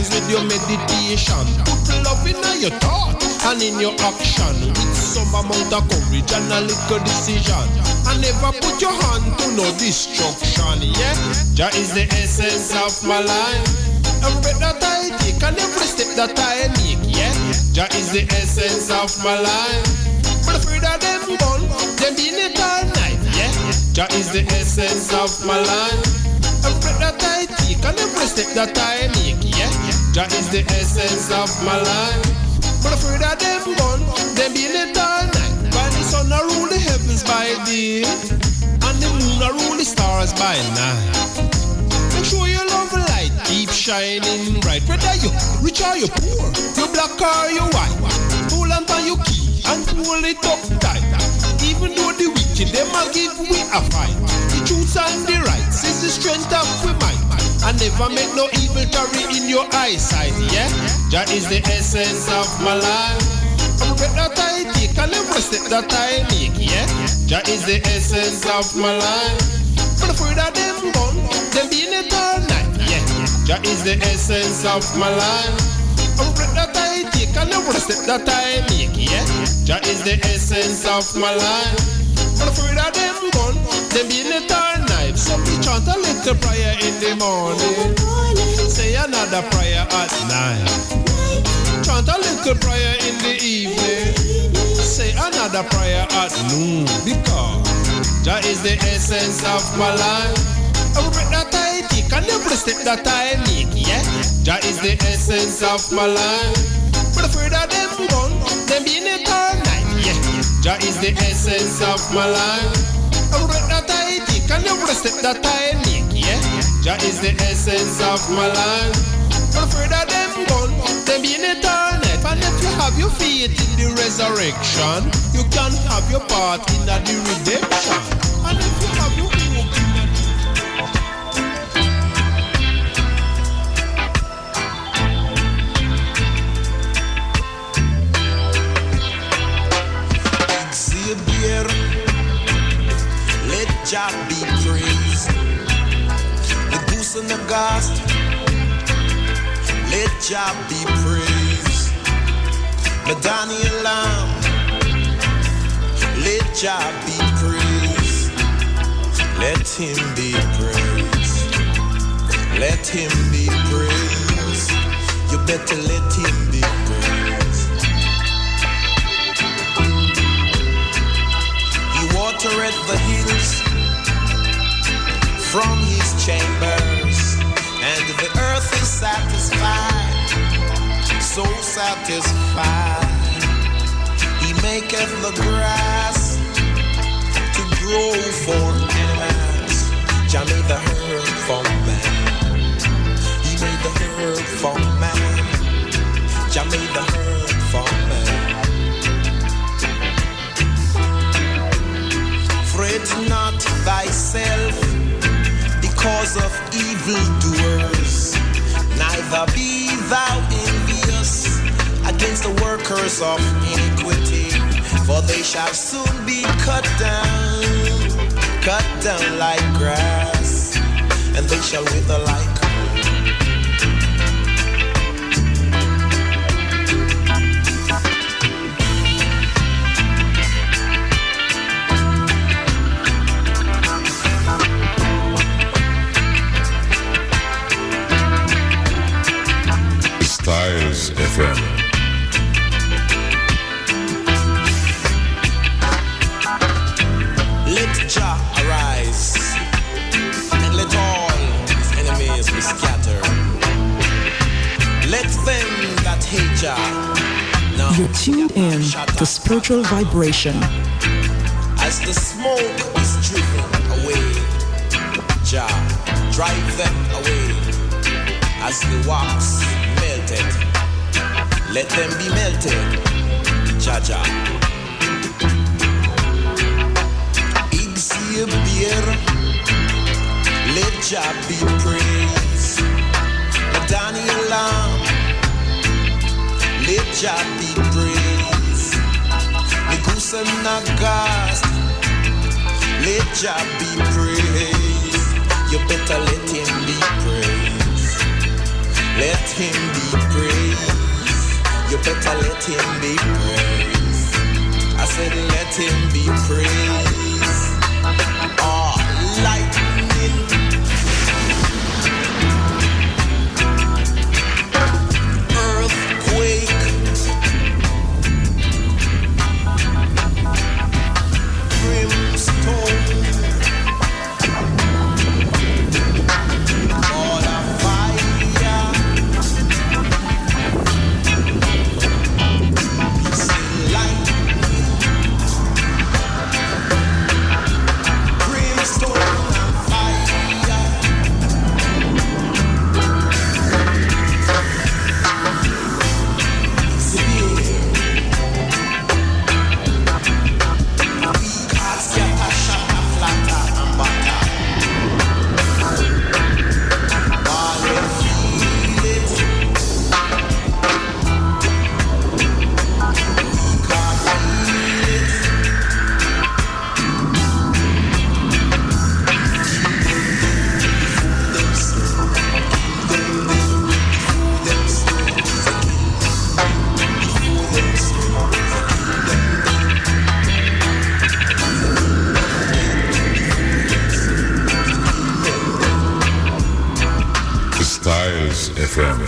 heavens with your meditation. Put love in your thought and in your action with some amount of courage and a little decision. And never put your hand to no destruction, yeah? Jah is the essence of my life. Every breath that I take and every step that I make, yeah? Jah is the essence of my life. But afraid of them gun, them being it all night, yeah? Jah is the essence of my life. Every breath that I take and every step that I make, yeah? Jah is the essence of my life. But afraid of them gun, them being it all night. By the sun I rule the heavens by day, and the moon I rule the stars by night. Make sure your love light keep shining bright. Whether you rich or you poor, you black or you white, hold on to your key and hold it up tight. Even though the wicked, them a give we a fight. The truth and the rights is the strength of we might. And never make no evil carry in your eyesight, yeah? Jah is the essence of my life. Every breath that I take and every step that I make, yeah? Jah is the essence of my life. But afraid of them gun, them being it all night, yeah? Jah is the essence of my life. Every breath that I take and every step that I make, yeah? Jah is the essence of my life. But afraid of them gun, them being it all night. So we chant a little prayer in the morning, say another prayer at night. Chant a little prayer in the evening, say another prayer at noon. Because Jah is the essence of my life. Every breath that I take and every step that I make, yeah? Jah is the essence of my life. But afraid of them gun, them being it all night, yeah? Jah is the essence of my life. Every breath that I take and every step that I make, yeah? Jah is the essence of my life. But afraid of them gun, them being it all night. And if you have your faith in the resurrection, you can have your part in the redemption. And if you have your hope in Xavier, let Jah be praised. The goose and the ghost, let Jah be praised. The Daniel Lamb, let Jah be praised. Let him be praised. Let him be praised. You better let him be praised. He watereth the hills from his chambers, and the earth is satisfied, so satisfied. He maketh the grass to grow for animals. Jah made the herb for man. He made the herb for man. Jah made the herb for man. Fret not thyself because of evildoers, neither be thou envious against the workers of iniquity, for they shall soon be cut down like grass, and they shall wither like Styles FM. Let Jah arise, and let all his enemies be scattered. Let them that hate Jah now. You're tuned in to Spiritual Vibration. As the smoke is driven away, Jah drive them away. As the wax melted, let them be melted, Jah Jah. Xavier, let Jah be praised. Daniel Lamb, let Jah be praised. The goose and the ghost, let Jah be praised. You better let him be praised. Let him be praised. You better let him be praised. I said let him be praised. Oh, lightning. Earthquake. Brimstone. All of fire. Styles FM.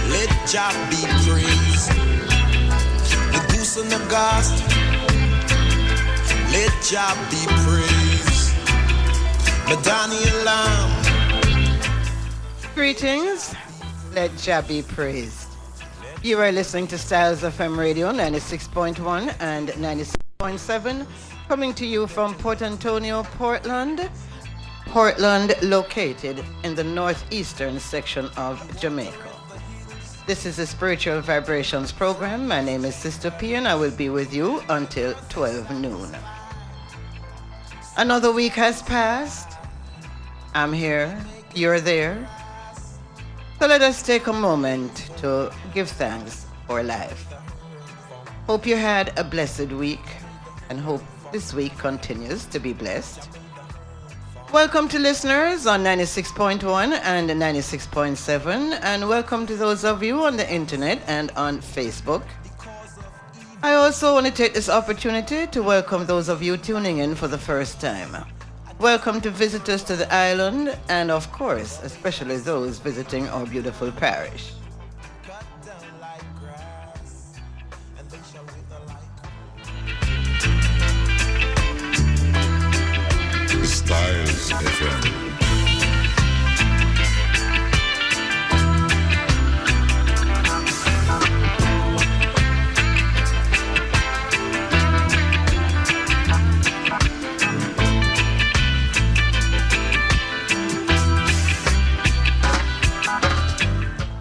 Let Jah be praised. The goose and the ghost. Let Jah be praised. Madani Lamb. Greetings. Let Jah be praised. You are listening to Styles FM Radio 96.1 and 96.7, coming to you from Port Antonio, Portland. Portland located in the northeastern section of Jamaica. This is a Spiritual Vibrations program. My name is Sista P and I will be with you until 12 noon. Another week has passed. I'm here. You're there. So let us take a moment to give thanks for life. Hope you had a blessed week and hope this week continues to be blessed. Welcome to listeners on 96.1 and 96.7, and welcome to those of you on the internet and on Facebook. I also want to take this opportunity to welcome those of you tuning in for the first time. Welcome to visitors to the island, and of course, especially those visiting our beautiful parish. Styles FM.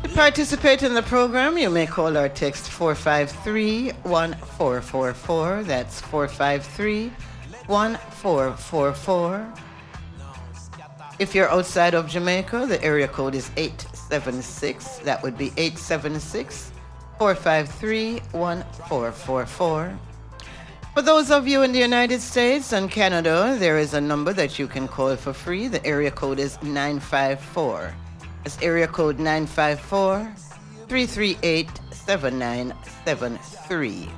To participate in the program, you may call or text 453-1444. That's 453-1444. If you're outside of Jamaica, the area code is 876. That would be 876-453-1444. For those of you in the United States and Canada, there is a number that you can call for free. The area code is 954. It's area code 954-338-7973.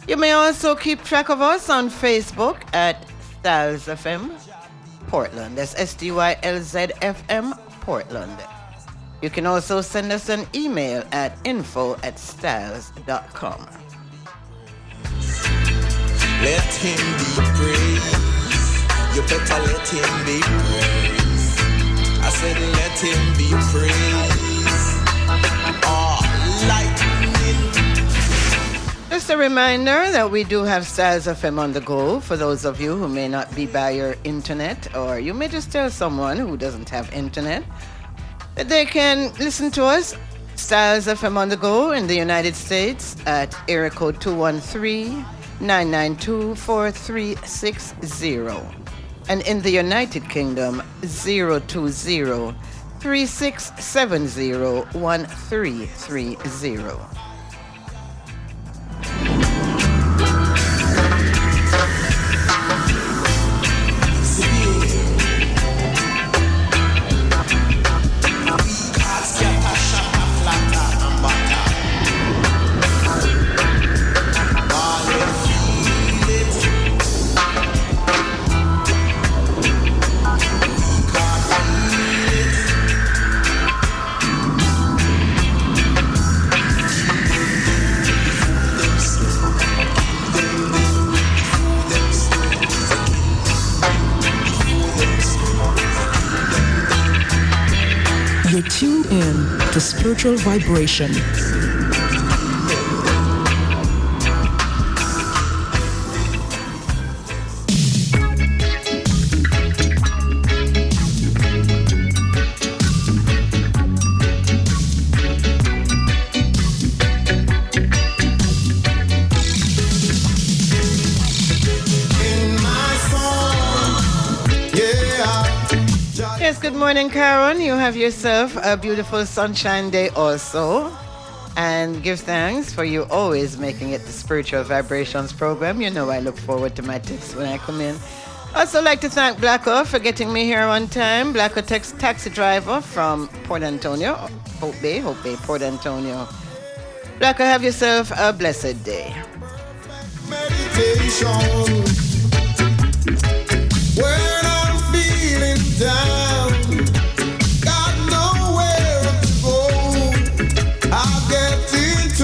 You may also keep track of us on Facebook at Styles FM Portland. That's STYLZFM Portland. You can also send us an email at info@styles.com. Let him be praised. You better let him be praised. I said let him be praised. Oh, lightning. Just a reminder that we do have Styles FM on the go for those of you who may not be by your internet, or you may just tell someone who doesn't have internet that they can listen to us, Styles FM on the go in the United States at area code 213-992-4360. And in the United Kingdom, 020-385-3888. 3670-1330. You tune in to Spiritual Vibration. Good morning, Karen. You have yourself a beautiful sunshine day also. And give thanks for you always making it the Spiritual Vibrations program. You know I look forward to my texts when I come in. Also like to thank Blacko for getting me here on time. Blacko taxi driver from Port Antonio. Hope Bay, Port Antonio. Blacko, have yourself a blessed day. Meditation. When I'm feeling down,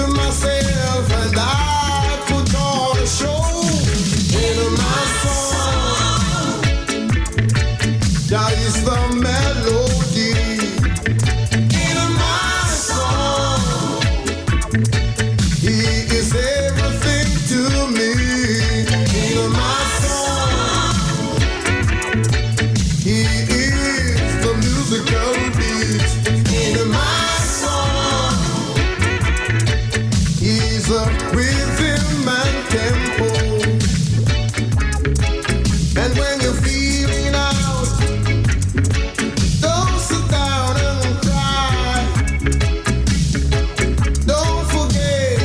myself and I put on a show in my song. That is the melody in my song. He is everything to me in my song. He is the musical beat in my song. He's a rhythm and tempo. And when you're feeling out, don't sit down and cry. Don't forget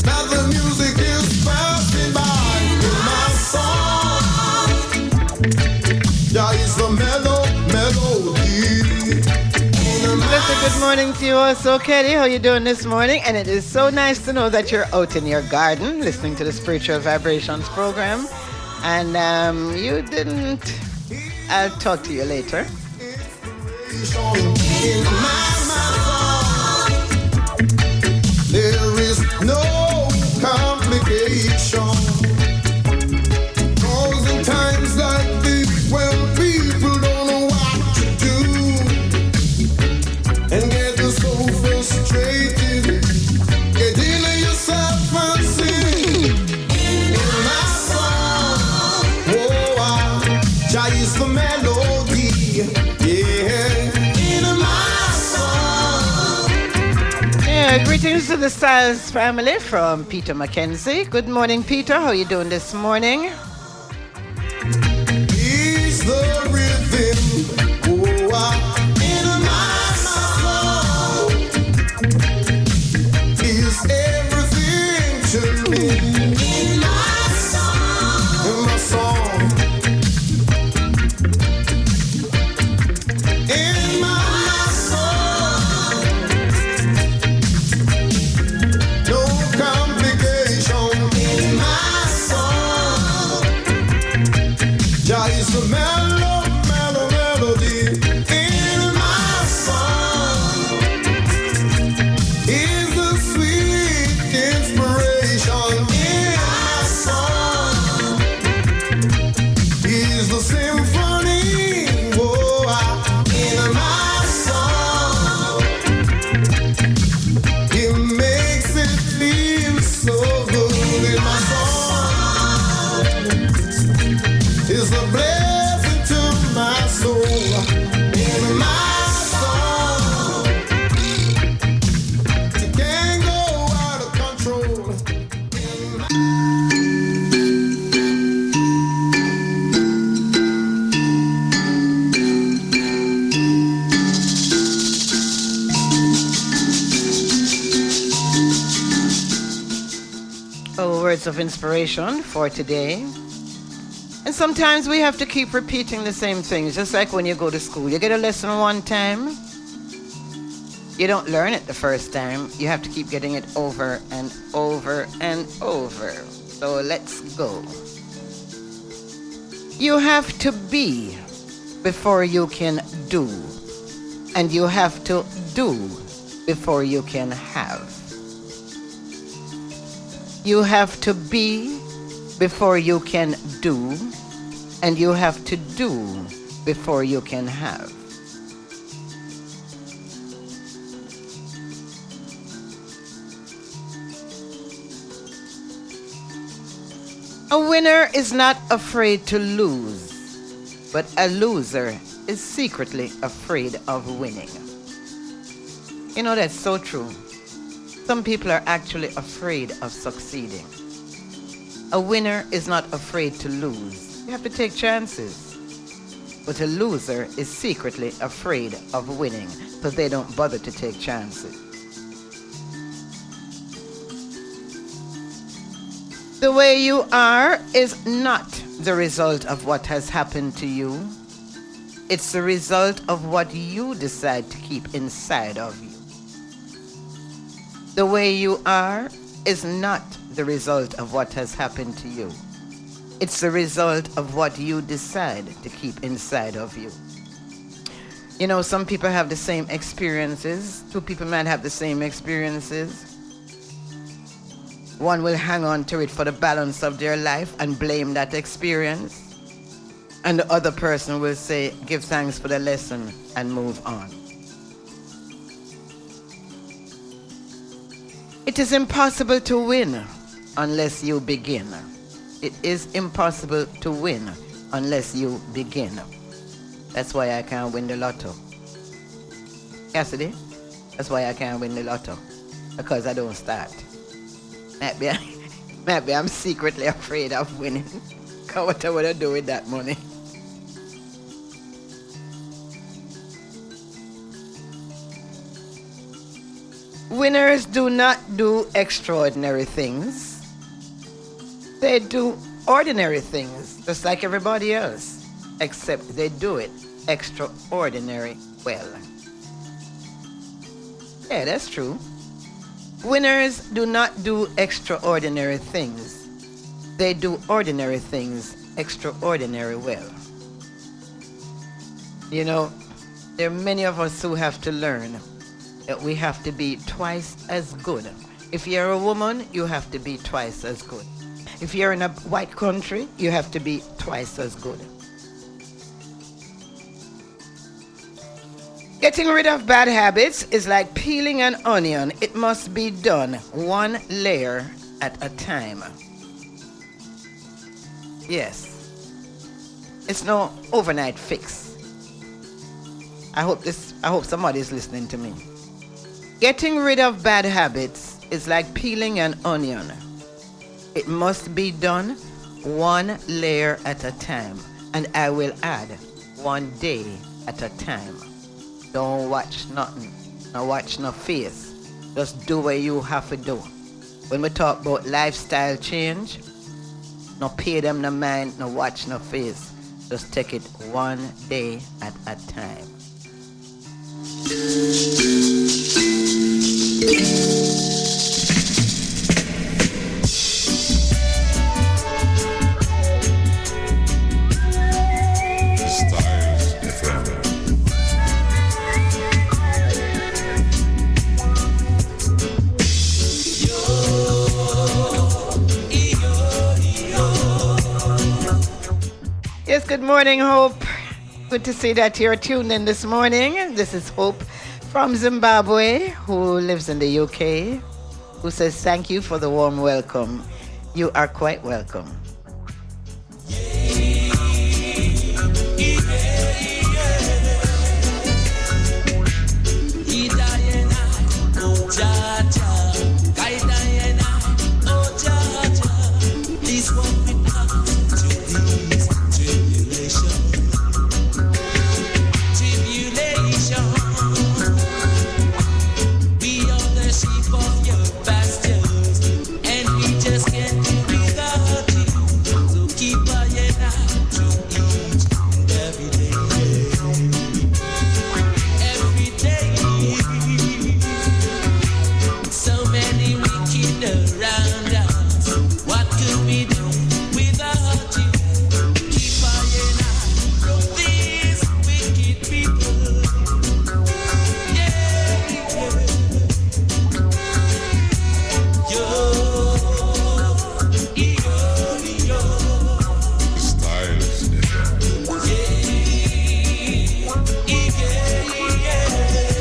that the music is passing by in my song. There is the melody. Good morning to you also, Kelly. How you doing this morning? And it is so nice to know that you're out in your garden listening to the Spiritual Vibrations program. And you didn't... I'll talk to you later. There is no complication. Cause in times like this, when people don't know what to do and get so frustrated, get into yourself and sing in my song. Oh, Jah is the melody, yeah, in my song. Yeah, greetings to the Styles family from Peter Mackenzie. Good morning, Peter. How you doing this morning? He's the rhythm, oh, in my soul. He's everything to me in my song, in my song, in my song. No complication in my song. words of inspiration for today. And sometimes we have to keep repeating the same things, just like when you go to school. You get a lesson one time, you don't learn it the first time. You have to keep getting it over and over and over. So let's go. You have to be before you can do. And you have to do before you can have. You have to be before you can do. And you have to do before you can have. A winner is not afraid to lose, but a loser is secretly afraid of winning. You know, that's so true. Some people are actually afraid of succeeding. A winner is not afraid to lose. You have to take chances. But a loser is secretly afraid of winning, so they don't bother to take chances. The way you are is not the result of what has happened to you. It's the result of what you decide to keep inside of you. The way you are is not the result of what has happened to you. It's the result of what you decide to keep inside of you. You know, some people have the same experiences. Two people might have the same experiences. One will hang on to it for the balance of their life and blame that experience. And the other person will say, give thanks for the lesson and move on. It is impossible to win unless you begin. It is impossible to win unless you begin. That's why I can't win the lotto. Cassidy, that's why I can't win the lotto. Because I don't start. Maybe I'm secretly afraid of winning. Because what I would I do with that money? Winners do not do extraordinary things. They do ordinary things, just like everybody else, except they do it extraordinary well. Yeah, that's true. Winners do not do extraordinary things. They do ordinary things extraordinary well. You know, there are many of us who have to learn that we have to be twice as good. If you're a woman, you have to be twice as good. If you're in a white country, you have to be twice as good. Getting rid of bad habits is like peeling an onion. It must be done one layer at a time. Yes. It's no overnight fix. I hope somebody's listening to me. Getting rid of bad habits is like peeling an onion. It must be done one layer at a time. And I will add, one day at a time. Don't watch nothing. Don't watch no face. Just do what you have to do. When we talk about lifestyle change, no pay them no mind, no watch no face. Just take it one day at a time. Yes, good morning, Hope. Good to see that you're tuned in this morning. This is Hope from Zimbabwe, who lives in the UK, who says thank you for the warm welcome. You are quite welcome. We are the sheep of your pastures, and we just can't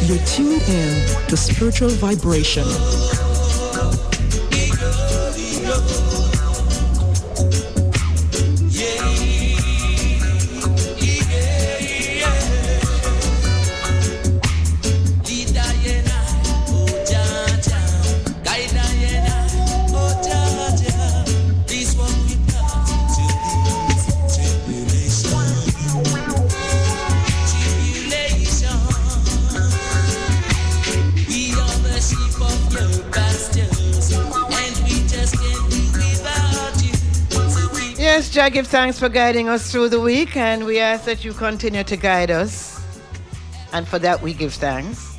You tune in to Spiritual Vibration. Yes, Jah, give thanks for guiding us through the week, and we ask that you continue to guide us. And for that, we give thanks.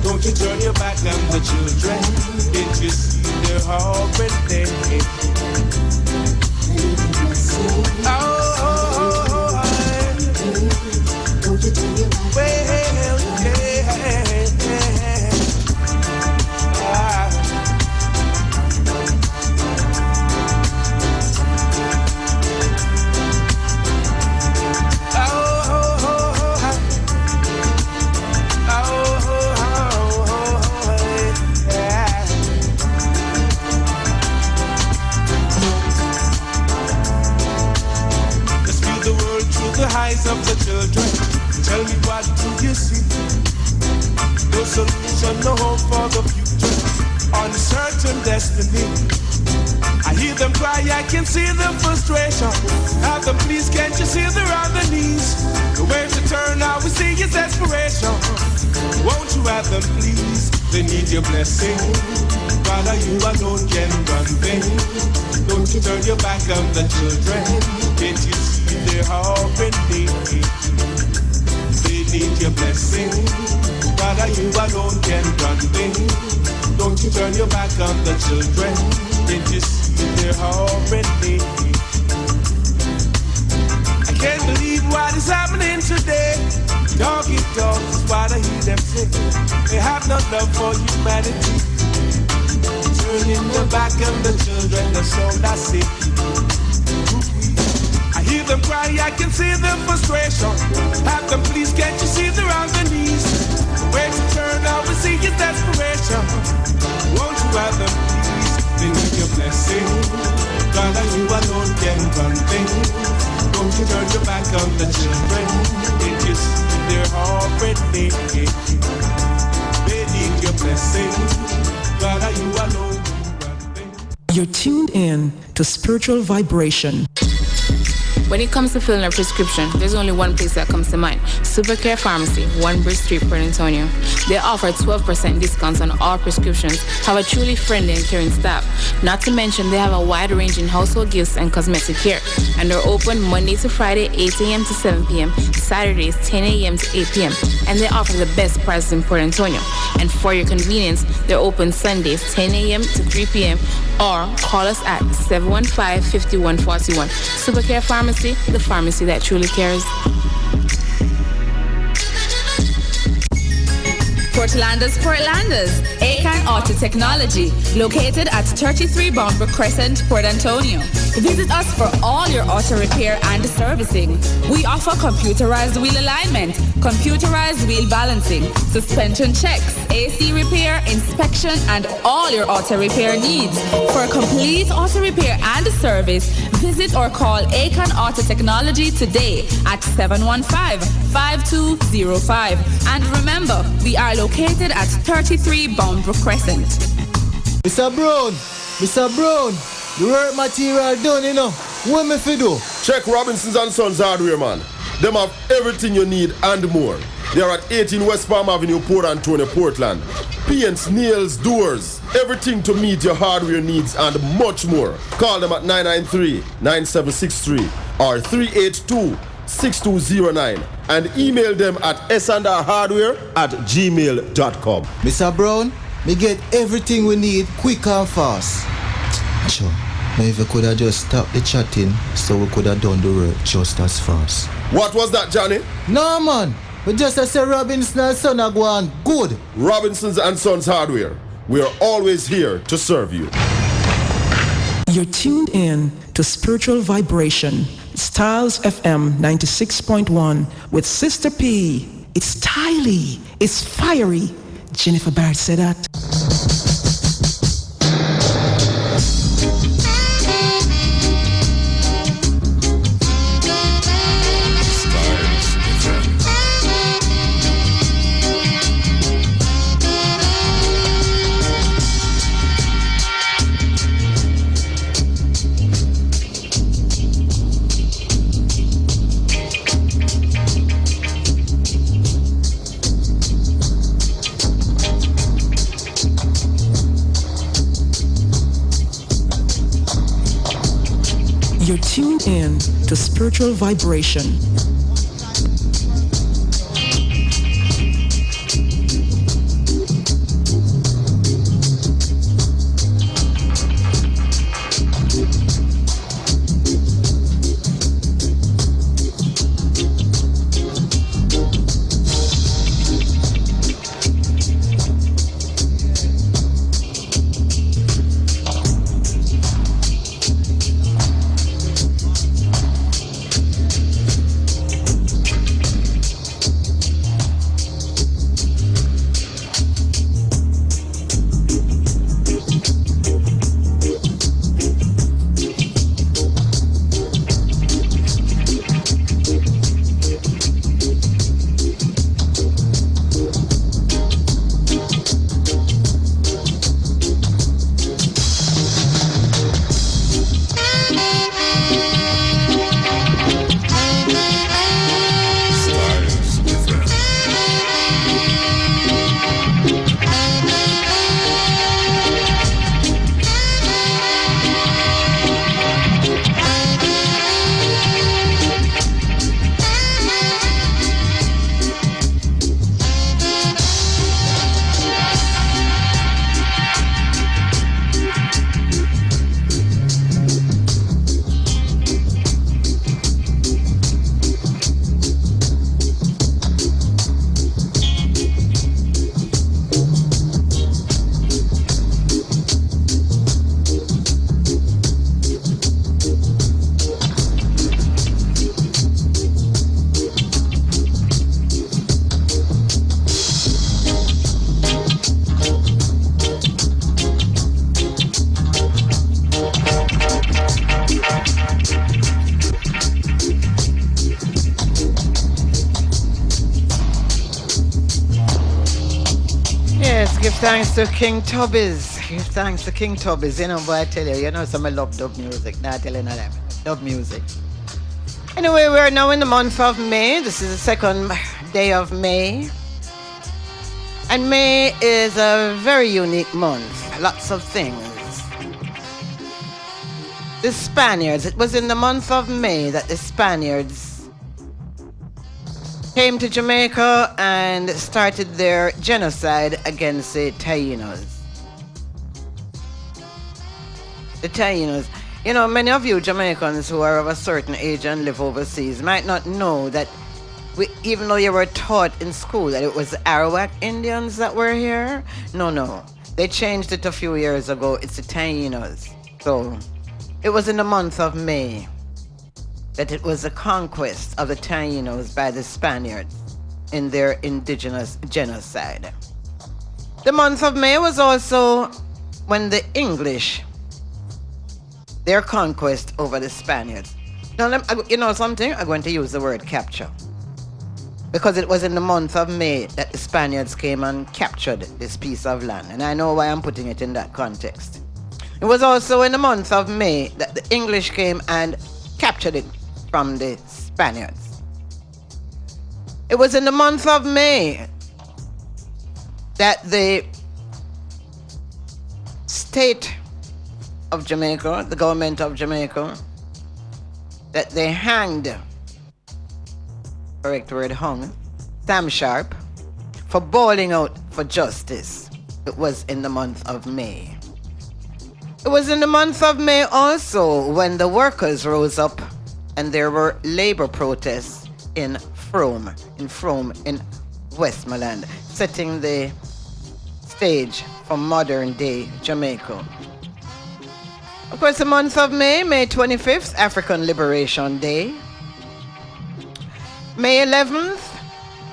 Don't you turn your back on the children. Can't you see they're hard? eyes of the children. Tell me, what do you see? No solution, no hope for the future. Uncertain destiny. I hear them cry, I can see the frustration. Have them please, can't you see they're on their knees? The way to turn now we see is desperation. Won't you have them please? They need your blessing. Father, you alone can run things. Don't you turn your back on the children. Can't you see they're already? They need your blessing. Father, you alone can run things. Don't you turn your back on the children. Can't you see they're already? I can't believe what is happening today. Dog eat dog is what I hear them say. They have no love for humanity. Turning the back on the children, that's all I see. I hear them cry, I can see the frustration. Have them please, can't you see they're on their knees? Where to turn now we see is desperation. Won't you have them please? They need your blessing. God and you alone can run things. Don't you turn your back on the children. They just, they're already. They need your blessing. God and you alone can run things. You're tuned in to Spiritual Vibration. When it comes to filling a prescription, there's only one place that comes to mind. Supercare Pharmacy, 1 Bridge Street, Port Antonio. They offer 12% discounts on all prescriptions, have a truly friendly and caring staff. Not to mention, they have a wide range in household gifts and cosmetic care. And they're open Monday to Friday, 8 a.m. to 7 p.m., Saturdays, 10 a.m. to 8 p.m. And they offer the best prices in Port Antonio. And for your convenience, they're open Sundays, 10 a.m. to 3 p.m., or call us at 715-5141. Supercare Pharmacy, the pharmacy that truly cares. Portlanders, Akan Auto Technology, located at 33 Bombrook Crescent, Port Antonio. Visit us for all your auto repair and servicing. We offer computerized wheel alignment, computerized wheel balancing, suspension checks, AC repair, inspection, and all your auto repair needs. For complete auto repair and service, visit or call Akan Auto Technology today at 715-5205. And remember, we are located at 33 Bombrook Crescent. Mr. Brown, the work material done, you know. What me fi do? Check Robinson's and Sons Hardware, man. Them have everything you need and more. They are at 18 West Palm Avenue, Port Antonio, Portland. Paints, nails, doors, everything to meet your hardware needs and much more. Call them at 993-9763 or 382-6209 and email them at sandarhardware@gmail.com. Mr. Brown, me get everything we need quick and fast. Sure. Maybe we could have just stopped the chatting so we could have done the work just as fast. What was that, Johnny? No, man. We just say Robinson and Son are going good. Robinson's and Sons Hardware. We are always here to serve you. You're tuned in to Spiritual Vibration, Styles FM 96.1 with Sista P. It's styly, it's fiery. Jennifer Barrett said that. You're tuned in to Spiritual Vibration. thanks to King Tubbies. Give thanks to King Tubbies. You know, boy, I tell you, some I love dub music. Nah, I tell you not that. Dub music. Anyway, we're now in the month of May. This is the second day of May. And May is a very unique month. Lots of things. The Spaniards, it was in the month of May that the Spaniards came to Jamaica and started their genocide against the Taínos. The Taínos. You know, many of you Jamaicans who are of a certain age and live overseas might not know that even though you were taught in school that it was the Arawak Indians that were here, no. They changed it a few years ago. It's the Taínos. So it was in the month of May that it was the conquest of the Taínos by the Spaniards in their indigenous genocide. The month of May was also when the English, their conquest over the Spaniards. Now, you know something? I'm going to use the word capture. Because it was in the month of May that the Spaniards came and captured this piece of land. And I know why I'm putting it in that context. It was also in the month of May that the English came and captured it from the Spaniards. It was in the month of May that the state of Jamaica, the government of Jamaica, that they hanged, correct word, hung, Sam Sharp, for bawling out for justice. It was in the month of May. It was in the month of May also when the workers rose up and there were labor protests in Frome, in Westmoreland, setting the stage for modern day Jamaica. Of course, the month of May, May 25th, African Liberation Day. May 11th,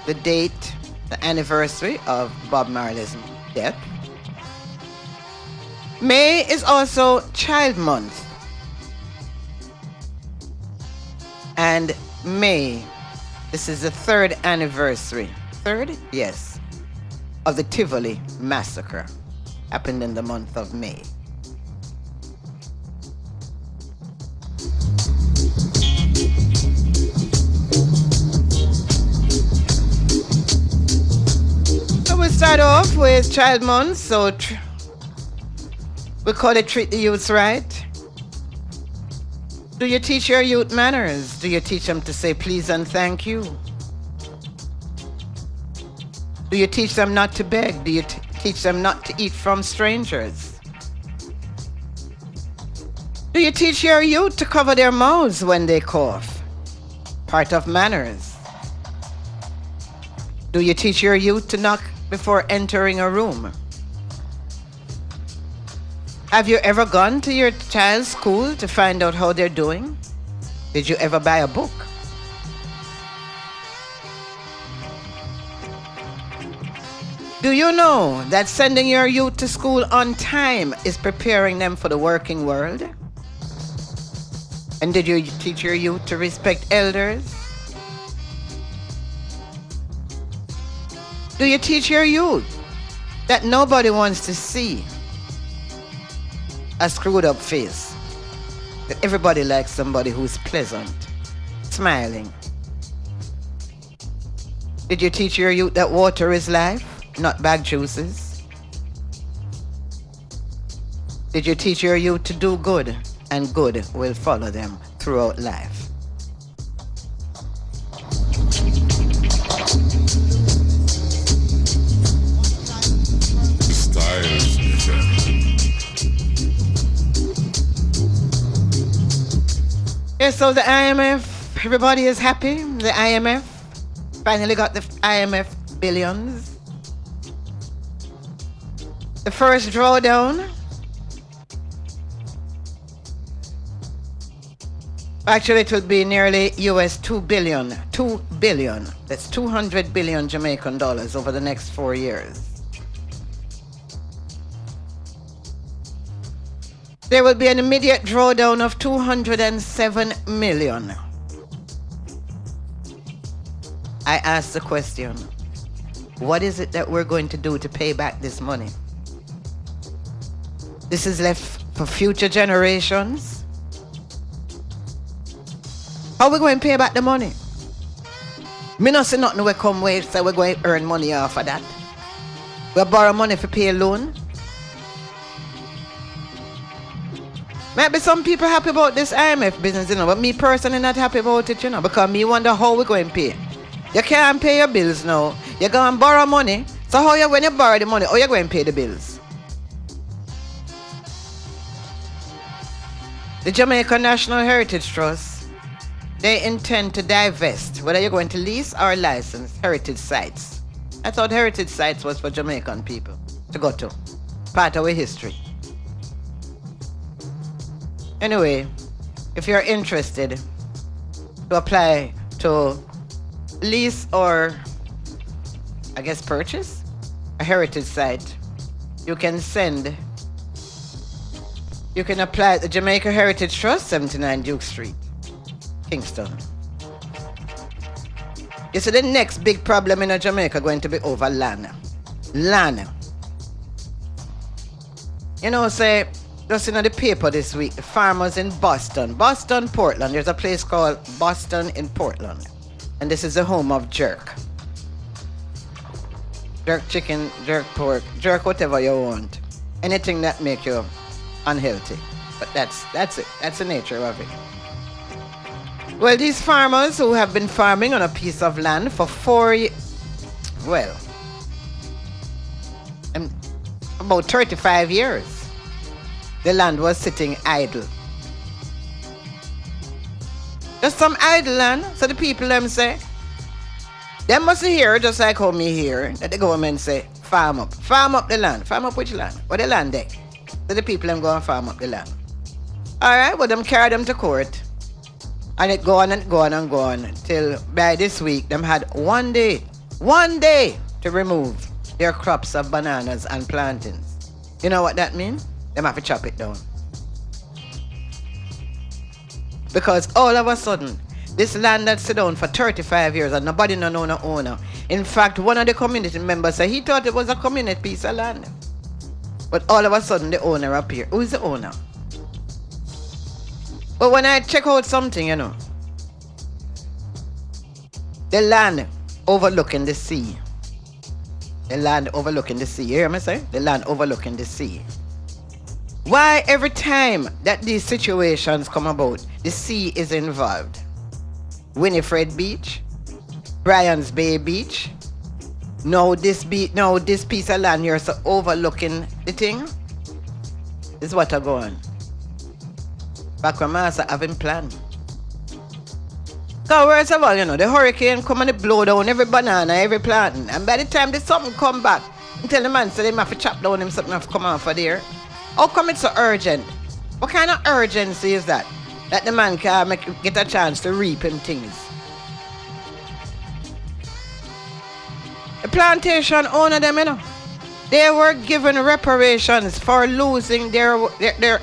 the date, the anniversary of Bob Marley's death. May is also Child Month. And May, this is the third anniversary. Third? Yes. Of the Tivoli massacre. Happened in the month of May. So we start off with Child Month, so we call it Treat the Youths Right. Do you teach your youth manners? Do you teach them to say please and thank you? Do you teach them not to beg? Do you teach them not to eat from strangers? Do you teach your youth to cover their mouths when they cough? Part of manners. Do you teach your youth to knock before entering a room? Have you ever gone to your child's school to find out how they're doing? Did you ever buy a book? Do you know that sending your youth to school on time is preparing them for the working world? And did you teach your youth to respect elders? Do you teach your youth that nobody wants to see a screwed up face? That everybody likes somebody who's pleasant, smiling. Did you teach your youth that water is life, not bag juices? Did you teach your youth to do good, and good will follow them throughout life? Styles FM. Yeah, so the IMF, everybody is happy. The IMF finally got the IMF billions. The first drawdown. Actually, it would be nearly US 2 billion. 2 billion. That's 200 billion Jamaican dollars over the next 4 years. There will be an immediate drawdown of 207 million. I ask the question, What is it that we're going to do to pay back this money? This is left for future generations. How are we going to pay back the money? Me not see nothing we come with, so we're going to earn money off of that. We borrow money for pay a loan. Maybe some people happy about this IMF business, you know, but me personally not happy about it, you know, because me wonder how we going to pay. You can't pay your bills now. You go and borrow money. So how you, when you borrow the money, how you going to pay the bills? The Jamaica National Heritage Trust, they intend to divest, whether you're going to lease or license, heritage sites. I thought heritage sites was for Jamaican people to go to. Part of our history. Anyway, if you're interested to apply to lease or, I guess, purchase a heritage site, you can apply at the Jamaica Heritage Trust, 79 Duke Street, Kingston. You see, the next big problem in Jamaica going to be over land. Land. You know, say, just in the paper this week, the farmers in Boston, Portland, there's a place called Boston in Portland. And this is the home of jerk. Jerk chicken, jerk pork, jerk whatever you want. Anything that make you unhealthy. But that's it. That's the nature of it. Well, these farmers who have been farming on a piece of land for 4 years, well, about 35 years, the land was sitting idle. Just some idle land, so the people them say, they must hear, just like how me hear, that the government say, farm up the land. Farm up which land? What the land there? So the people them go and farm up the land. Alright, well them carry them to court. And it go on and go on and go on till by this week them had one day to remove their crops of bananas and plantains. You know what that means? Them have to chop it down. Because all of a sudden, this land that sit down for 35 years and nobody no know no owner. In fact, one of the community members said he thought it was a community piece of land. But all of a sudden the owner appeared. Who is the owner? But when I check out something, you know, the land overlooking the sea. The land overlooking the sea. You hear me say? The land overlooking the sea. Why every time that these situations come about, the sea is involved? Winifred Beach, Bryans Bay Beach. Now this piece of land here is overlooking the thing. This is what I go on. Back when Master having planned. So worst of all, you know, the hurricane come and it blow down every banana, every planting. And by the time there's something come back, and tell the man so they have to chop down him something have to come off of there. How come it's so urgent? What kind of urgency is that? That the man can get a chance to reap him things. The plantation owner them, you know, they were given reparations for losing their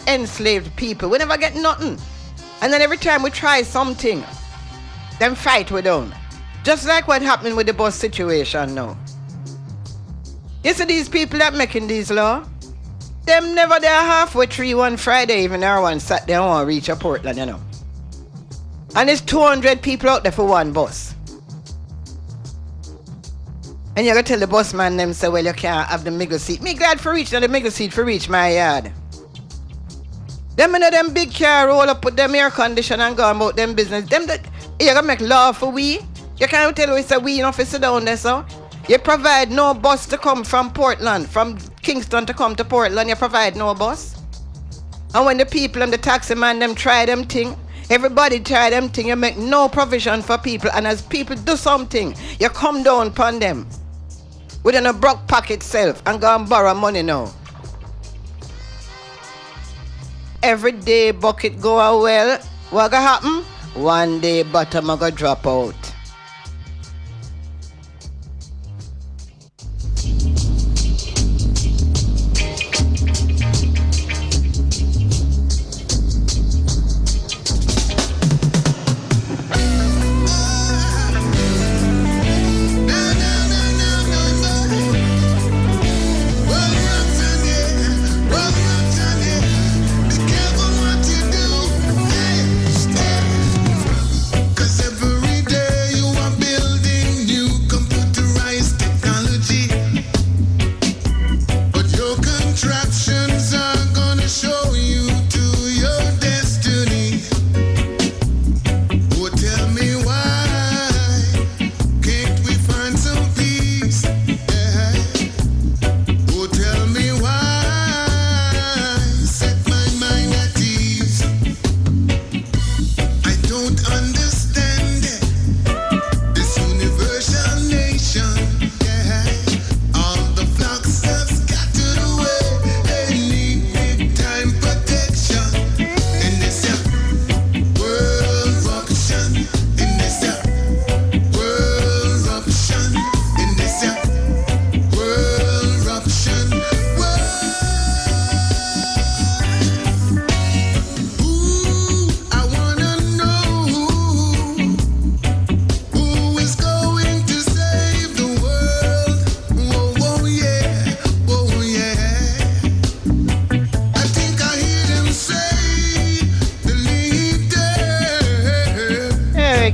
enslaved people. We never get nothing. And then every time we try something, them fight with them. Just like what happened with the bus situation now. You see these people that making these laws? Them never there halfway through one Friday even or one Saturday and want to reach a Portland, you know. And it's 200 people out there for one bus. And you gotta tell the bus man them say, well, you can't have the middle seat. Me glad for reach the middle seat for reach my yard. Them in them big car roll up with them air condition and go about them business. Them that you gotta make law for we. You can't tell we say we enough to sit down there, so. You provide no bus to come from Portland, from Kingston to come to Portland, you provide no bus. And when the people and the taxi man them try them thing, everybody try them thing, you make no provision for people. And as people do something, you come down upon them within a broke pocket self and go and borrow money now. Every day bucket go a well, what gonna happen? One day bottom a go drop out.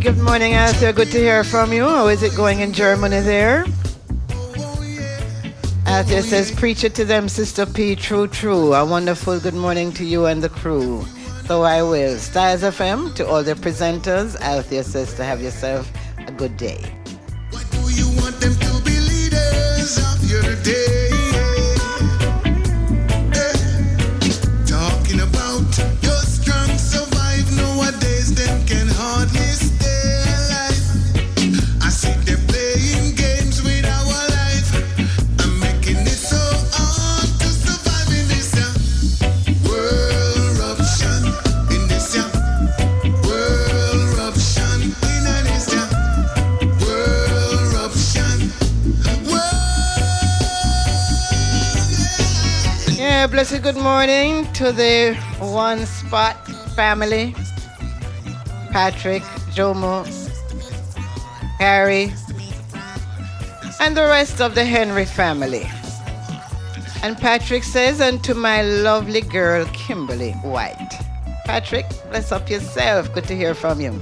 Good morning, Arthur. Good to hear from you. How is it going in Germany there? Arthur says, preach it to them, Sister P. True, true. A wonderful good morning to you and the crew. So I will. Styles FM, to all the presenters, Althea says to have yourself a good day. Why do you want them to be leaders of your day? Talking about your strong survive nowadays, them can hardly stay alive. I see them playing games with our life. I'm making it so hard to survive in this world eruption. In this world eruption. In this world eruption. Yeah, blessed good morning to the One Spot family. Patrick, Jomo, Harry, and the rest of the Henry family. And Patrick says, and to my lovely girl, Kimberly White. Patrick, bless up yourself. Good to hear from you.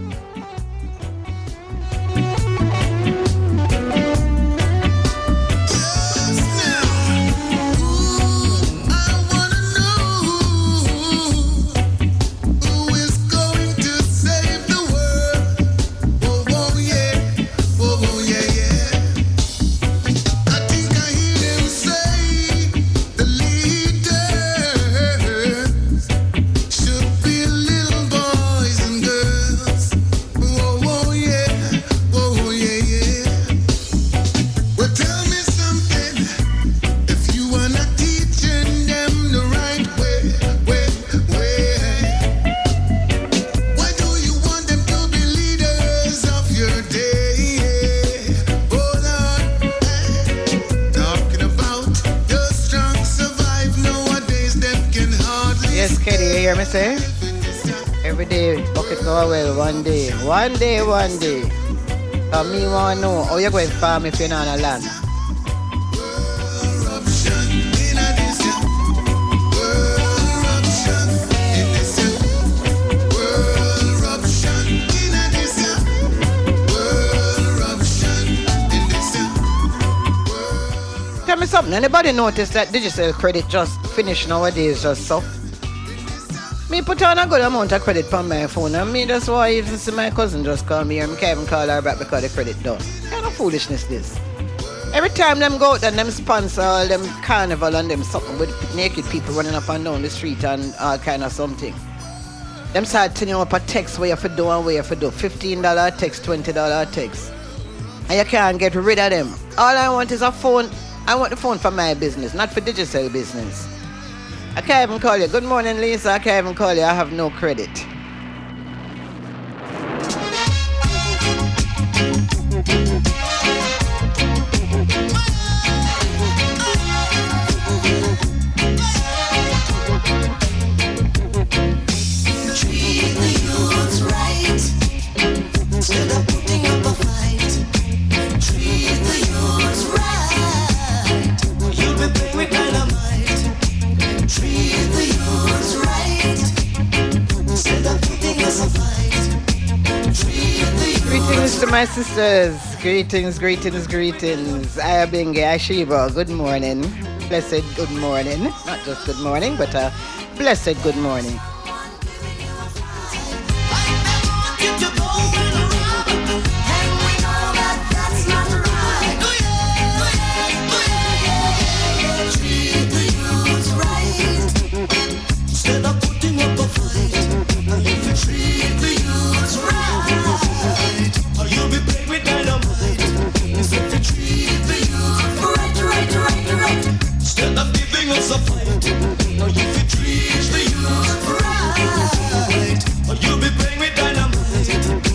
Every day, bucket go well, one day. One day. Me want to know how you going to farm if you're not on land. Tell me something, anybody notice that digital credit just finished nowadays just so? Me put on a good amount of credit on my phone, and me that's why even see my cousin just call me and me can't even call her back because the credit done. What kind of foolishness this? Every time them go out and them sponsor all them carnival and them something with naked people running up and down the street and all kind of something. Them start telling you up a text where you have to do and where you have to do. $15 text, $20 text. And you can't get rid of them. All I want is a phone. I want the phone for my business, not for digital business. I can't even call you. Good morning, Lisa. I can't even call you. I have no credit. Treat the youths right instead of putting up a fight. Treat the youths right. You'll be playing with dynamite. Treat the youths right instead of putting us a fight. Treat the youths. Greetings to my sisters. Greetings. Ayabinge, Ashiba. Good morning. Blessed good morning. Not just good morning, but a blessed good morning. Instead of giving us a fight, now if you treat the youth right, you'll be playing with dynamite.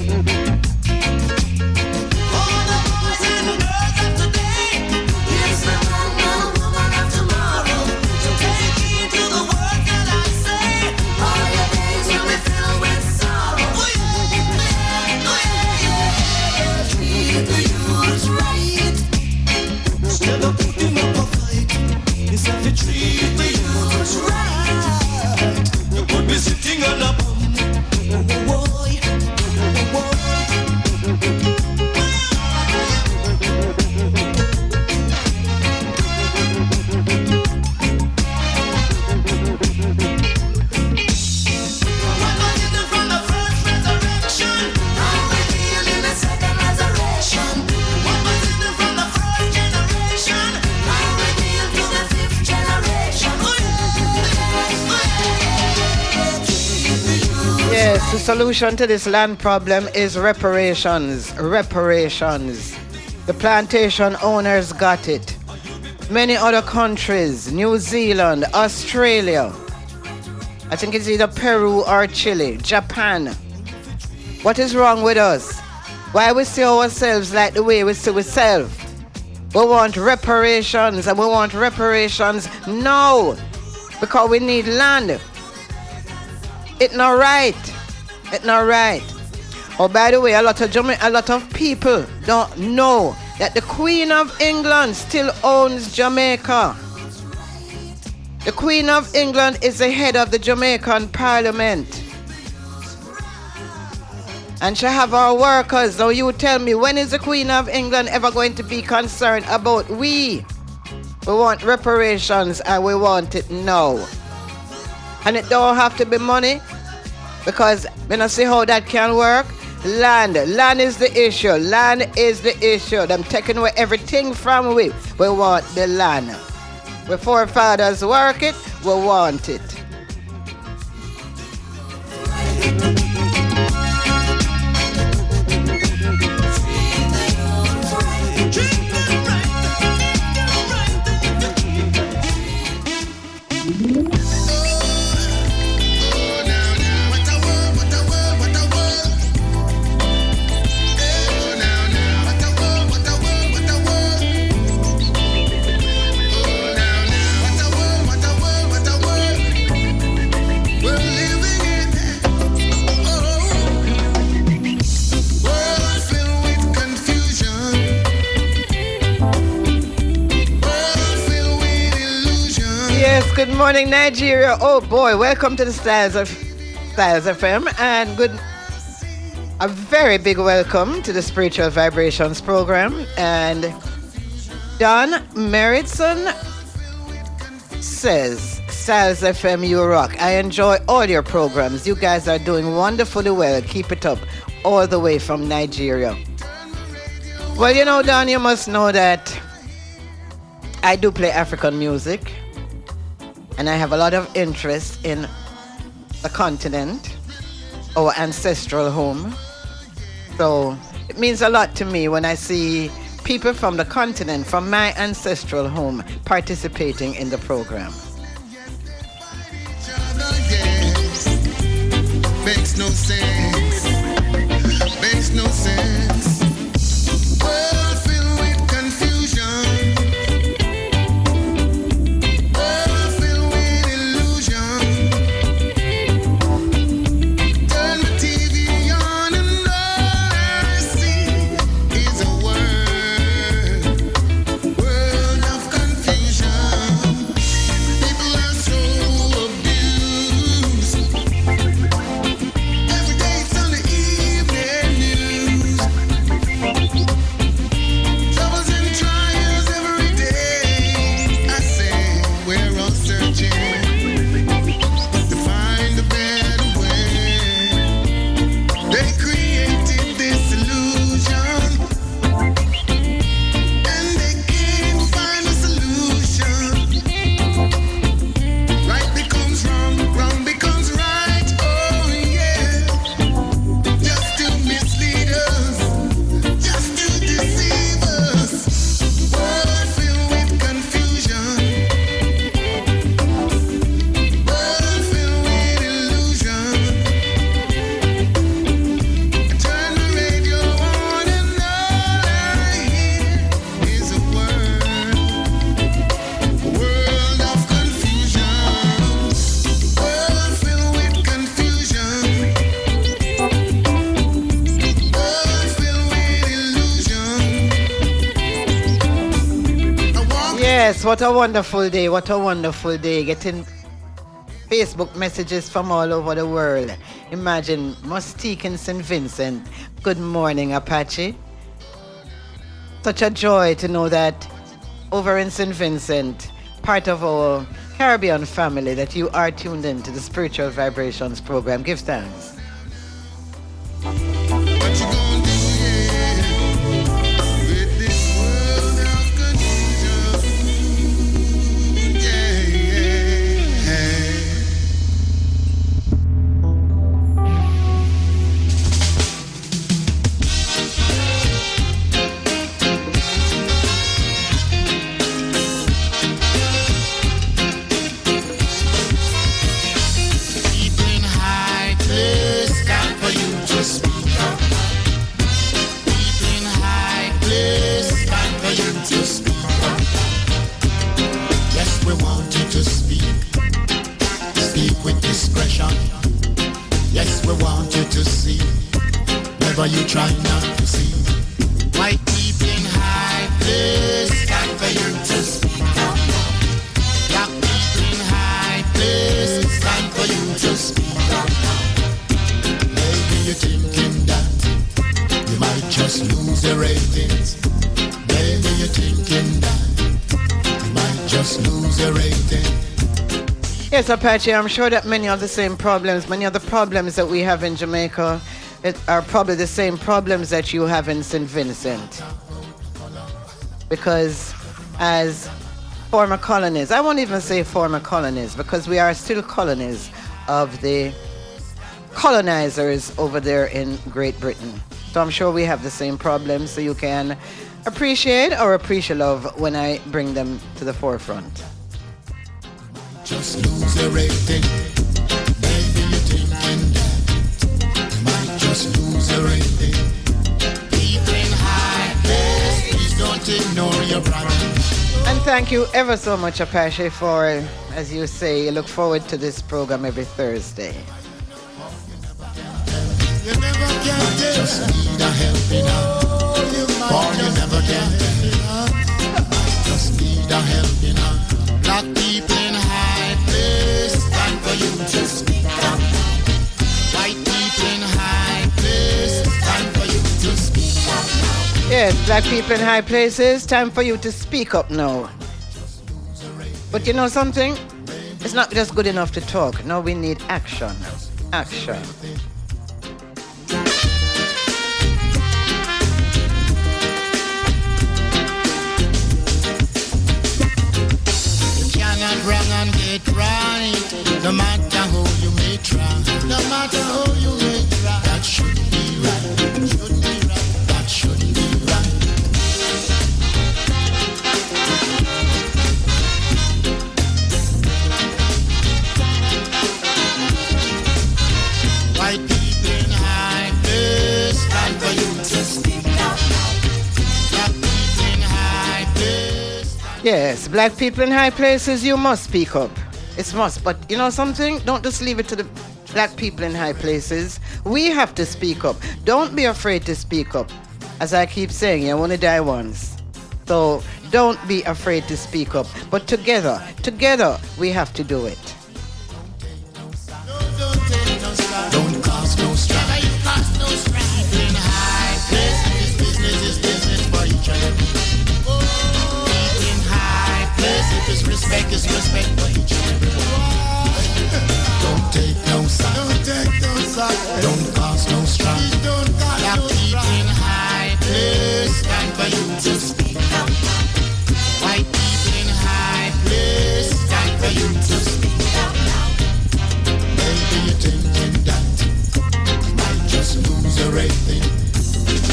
The solution to this land problem is reparations. Reparations. The plantation owners got it. Many other countries, New Zealand, Australia, I think it's either Peru or Chile, Japan. What is wrong with us? Why we see ourselves like the way we see ourselves? We want reparations, and we want reparations now because we need land. It's not right. It's not right. Oh, by the way, a lot of people don't know that the Queen of England still owns Jamaica. The Queen of England is the head of the Jamaican Parliament. And she have our workers. So you tell me, when is the Queen of England ever going to be concerned about we? We want reparations and we want it now. And it don't have to be money, because when I see how that can work, land is the issue. Land is the issue. Them taking away everything from we. We want the land. We forefathers work it, we want it. Good morning, Nigeria. Oh boy, welcome to the Styles FM, and a very big welcome to the Spiritual Vibrations program. And Don Merrittson says, Styles FM, you rock. I enjoy all your programs. You guys are doing wonderfully well. Keep it up, all the way from Nigeria. Well, you know, Don, you must know that I do play African music. And I have a lot of interest in the continent, our ancestral home. So it means a lot to me when I see people from the continent, from my ancestral home, participating in the program. Makes no sense. Makes no sense. World filled with confusion. What a wonderful day. What a wonderful day. Getting Facebook messages from all over the world. Imagine Mustique in St. Vincent. Good morning, Apache. Such a joy to know that over in St. Vincent, part of our Caribbean family, that you are tuned in to the Spiritual Vibrations program. Give thanks. Yes, we want you to see. Never you try not to see. White people in high place, time for you to speak up. Black people in high place, time for you to speak up. Maybe you're thinking that you might just lose your ratings. Maybe you're thinking that you might just lose your ratings. Yes, Apache, I'm sure that many of the same problems, many of the problems that we have in Jamaica are probably the same problems that you have in St. Vincent. Because as former colonies, I won't even say former colonies, because we are still colonies of the colonizers over there in Great Britain. So I'm sure we have the same problems, so you can appreciate or appreciate love when I bring them to the forefront. Just lose your rating. Maybe you're thinking that you might just lose your rating. People in high place, please don't ignore your problem. And thank you ever so much, Apache, for, as you say, you look forward to this program every Thursday. You never can tell. Just need a helping hand. Or you never can tell. Just need a helping hand. Black people in high place, time for you to speak up. White people in high place, time for you to speak up. Yes, black people in high places, time for you to speak up now. But you know something? It's not just good enough to talk. No, we need action. Action. Not wrong and get right. No matter how you may try. No matter how you may try. That should be right. Should be right. That should be right. White people in high place, time for you to speak up. Black people in high place. Yes, black people in high places, you must speak up. It's must. But you know something? Don't just leave it to the black people in high places. We have to speak up. Don't be afraid to speak up. As I keep saying, you only die once. So don't be afraid to speak up. But together, we have to do it. Don't cause no strife. You cause no strife. In high places, business is business for each other. In high places, respect is respect for each other. Don't take no side. Don't take no side. Don't cause no strife. Don't cause no strife. In high places, time for you to speak up. White people in high places, time for you to speak up. Maybe you're thinking that you might just lose your rating.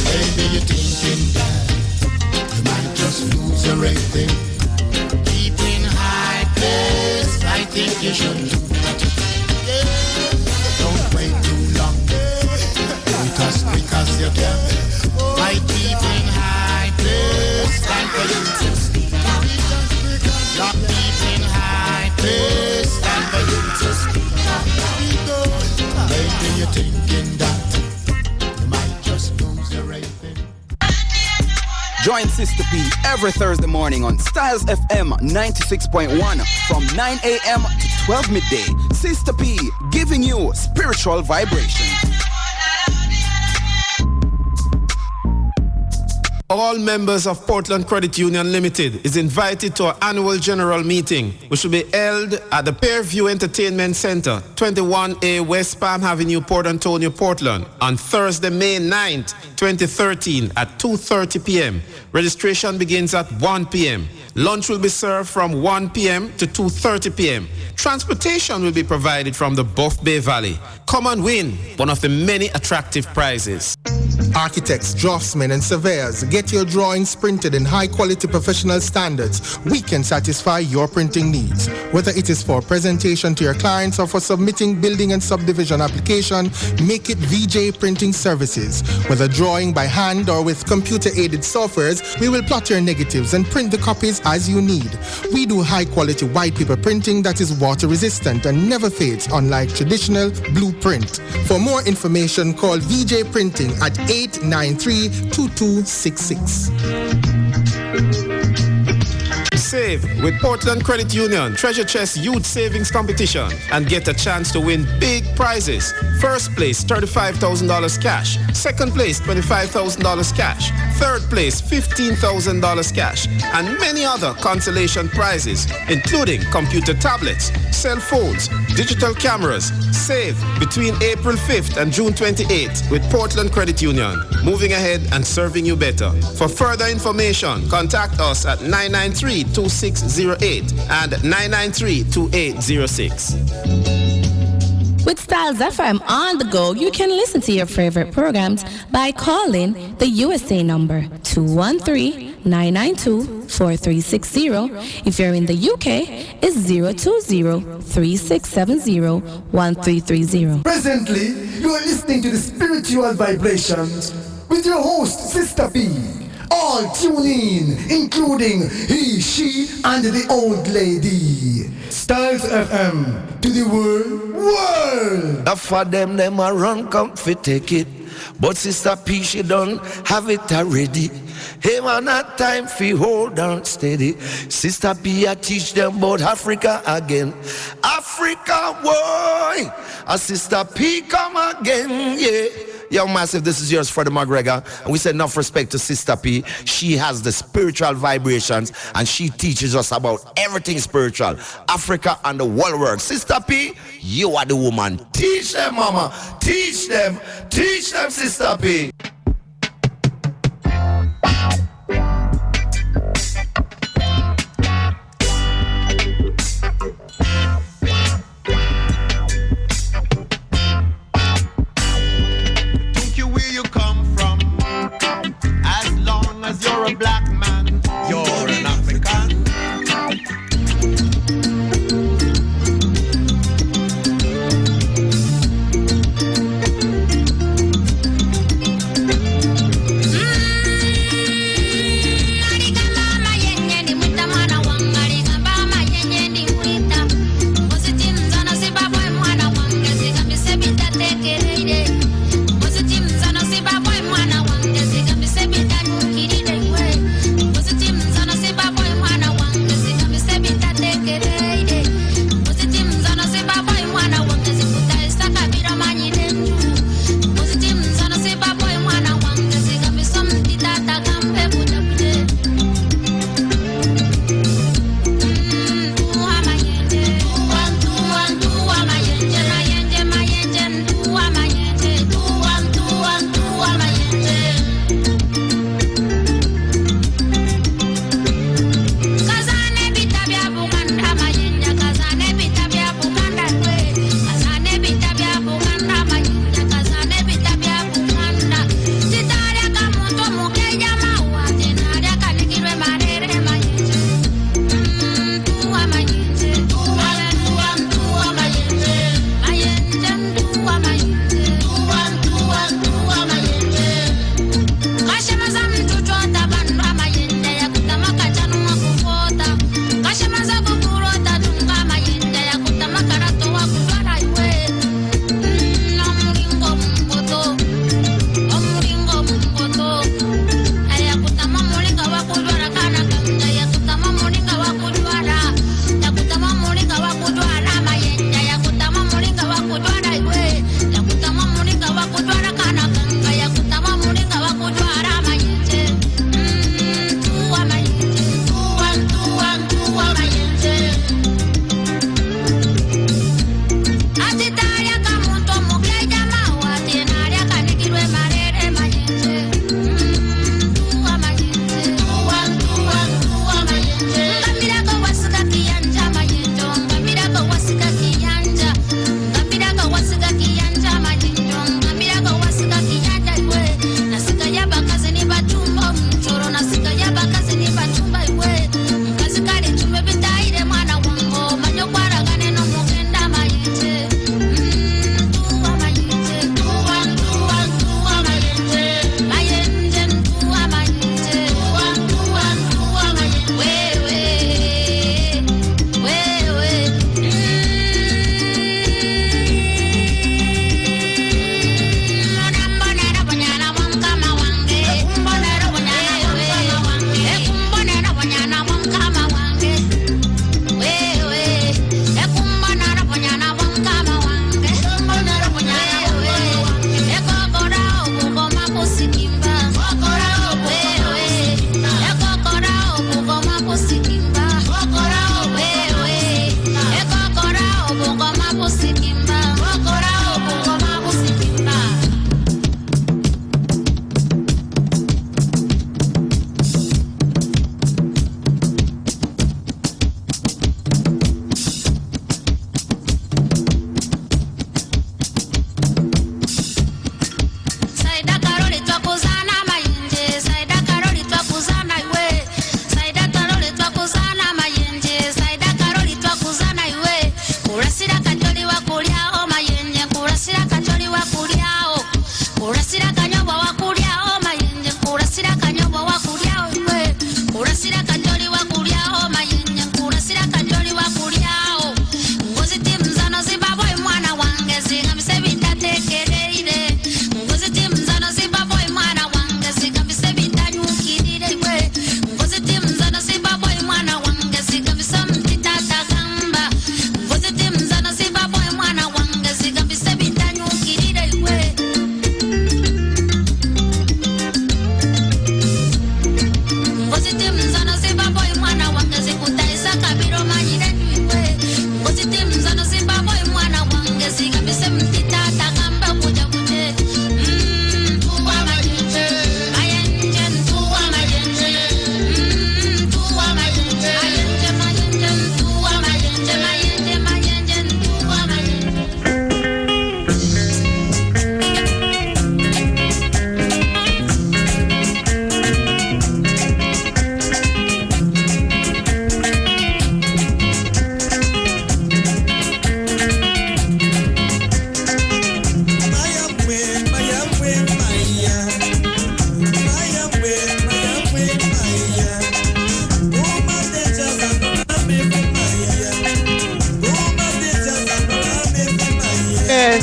Maybe you're thinking that you might just lose your rating. Keep in high place, I think you should do that. Don't wait too long. Because you can. White people in high place, time for you to speak up. Black people in high place, time for you to speak up. Maybe you're thinking that you might just lose your rating. Join Sista P every Thursday morning on Styles FM 96.1 from 9 a.m. to 12 midday. Sista P giving you spiritual vibration. All members of Portland Credit Union Limited is invited to our annual general meeting, which will be held at the Fairview Entertainment Center, 21A West Palm Avenue, Port Antonio, Portland, on Thursday, May 9th, 2013 at 2:30 p.m. Registration begins at 1 p.m. Lunch will be served from 1 p.m. to 2:30 p.m. Transportation will be provided from the Buff Bay Valley. Come and win one of the many attractive prizes. Architects, draftsmen, and surveyors, get your drawings printed in high-quality professional standards. We can satisfy your printing needs. Whether it is for presentation to your clients or for submitting building and subdivision application, make it VJ Printing Services. Whether drawing by hand or with computer-aided softwares, we will plot your negatives and print the copies as you need. We do high-quality white paper printing that is water-resistant and never fades, unlike traditional blueprint. For more information, call VJ Printing at 893-2266. Save with Portland Credit Union Treasure Chest Youth Savings Competition and get a chance to win big prizes. First place, $35,000 cash. Second place, $25,000 cash. Third place, $15,000 cash. And many other consolation prizes, including computer tablets, cell phones, digital cameras. Save between April 5th and June 28th with Portland Credit Union. Moving ahead and serving you better. For further information, contact us at 993-2608 and 993-2806. With Styles FM on the go, you can listen to your favorite programs by calling the USA number 213-992-4360. If you're in the UK, it's 020-3670-1330. Presently, you are listening to the Spiritual Vibrations with your host, Sista P. All tune in, including he, she, and the old lady. Styles FM to the world. Enough for them a run come fi take it. But Sista P, she don't have it already. Hey man, not time fi hold on steady. Sista P, I teach them about Africa again. Africa, boy. A Sista P come again, yeah. Yo, Massive, this is yours, Freddie McGregor. And we said enough respect to Sista P. She has the spiritual vibrations and she teaches us about everything spiritual. Africa and the world work. Sista P, you are the woman. Teach them, mama. Teach them. Teach them, Sista P. You're a black man, you're an African.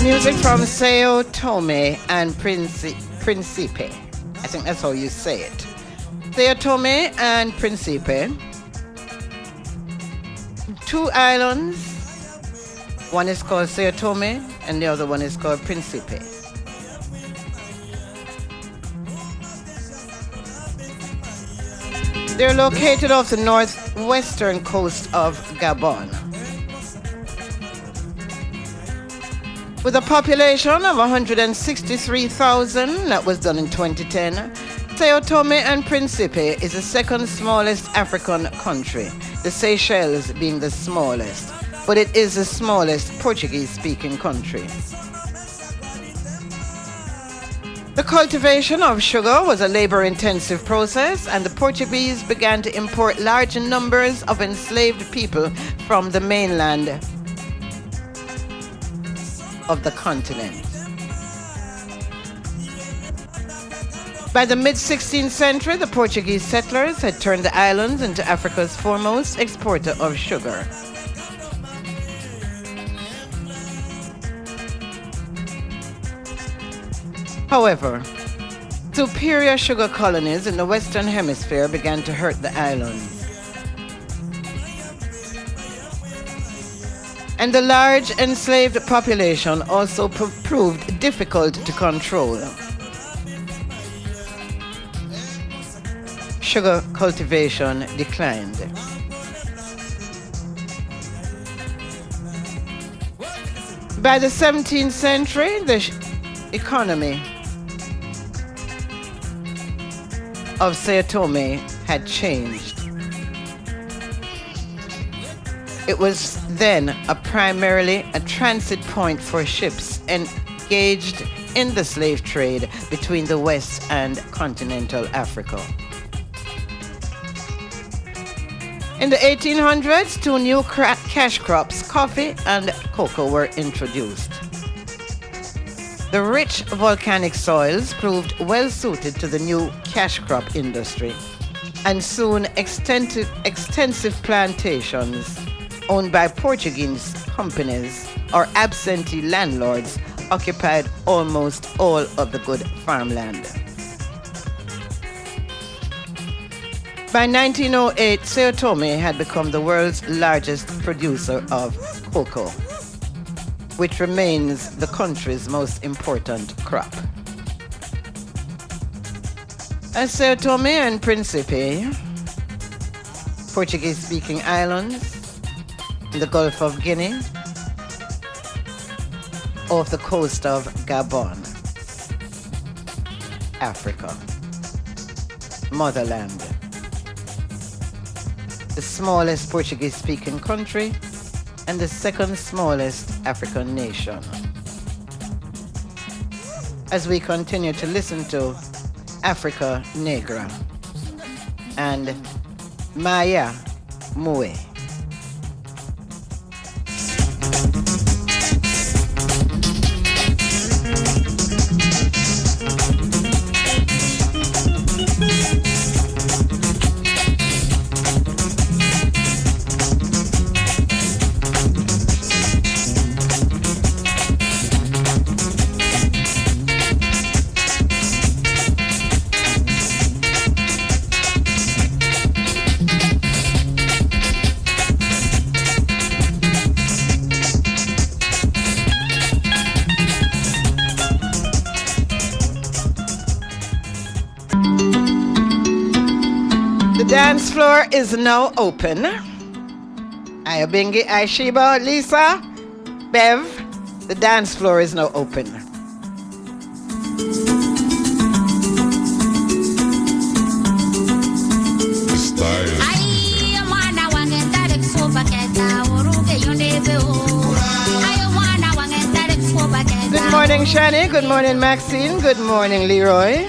Music from Sao Tome and Principe. I think that's how you say it. Sao Tome and Principe. 2 islands. One is called Sao Tome and the other one is called Principe. They're located off the northwestern coast of Gabon. With a population of 163,000, that was done in 2010, Sao Tome and Principe is the second smallest African country, the Seychelles being the smallest, but it is the smallest Portuguese-speaking country. The cultivation of sugar was a labor-intensive process, and the Portuguese began to import large numbers of enslaved people from the mainland of the continent. By the mid-16th century, the Portuguese settlers had turned the islands into Africa's foremost exporter of sugar. However, superior sugar colonies in the Western Hemisphere began to hurt the islands. And the large enslaved population also proved difficult to control. Sugar cultivation declined. By the 17th century, the economy of Sao Tome had changed. It was then primarily a transit point for ships engaged in the slave trade between the West and continental Africa. In the 1800s, 2 new cash crops, coffee and cocoa, were introduced. The rich volcanic soils proved well suited to the new cash crop industry, and soon extensive plantations owned by Portuguese companies or absentee landlords occupied almost all of the good farmland. By 1908, Sao Tome had become the world's largest producer of cocoa, which remains the country's most important crop. As Sao Tome and Principe, Portuguese-speaking islands in the Gulf of Guinea, off the coast of Gabon, Africa, motherland, the smallest Portuguese-speaking country and the second smallest African nation. As we continue to listen to Africa Negra and Maya Mue. Dance floor is now open. Ayabingi, Aishiba, Lisa, Bev, the dance floor is now open. Good morning, Shani. Good morning, Maxine. Good morning, Leroy.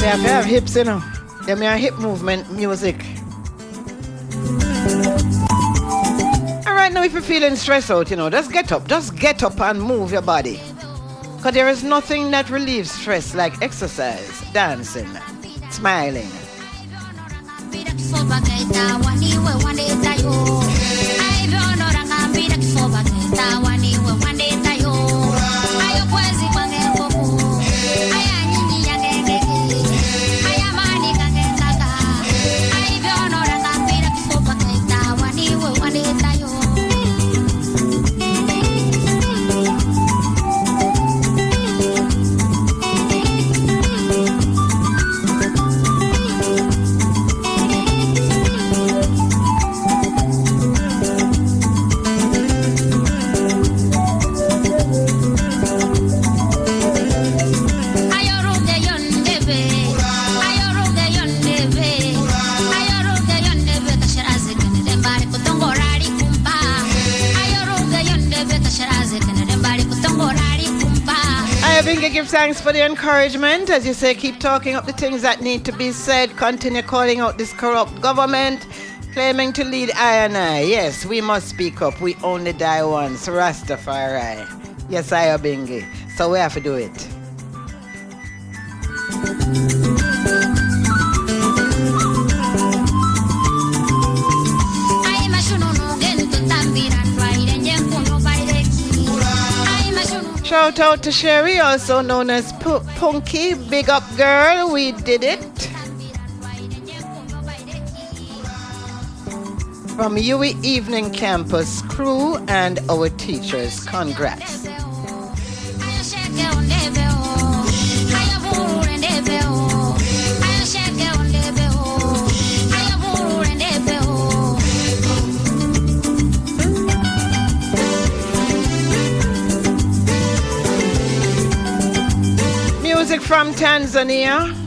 They have hips, you know. They have hip movement music. Alright, now if you're feeling stressed out, you know, just get up. Just get up and move your body. Because there is nothing that relieves stress like exercise, dancing, smiling. Give thanks for the encouragement. As you say, keep talking up the things that need to be said. Continue calling out this corrupt government, claiming to lead I and I. Yes, we must speak up. We only die once. Rastafari. Yes, I Bingy. So we have to do it. Shout out to Sherry, also known as Punky. Big up, girl. We did it. From UE Evening Campus crew and our teachers. Congrats. Music from Tanzania.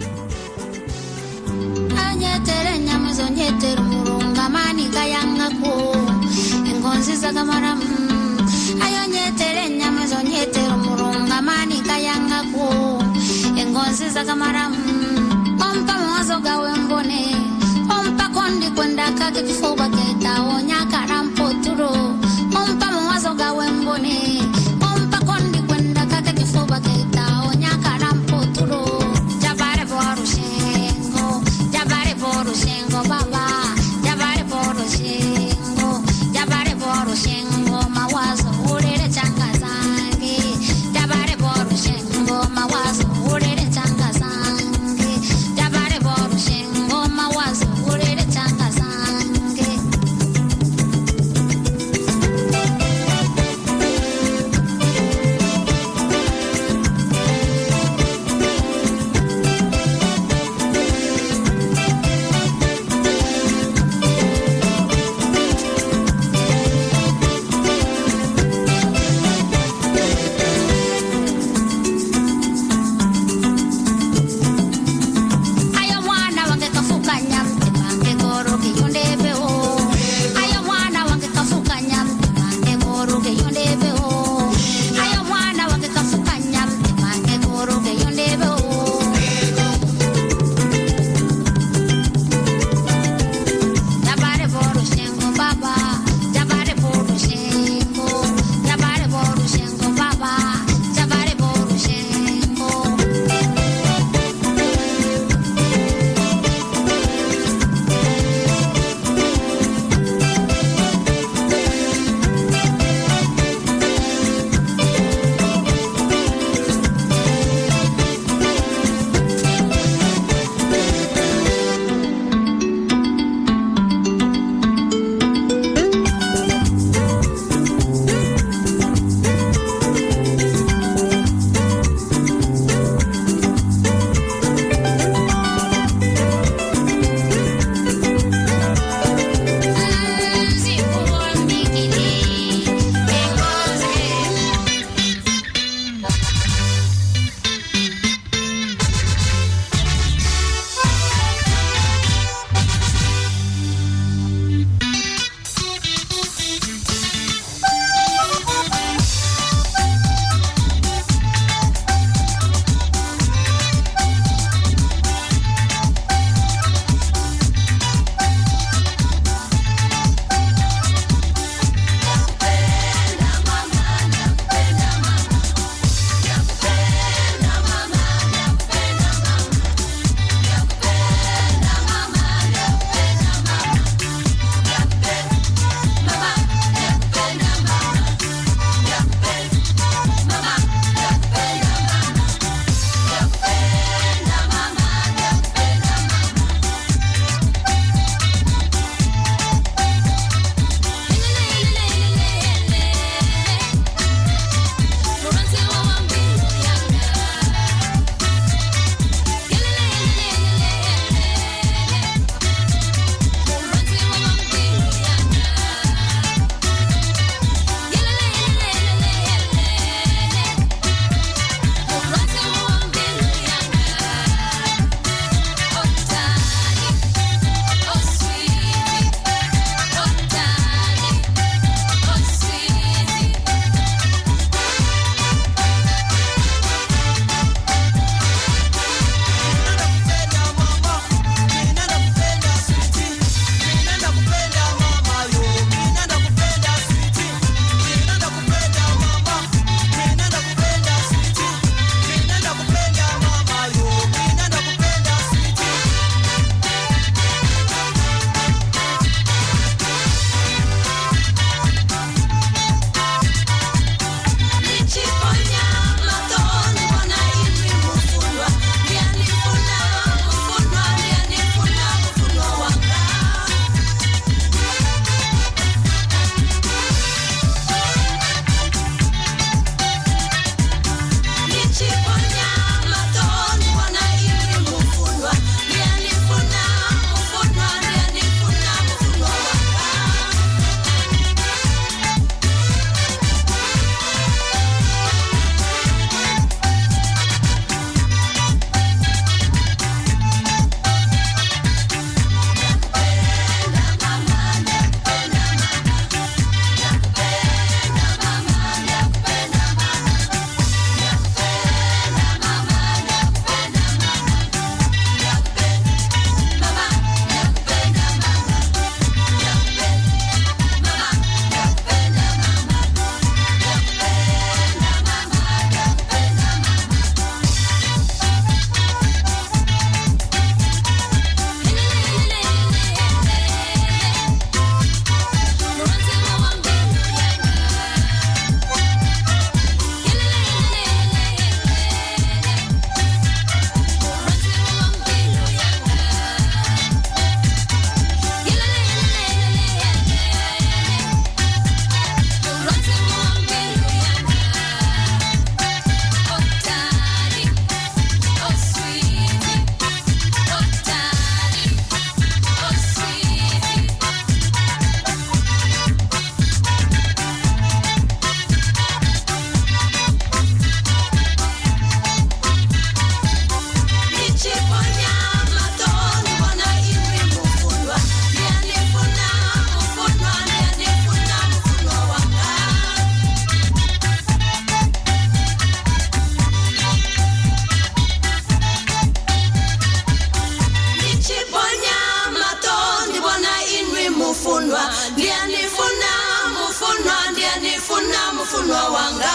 mufunwa wanga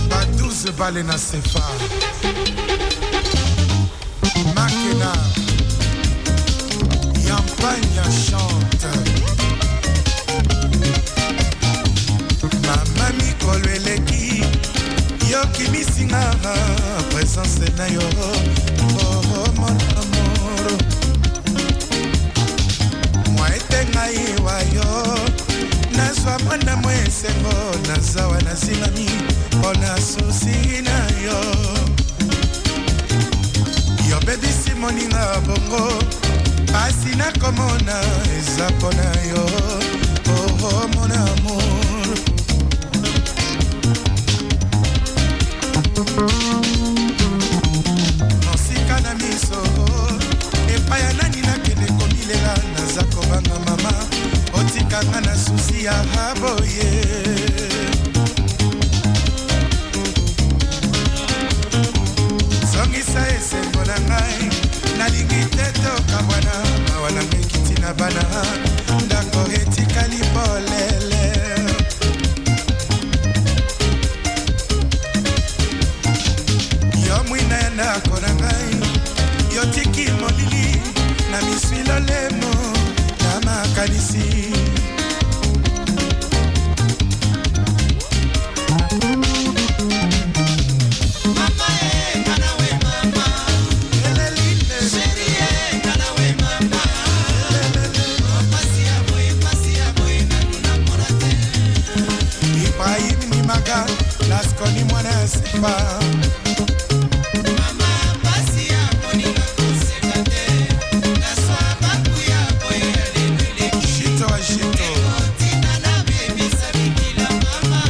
Baduze bale na sefa Makena Yampanya chante Mama mikolo eleki Yoki misinga Présence na yo Oh mon amour Moi etenga iwa yo Nazwa mwana mwesengo Nazawa na zingami Ona susi na yo Yo bedisi moninga bongo Asi na komona Eza pona yo Oh mon amour Monsika na miso Epaya nani na kende komilela Naza kobanga mama Otikanga na susi ya haboye Songisa esengo na ngai Nalingi te toka bwana Mawana mekiti na bana Ndako etikali polele Yo mwina ya ndako na ngai Yo tiki molili Na miswilo lemo Na makanisi Las con y mwana sepa Mama pasi ya moni na konsekate Na swaba kuya boye alelele Shito wa shito Tina na baby sabikila mama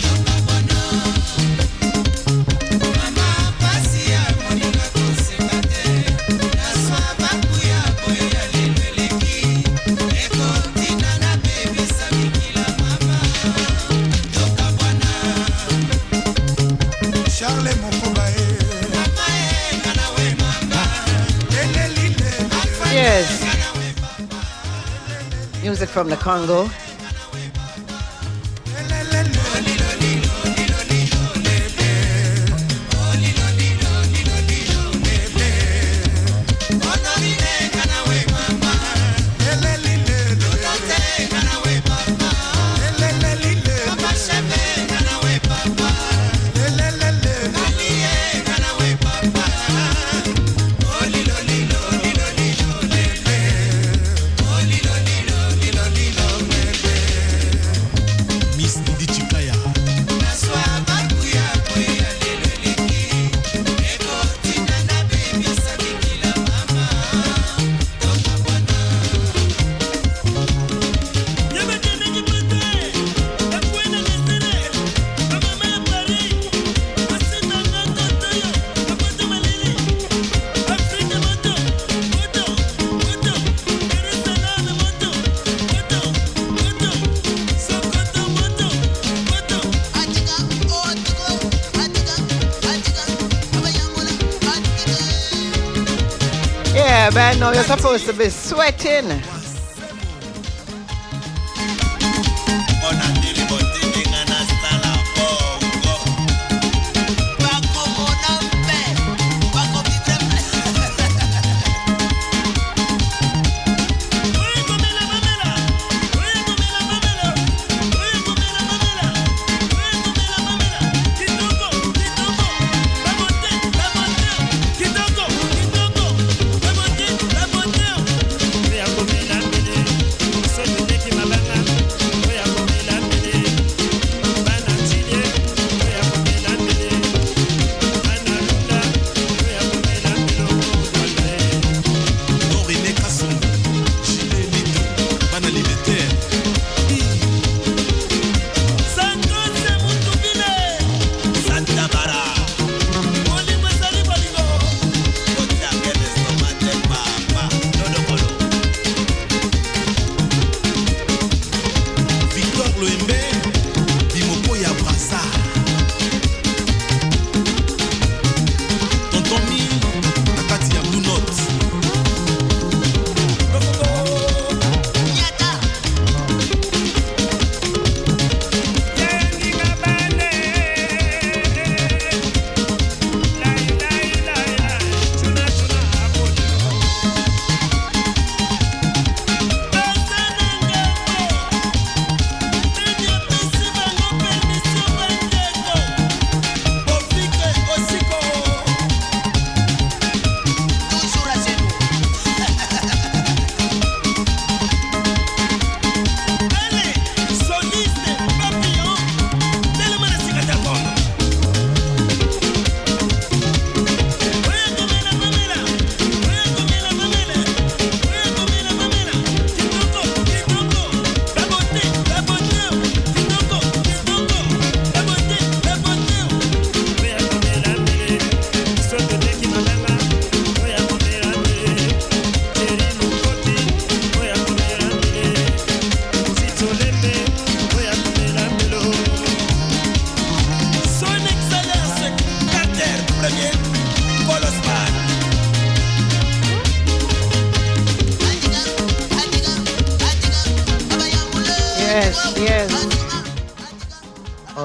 Yoka wana Mama pasi ya moni na konsekate Na swaba kuya boye alelele Eko tina na baby sabikila mama Charles Yes. Music from the Congo. Yeah, man, no, you're supposed to be sweating. Comida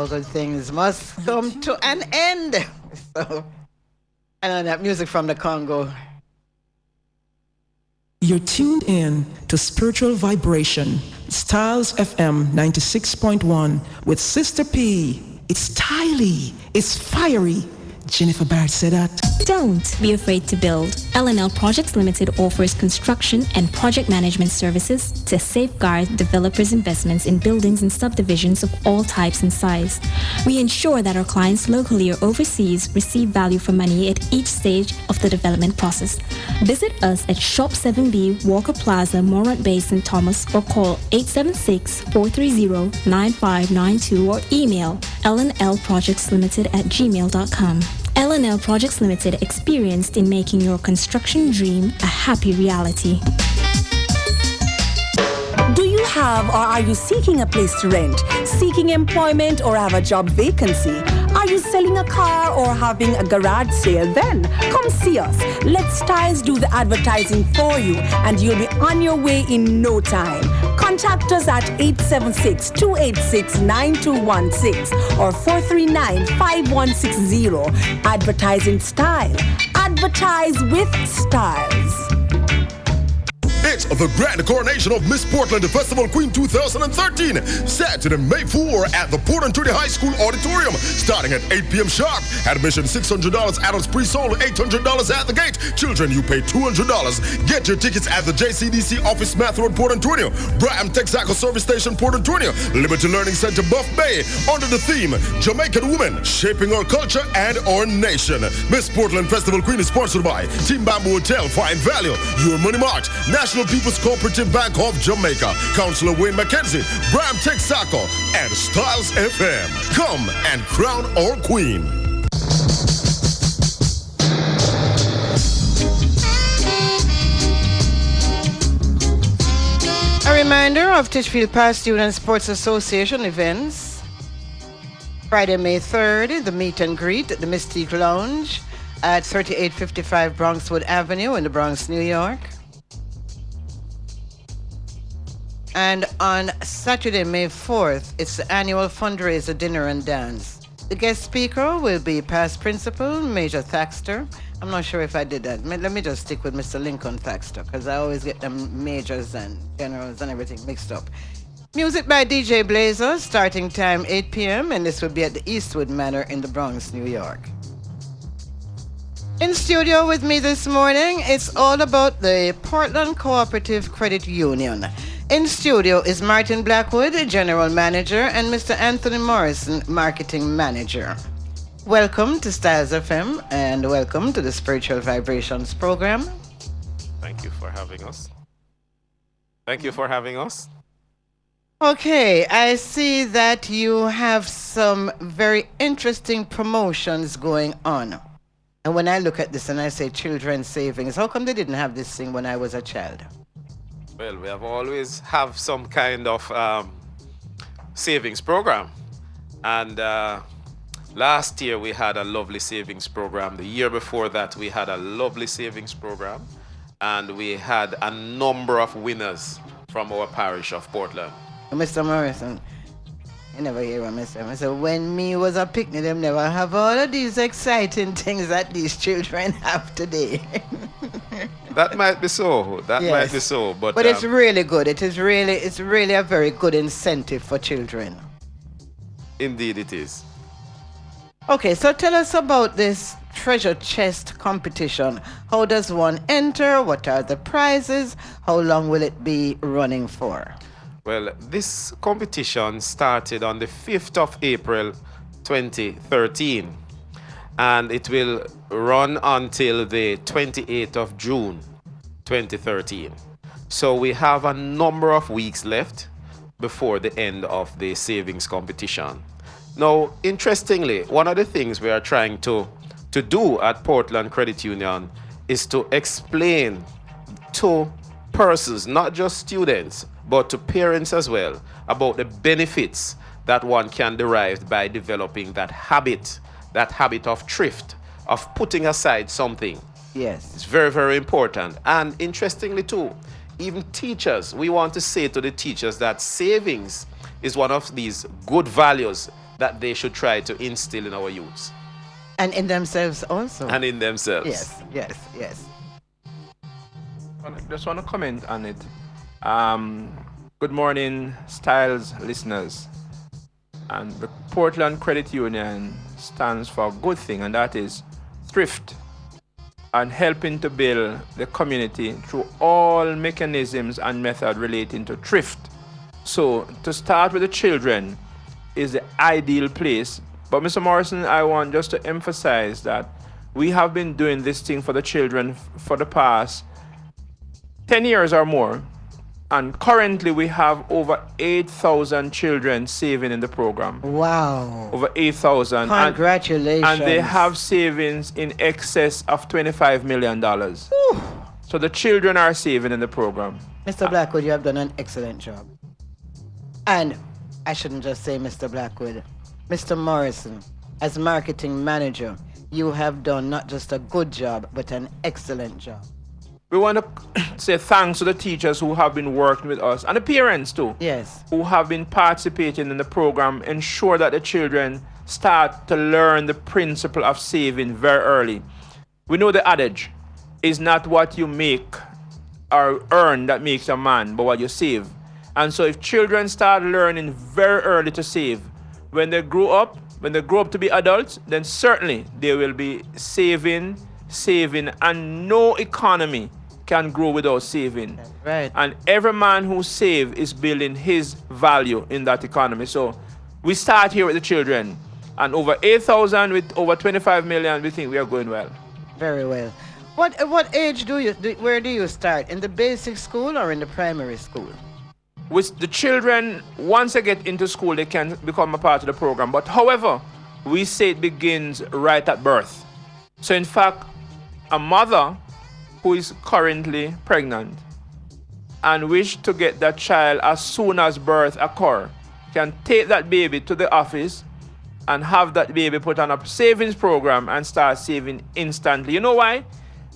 all good things must come to an end. So, and on that music from the Congo. You're tuned in to Spiritual Vibration, Styles FM 96.1 with Sister P. It's styly, it's fiery. Jennifer Barrett said that. Don't be afraid to build. L&L Projects Limited offers construction and project management services to safeguard developers' investments in buildings and subdivisions of all types and size. We ensure that our clients locally or overseas receive value for money at each stage of the development process. Visit us at Shop 7B, Walker Plaza, Morant Bay, St. Thomas, or call 876-430-9592 or email lnlprojectslimited@gmail.com. L&L Projects Limited, experienced in making your construction dream a happy reality. Do you have or are you seeking a place to rent, seeking employment or have a job vacancy? Are you selling a car or having a garage sale? Then come see us. Let Styles do the advertising for you and you'll be on your way in no time. Contact us at 876-286-9216 or 439-5160. Advertising Style. Advertise with Styles. It's the grand coronation of Miss Portland Festival Queen 2013, Saturday, May 4 at the Portland Trinity High School Auditorium, starting at 8 p.m. sharp. Admission $600, adults pre-sold $800 at the gate. Children, you pay $200. Get your tickets at the JCDC office, Math Road, Portland Trinity, Bram Texaco Service Station, Portland Trinity, Liberty Learning Center, Buff Bay, under the theme Jamaican Women, Shaping Our Culture and Our Nation. Miss Portland Festival Queen is sponsored by Team Bamboo Hotel, Fine Value, Your Money Mart, National People's Cooperative Bank of Jamaica, Councillor Wayne McKenzie, Bram Texaco, and Styles FM. Come and crown our queen. A reminder of Titchfield Past Student Sports Association events. Friday, May 3rd, the meet and greet at the Mystique Lounge at 3855 Bronxwood Avenue in the Bronx, New York. And on Saturday, May 4th, it's the annual fundraiser dinner and dance. The guest speaker will be past principal, Major Thaxter. I'm not sure if I did that. Let me just stick with Mr. Lincoln Thaxter, because I always get them majors and generals and everything mixed up. Music by DJ Blazer, starting time 8 p.m., and this will be at the Eastwood Manor in the Bronx, New York. In studio with me this morning, it's all about the Portland Cooperative Credit Union. In studio is Martin Blackwood, General Manager, and Mr. Anthony Morrison, Marketing Manager. Welcome to Styles FM, and welcome to the Spiritual Vibrations program. Thank you for having us. Thank you for having us. Okay, I see that you have some very interesting promotions going on. And when I look at this and I say children's savings, how come they didn't have this thing when I was a child? Well, we have always have some kind of savings program. And last year we had a lovely savings program. The year before that we had a lovely savings program. And we had a number of winners from our parish of Portland. Mr. Morrison, you never hear what I say. I said, when me was a picnic, them never have all of these exciting things that these children have today. That might be so. That Yes. might be so. But it's really good. It's really a very good incentive for children. Indeed it is. Okay, so tell us about this treasure chest competition. How does one enter? What are the prizes? How long will it be running for? Well, this competition started on the 5th of April 2013 and it will run until the 28th of June 2013. So we have a number of weeks left before the end of the savings competition. Now, interestingly, one of the things we are trying to do at Portland Credit Union is to explain to persons, not just students, but to parents as well, about the benefits that one can derive by developing that habit of thrift, of putting aside something. Yes. It's very, very important. And interestingly too, even teachers, we want to say to the teachers that savings is one of these good values that they should try to instill in our youths. And in themselves also. And in themselves. Yes. I just want to comment on it. Good morning, Styles listeners. And the Portland Credit Union stands for a good thing, and that is thrift and helping to build the community through all mechanisms and methods relating to thrift. So to start with the children is the ideal place. But Mr. Morrison, I want just to emphasize that we have been doing this thing for the children for the past 10 years or more. And currently we have over 8,000 children saving in the program. Wow. Over 8,000. Congratulations. And they have savings in excess of $25 million. So the children are saving in the program. Mr. Blackwood, you have done an excellent job. And I shouldn't just say Mr. Blackwood. Mr. Morrison, as marketing manager, you have done not just a good job, but an excellent job. We want to say thanks to the teachers who have been working with us and the parents too. Yes. Who have been participating in the program, ensure that the children start to learn the principle of saving very early. We know the adage is not what you make or earn that makes a man, but what you save. And so if children start learning very early to save, when they grow up to be adults, then certainly they will be saving, and no economy can grow without saving. Right. And every man who saves is building his value in that economy. So we start here with the children, and over 8,000 with over 25 million, we think we are going well. Very well. What age where do you start? In the basic school or in the primary school? With the children, once they get into school, they can become a part of the program. But however, we say it begins right at birth. So in fact, a mother who is currently pregnant and wish to get that child as soon as birth occurs can take that baby to the office and have that baby put on a savings program and start saving instantly. You know why?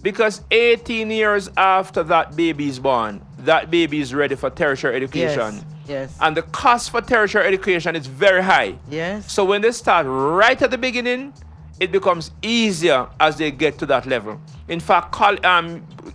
Because 18 years after that baby is born, that baby is ready for tertiary education. Yes. And the cost for tertiary education is very high. Yes. So when they start right at the beginning, it becomes easier as they get to that level. In fact,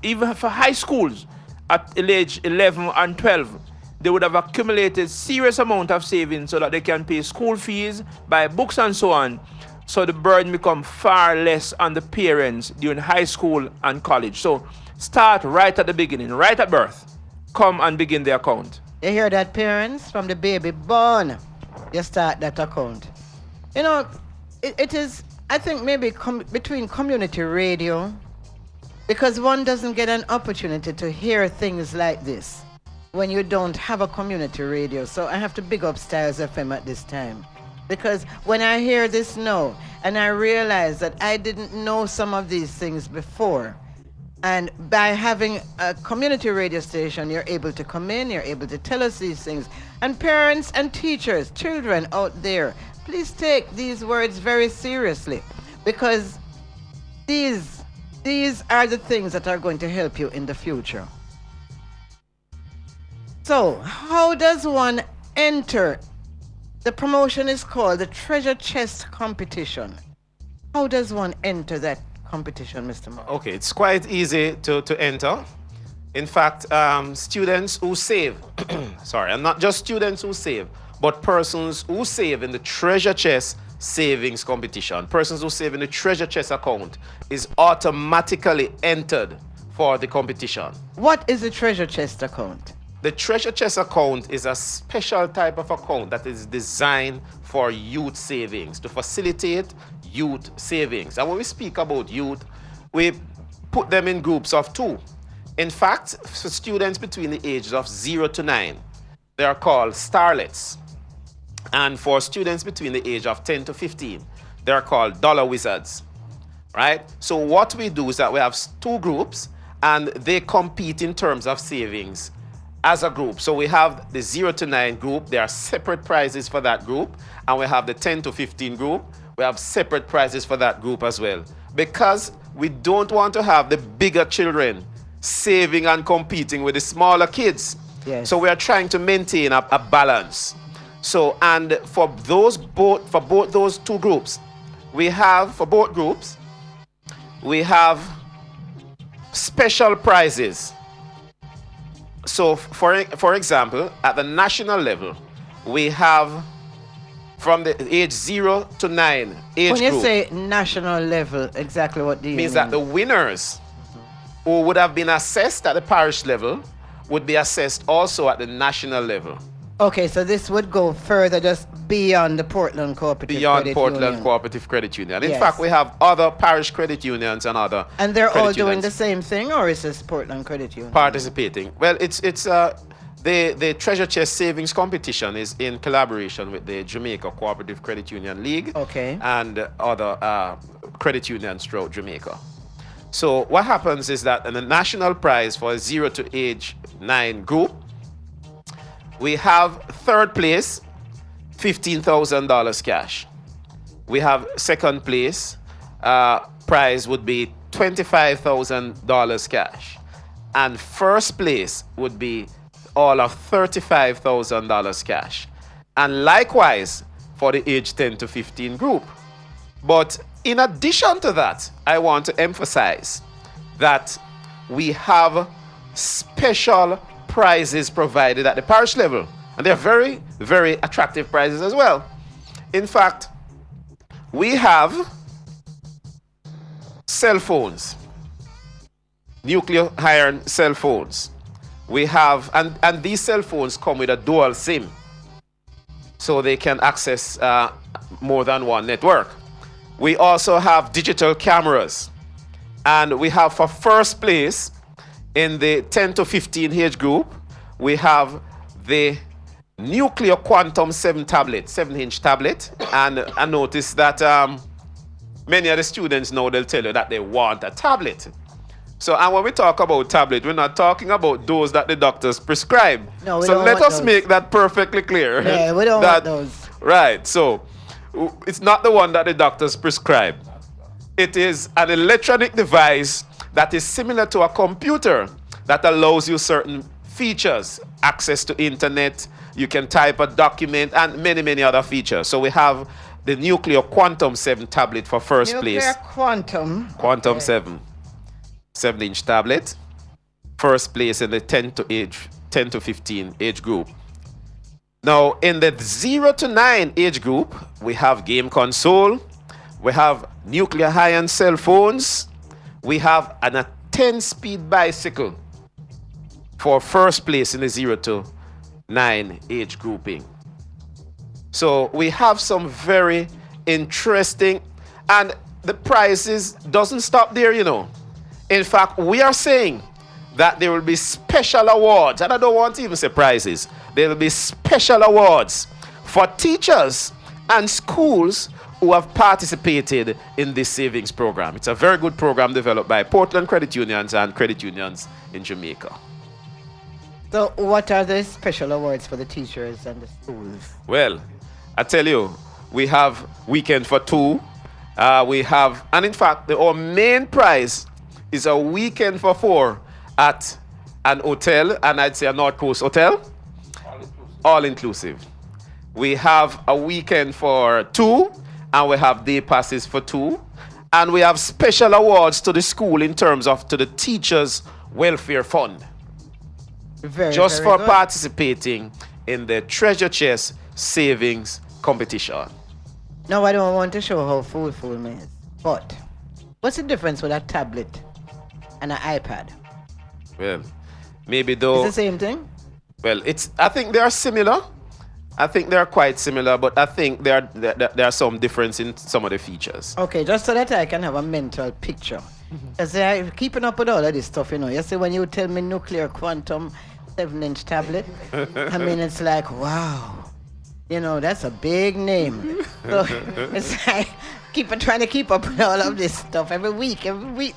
even for high schools at age 11 and 12, they would have accumulated serious amount of savings so that they can pay school fees, buy books and so on. So the burden becomes far less on the parents during high school and college. So start right at the beginning, right at birth. Come and begin the account. You hear that, parents? From the baby born, you start that account. You know, it is, I think, maybe between community radio, because one doesn't get an opportunity to hear things like this when you don't have a community radio. So I have to big up Styles FM at this time. Because when I hear this now, and I realize that I didn't know some of these things before, and by having a community radio station, you're able to come in, you're able to tell us these things. And parents and teachers, children out there, please take these words very seriously, because these are the things that are going to help you in the future. So, how does one enter? The promotion is called the Treasure Chest Competition. How does one enter that competition, Mr. Moore? Okay, it's quite easy to enter. In fact, students who save, sorry, and not just students who save, but persons who save in the Treasure Chest Savings Competition, persons who save in the Treasure Chest account is automatically entered for the competition. What is the Treasure Chest account? The Treasure Chest account is a special type of account that is designed for youth savings, to facilitate youth savings. And when we speak about youth, we put them in groups of two. In fact, for students between the ages of 0 to 9, they are called starlets. And for students between the age of 10 to 15, they are called dollar wizards, right? So what we do is that we have two groups, and they compete in terms of savings as a group. So we have the 0 to 9 group. There are separate prizes for that group. And we have the 10 to 15 group. We have separate prizes for that group as well. Because we don't want to have the bigger children saving and competing with the smaller kids. Yes. So we are trying to maintain a balance. So, and for both those two groups, we have special prizes. So, for example, at the national level, we have from the age 0 to 9 age When you group. say national level, exactly what do you Means mean? that the winners who would have been assessed at the parish level would be assessed also at the national level. Okay, so this would go further, just beyond the Portland Cooperative Beyond Credit Portland Union. Cooperative Credit Union. In Yes. fact, we have other parish credit unions and other And they're credit all doing the unions same thing, or is this Portland Credit Union? participating. Well, it's the Treasure Chest Savings Competition is in collaboration with the Jamaica Cooperative Credit Union League and other credit unions throughout Jamaica. So what happens is that in the national prize for 0 to age 9 group, we have third place, $15,000 cash. We have second place, prize would be $25,000 cash. And first place would be all of $35,000 cash. And likewise for the age 10 to 15 group. But in addition to that, I want to emphasize that we have special prizes provided at the parish level. And they're very, very attractive prizes as well. In fact, we have cell phones, nuclear iron cell phones. We have, and these cell phones come with a dual SIM, so they can access more than one network. We also have digital cameras, and we have for first place in the 10 to 15 age group, we have the Nuclear Quantum 7-inch tablet, and I noticed that many of the students now they'll tell you that they want a tablet. So, and when we talk about tablet, we're not talking about those that the doctors prescribe. No, we so don't let want us those. make that perfectly clear. Yeah, we don't want those. Right. So it's not the one that the doctors prescribe. It is an electronic device that is similar to a computer that allows you certain features, access to internet, you can type a document, and many, many other features. So we have the Nuclear Quantum 7 tablet for first place. Nuclear Quantum. Quantum 7-inch tablet. First place in the 10 to 15 age group. Now, in the 0 to 9 age group, we have game console, we have nuclear ion cell phones, we have a 10-speed bicycle for first place in the 0 to 9 age grouping. So we have some very interesting, and the prizes doesn't stop there, you know. In fact, we are saying that there will be special awards, and I don't want to even say prizes. There will be special awards for teachers and schools who have participated in this savings program. It's a very good program developed by Portland Credit Unions and credit unions in Jamaica. So what are the special awards for the teachers and the schools? Well, I tell you, we have weekend for two. We have, and in fact, our main prize is a weekend for 4 at an hotel, and I'd say a North Coast hotel. All inclusive. We have a weekend for 2, and we have day passes for 2, and we have special awards to the school in terms of to the teachers' welfare fund. Just for good. participating in the Treasure Chest Savings Competition. No, I don't want to show how foolful me is. But what's the difference with a tablet and an iPad? Well, maybe though. It's the same thing? Well, I think they are similar. I think they are quite similar, but I think there are some difference in some of the features. Okay, just so that I can have a mental picture. Because I'm keeping up with all of this stuff, you know. You see, when you tell me Nuclear Quantum 7-inch tablet, I mean, it's like, wow. You know, that's a big name. So it's like trying to keep up with all of this stuff. Every week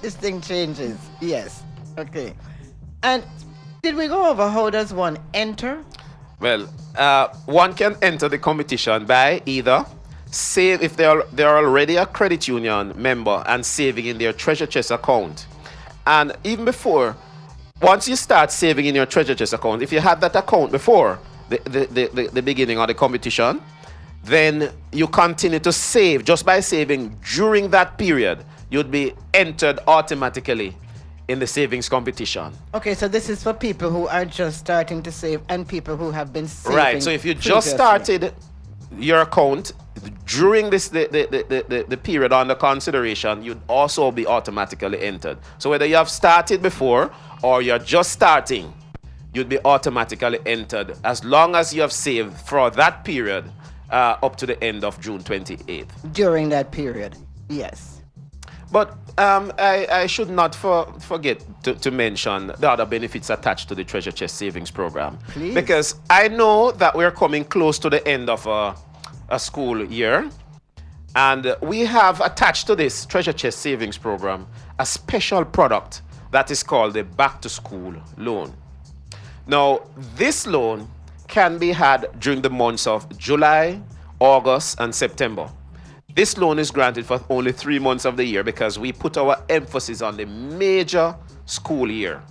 this thing changes. Yes. Okay. And did we go over how does one enter? Well, one can enter the competition by either save if they're already a credit union member and saving in their Treasure Chest account. And even before, once you start saving in your Treasure Chest account, if you had that account before, the beginning of the competition, then you continue to save. Just by saving during that period, you'd be entered automatically in the savings competition. Okay, so this is for people who are just starting to save and people who have been saving. Right. So if you just started your account during this the period under consideration, you'd also be automatically entered. So whether you have started before or you're just starting, you'd be automatically entered as long as you have saved for that period up to the end of June 28th. During that period, yes. But I should not forget to mention the other benefits attached to the Treasure Chest Savings Program. Please. Because I know that we're coming close to the end of a school year. And we have attached to this Treasure Chest Savings Program a special product that is called the Back to School Loan. Now, this loan can be had during the months of July, August, and September. This loan is granted for only 3 months of the year because we put our emphasis on the major school year.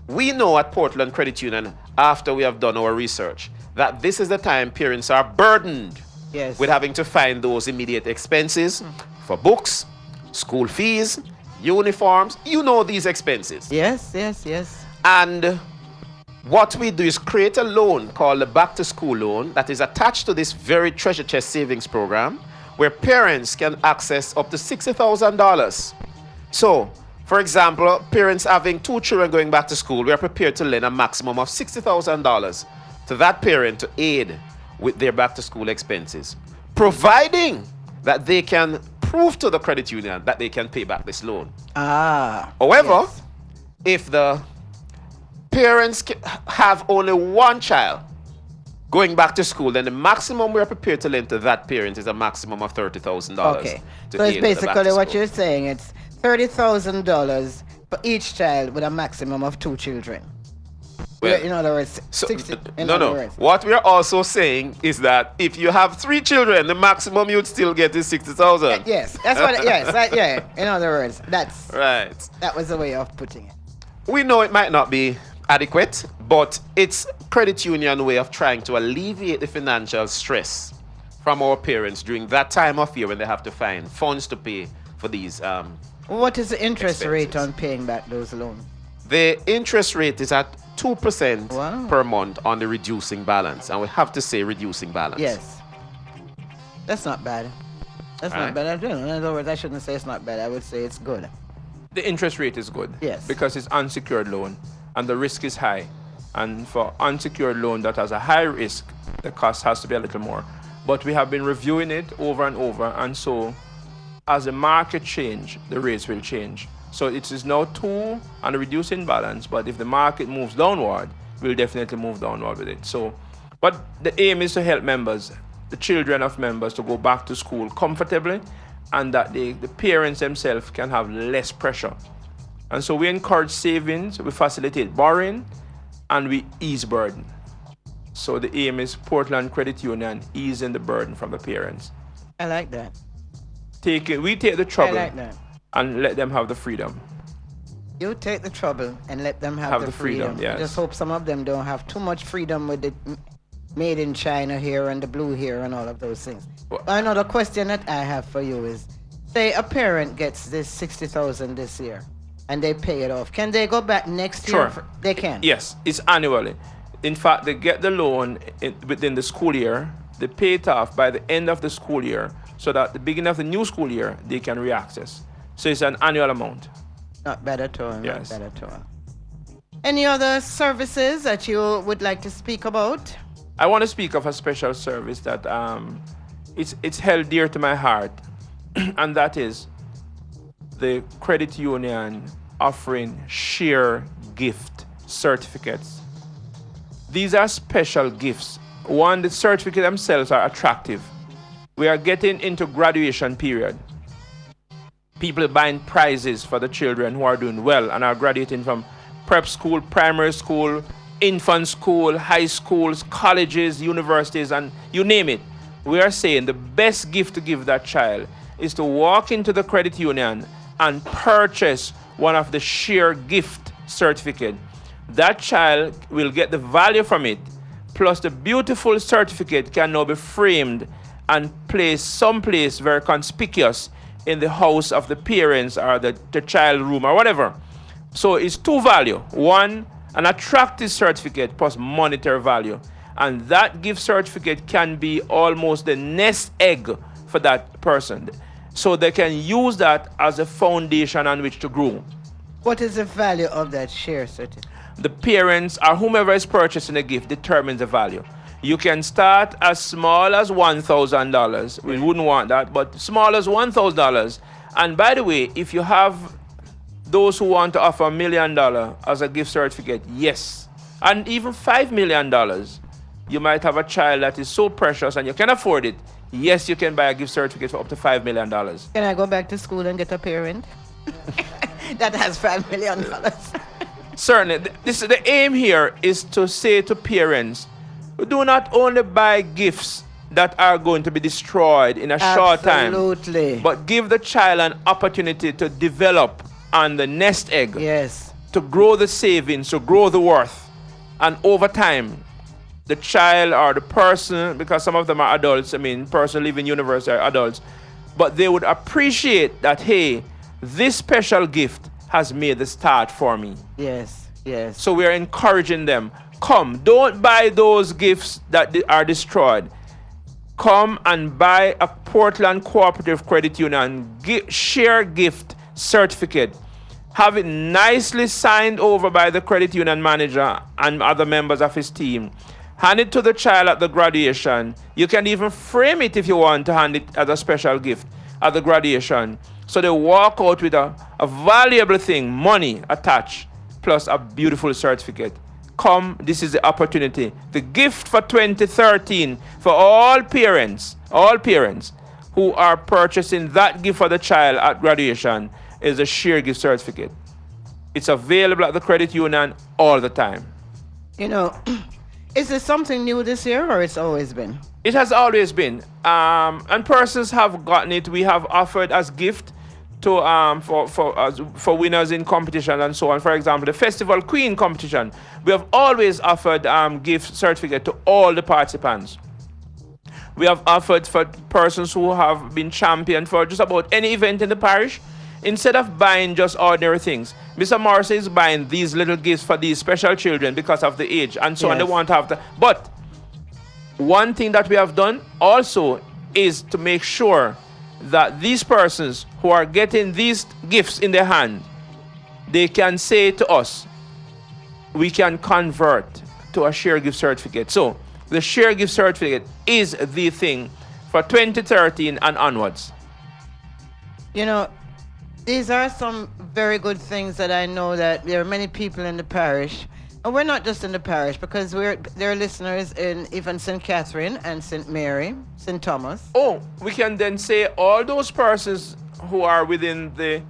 We know at Portland Credit Union, after we have done our research, that this is the time parents are burdened with having to find those immediate expenses for books, school fees, uniforms. You know these expenses. Yes, yes, yes. And what we do is create a loan called the Back to School Loan that is attached to this very Treasure Chest Savings Program, where parents can access up to $60,000. So, for example, parents having 2 children going back to school, we are prepared to lend a maximum of $60,000 to that parent to aid with their back to school expenses, providing that they can prove to the credit union that they can pay back this loan. However, if the parents have only 1 child going back to school, then the maximum we're prepared to lend to that parent is a maximum of $30,000. Okay. So it's basically what you're saying. It's $30,000 for each child with a maximum of 2 children. Well, in other words, 60. No. What we are also saying is that if you have 3 children, the maximum you'd still get is $60,000. Yes, that's what. Yeah. In other words, that's right. That was the way of putting it. We know it might not be adequate, but it's credit union way of trying to alleviate the financial stress from our parents during that time of year when they have to find funds to pay for these. What is the interest rate on paying back those loans? The interest rate is at 2% per month on the reducing balance, and we have to say reducing balance. Yes, that's not bad. That's not bad. In other words, I shouldn't say it's not bad. I would say it's good. The interest rate is good. Yes. Because it's unsecured loan and the risk is high. And for unsecured loan that has a high risk, the cost has to be a little more. But we have been reviewing it over and over, and so as the market change, the rates will change. So it is now 2 on a reducing balance, but if the market moves downward, we'll definitely move downward with it. So, but the aim is to help members, the children of members, to go back to school comfortably, and that the parents themselves can have less pressure. And so we encourage savings, we facilitate borrowing, and we ease burden. So the aim is Portland Credit Union easing the burden from the parents. I like that. We take the trouble. I like that. And let them have the freedom. You take the trouble and let them have the freedom. Yes. I just hope some of them don't have too much freedom with the made in China here and the blue here and all of those things. Another question that I have for you is, say a parent gets this $60,000 this year and they pay it off. Can they go back next year? Sure. They can? Yes, it's annually. In fact, they get the loan within the school year. They pay it off by the end of the school year, so that at the beginning of the new school year, they can reaccess. So it's an annual amount. Not bad at all. Yes. Not bad at all. Any other services that you would like to speak about? I want to speak of a special service that it's held dear to my heart, and that is the credit union offering share gift certificates. These are special gifts. One, the certificates themselves are attractive. We are getting into graduation period. People buying prizes for the children who are doing well and are graduating from prep school, primary school, infant school, high schools, colleges, universities, and you name it. We are saying the best gift to give that child is to walk into the credit union and purchase one of the share gift certificate. That child will get the value from it plus the beautiful certificate can now be framed and placed someplace very conspicuous in the house of the parents or the child room or whatever. So it's two value. One, an attractive certificate plus monetary value. And that gift certificate can be almost the nest egg for that person. So they can use that as a foundation on which to grow. What is the value of that share certificate? The parents or whomever is purchasing a gift determines the value. You can start as small as $1,000. We wouldn't want that, but small as $1,000. And by the way, if you have those who want to offer $1 million as a gift certificate, yes. And even $5 million. You might have a child that is so precious and you can afford it. Yes, you can buy a gift certificate for up to $5 million. Can I go back to school and get a parent that has $5 million? Certainly. The aim here is to say to parents, do not only buy gifts that are going to be destroyed in a short time, but give the child an opportunity to develop on the nest egg, to grow the savings, to grow the worth. And over time, the child or the person, because some of them are adults, person living university are adults, but they would appreciate that, hey, this special gift has made the start for me. Yes, yes. So we are encouraging them. Come, don't buy those gifts that are destroyed. Come and buy a Portland Cooperative Credit Union share gift certificate. Have it nicely signed over by the credit union manager and other members of his team. Hand it to the child at the graduation. You can even frame it if you want to hand it as a special gift at the graduation. So they walk out with a valuable thing, money attached, plus a beautiful certificate. Come, this is the opportunity. The gift for 2013 for all parents who are purchasing that gift for the child at graduation is a share gift certificate. It's available at the credit union all the time. Is this something new this year or it's always been? It has always been. And persons have gotten it. We have offered as gift to for winners in competition and so on. For example, the Festival Queen competition, we have always offered gift certificate to all the participants. We have offered for persons who have been championed for just about any event in the parish. Instead of buying just ordinary things, Mr. Morrissey is buying these little gifts for these special children because of the age and so on. They want to have the. But one thing that we have done also is to make sure that these persons who are getting these gifts in their hand, they can say to us, we can convert to a share gift certificate. So the share gift certificate is the thing for 2013 and onwards. These are some very good things that I know that there are many people in the parish. And we're not just in the parish because there are listeners in even St. Catherine and St. Mary, St. Thomas. Oh, we can then say all those persons who are within the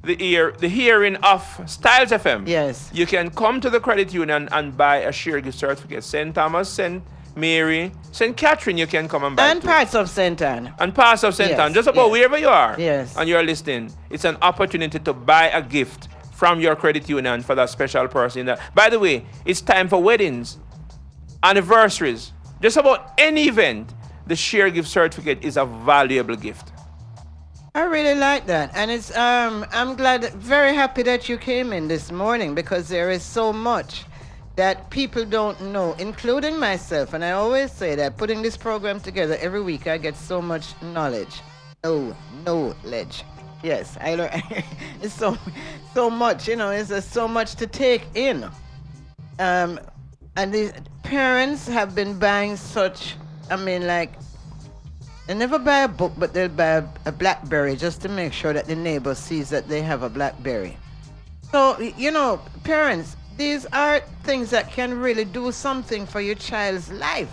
hearing of Styles FM. Yes. You can come to the credit union and buy a share gift certificate. St. Thomas, St. Mary, St. Catherine, you can come and buy. And parts of St. Anne. And parts of St. Anne. Just about wherever you are. Yes. And you're listening. It's an opportunity to buy a gift from your credit union for that special person. By the way, it's time for weddings, anniversaries, just about any event. The share gift certificate is a valuable gift. I really like that. And it's I'm very happy that you came in this morning because there is so much that people don't know, including myself. And I always say that putting this program together every week, I get so much knowledge. Knowledge. Yes, I learn. It's so much, it's so much to take in. And the parents have been buying such, they never buy a book, but they'll buy a BlackBerry just to make sure that the neighbor sees that they have a BlackBerry. So, parents, these are things that can really do something for your child's life.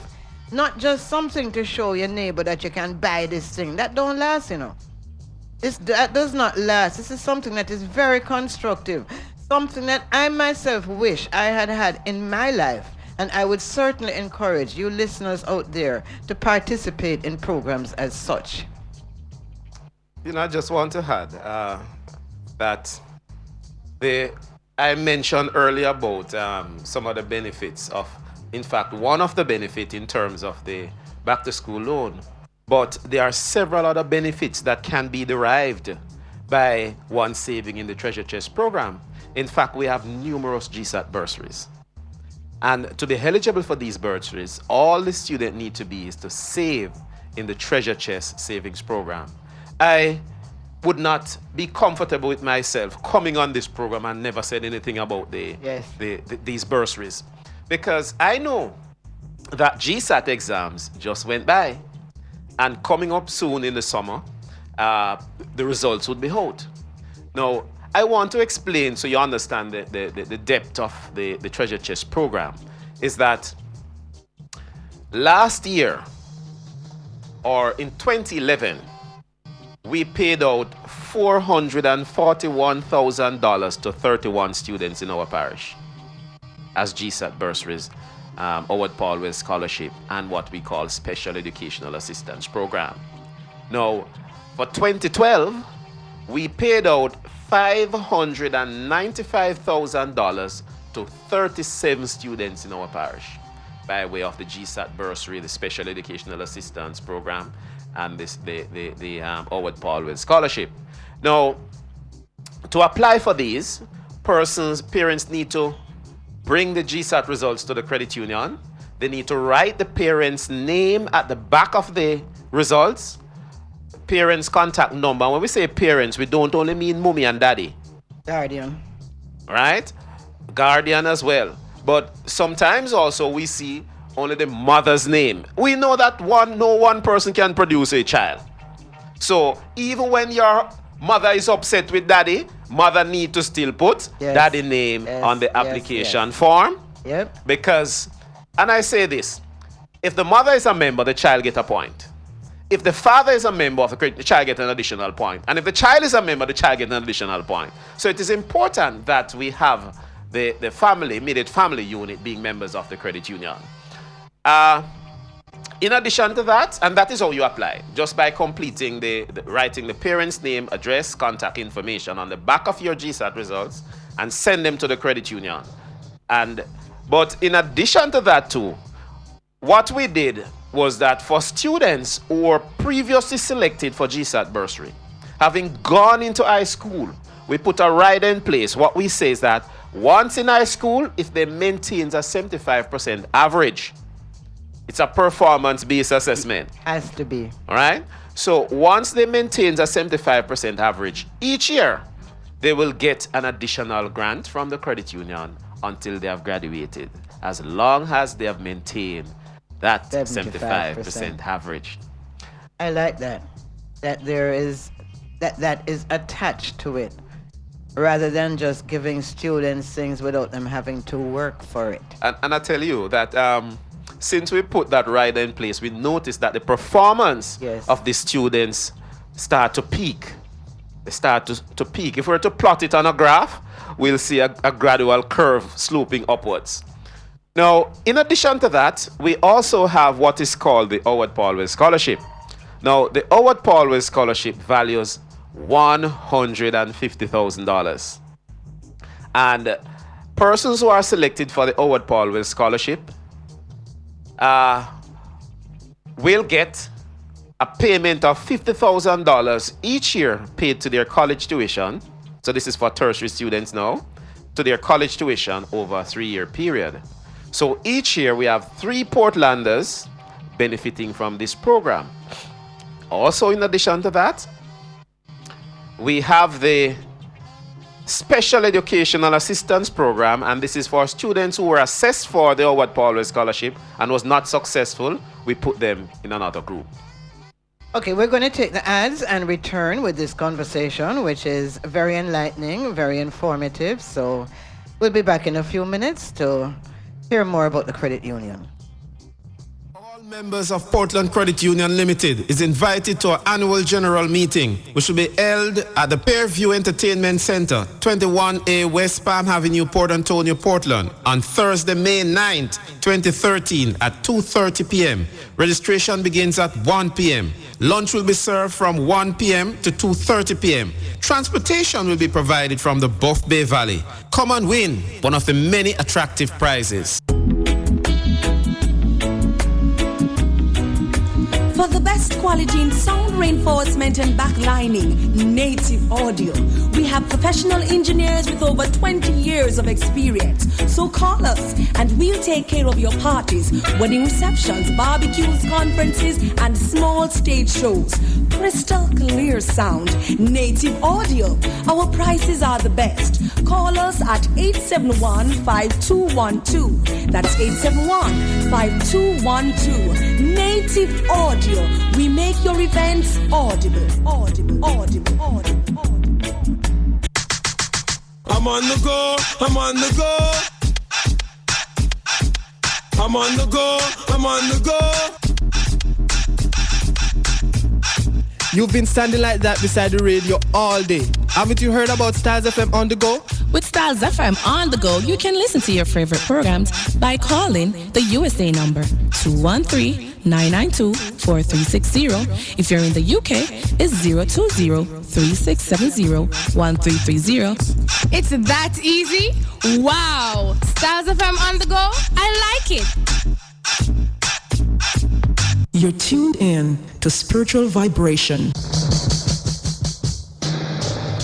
Not just something to show your neighbor that you can buy this thing. That don't last, That does not last. This is something that is very constructive. Something that I myself wish I had in my life. And I would certainly encourage you listeners out there to participate in programs as such. I just want to add that I mentioned earlier about some of the benefits of in fact, one of the benefits in terms of the back to school loan. But there are several other benefits that can be derived by one saving in the Treasure Chest program. In fact, we have numerous GSAT bursaries. And to be eligible for these bursaries, all the student need to be is to save in the Treasure Chest savings program. I would not be comfortable with myself coming on this program and never said anything about these bursaries. Because I know that GSAT exams just went by. And coming up soon in the summer, the results would be out. Now, I want to explain so you understand the depth of the Treasure Chest program is that last year, or in 2011, we paid out $441,000 to 31 students in our parish as GSAT bursaries, Howard Paulwell Scholarship, and what we call Special Educational Assistance Program. Now, for 2012, we paid out $595,000 to 37 students in our parish by way of the GSAT bursary, the Special Educational Assistance Program, and the Howard Paulwell Scholarship. Now, to apply for these, parents need to bring the GSAT results to the credit union. They need to write the parent's name at the back of the results, parents' contact number. When we say parents, we don't only mean mommy and daddy. Guardian. Right? Guardian as well. But sometimes also we see only the mother's name. We know that no one person can produce a child. So even when your mother is upset with daddy, mother need to still put daddy name on the application form. Yep. Because, and I say this, if the mother is a member, the child get a point. If the father is a member of the credit, the child get an additional point. And if the child is a member, the child get an additional point. So it is important that we have the family, immediate family unit being members of the credit union. In addition to that, and that is how you apply, just by completing writing the parent's name, address, contact information on the back of your GSAT results and send them to the credit union. But in addition to that too, what we did was that for students who were previously selected for GSAT bursary, having gone into high school, we put a rider in place. What we say is that once in high school, if they maintain a 75% average, it's a performance-based assessment. Has to be. All right? So once they maintain a 75% average, each year, they will get an additional grant from the credit union until they have graduated, as long as they have maintained that 75% average. I like that. That there is that is attached to it, rather than just giving students things without them having to work for it. And I tell you that since we put that rider in place, we noticed that the performance of the students start to peak. They start to peak. If we were to plot it on a graph, we'll see a gradual curve sloping upwards. Now, in addition to that, we also have what is called the Howard Paulwell Scholarship. Now, the Howard Paulwell Scholarship values $150,000. And persons who are selected for the Howard Paulwell Scholarship will get a payment of $50,000 each year paid to their college tuition. So this is for tertiary students now, to their college tuition over a 3-year period. So each year we have 3 Portlanders benefiting from this program. Also, in addition to that, we have the Special Educational Assistance Program, and this is for students who were assessed for the Howard Paulwell Scholarship and was not successful. We put them in another group. Okay, we're going to take the ads and return with this conversation, which is very enlightening, very informative. So we'll be back in a few minutes to hear more about the credit union. All members of Portland Credit Union Limited is invited to our annual general meeting, which will be held at the Fairview Entertainment Center, 21A West Palm Avenue, Port Antonio, Portland, on Thursday, May 9th, 2013 at 2:30 p.m. Registration begins at 1 p.m. Lunch will be served from 1 p.m. to 2:30 p.m. Transportation will be provided from the Buff Bay Valley. Come and win one of the many attractive prizes. best quality in sound reinforcement and backlining, Native Audio. We have professional engineers with over 20 years of experience. So call us and we'll take care of your parties, wedding receptions, barbecues, conferences, and small stage shows. Crystal clear sound, Native Audio. Our prices are the best. Call us at 871-5212. That's 871-5212. Native Audio. We make your events audible. I'm on the go, I'm on the go. I'm on the go, I'm on the go. You've been standing like that beside the radio all day. Haven't you heard about Styles FM on the go? With Styles FM on the go, you can listen to your favorite programs by calling the USA number 213-992-4360. If you're in the UK, it's 020-3670-1330. It's that easy? Wow! Styles FM on the go? I like it! You're tuned in to Spiritual Vibration.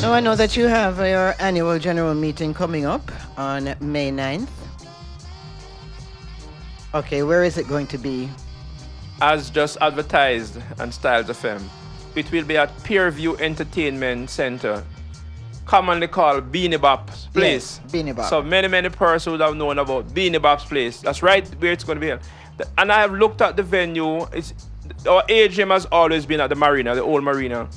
Now I know that you have your annual general meeting coming up on May 9th. Okay, where is it going to be? As just advertised on Styles FM, it will be at Peerview Entertainment Center, commonly called Beanie Bop's Place. Yes, Beanie Bop. So many persons would have known about Beanie Bop's Place. That's right where it's going to be held. And I have looked at the venue. Our AGM has always been at the marina, the old marina.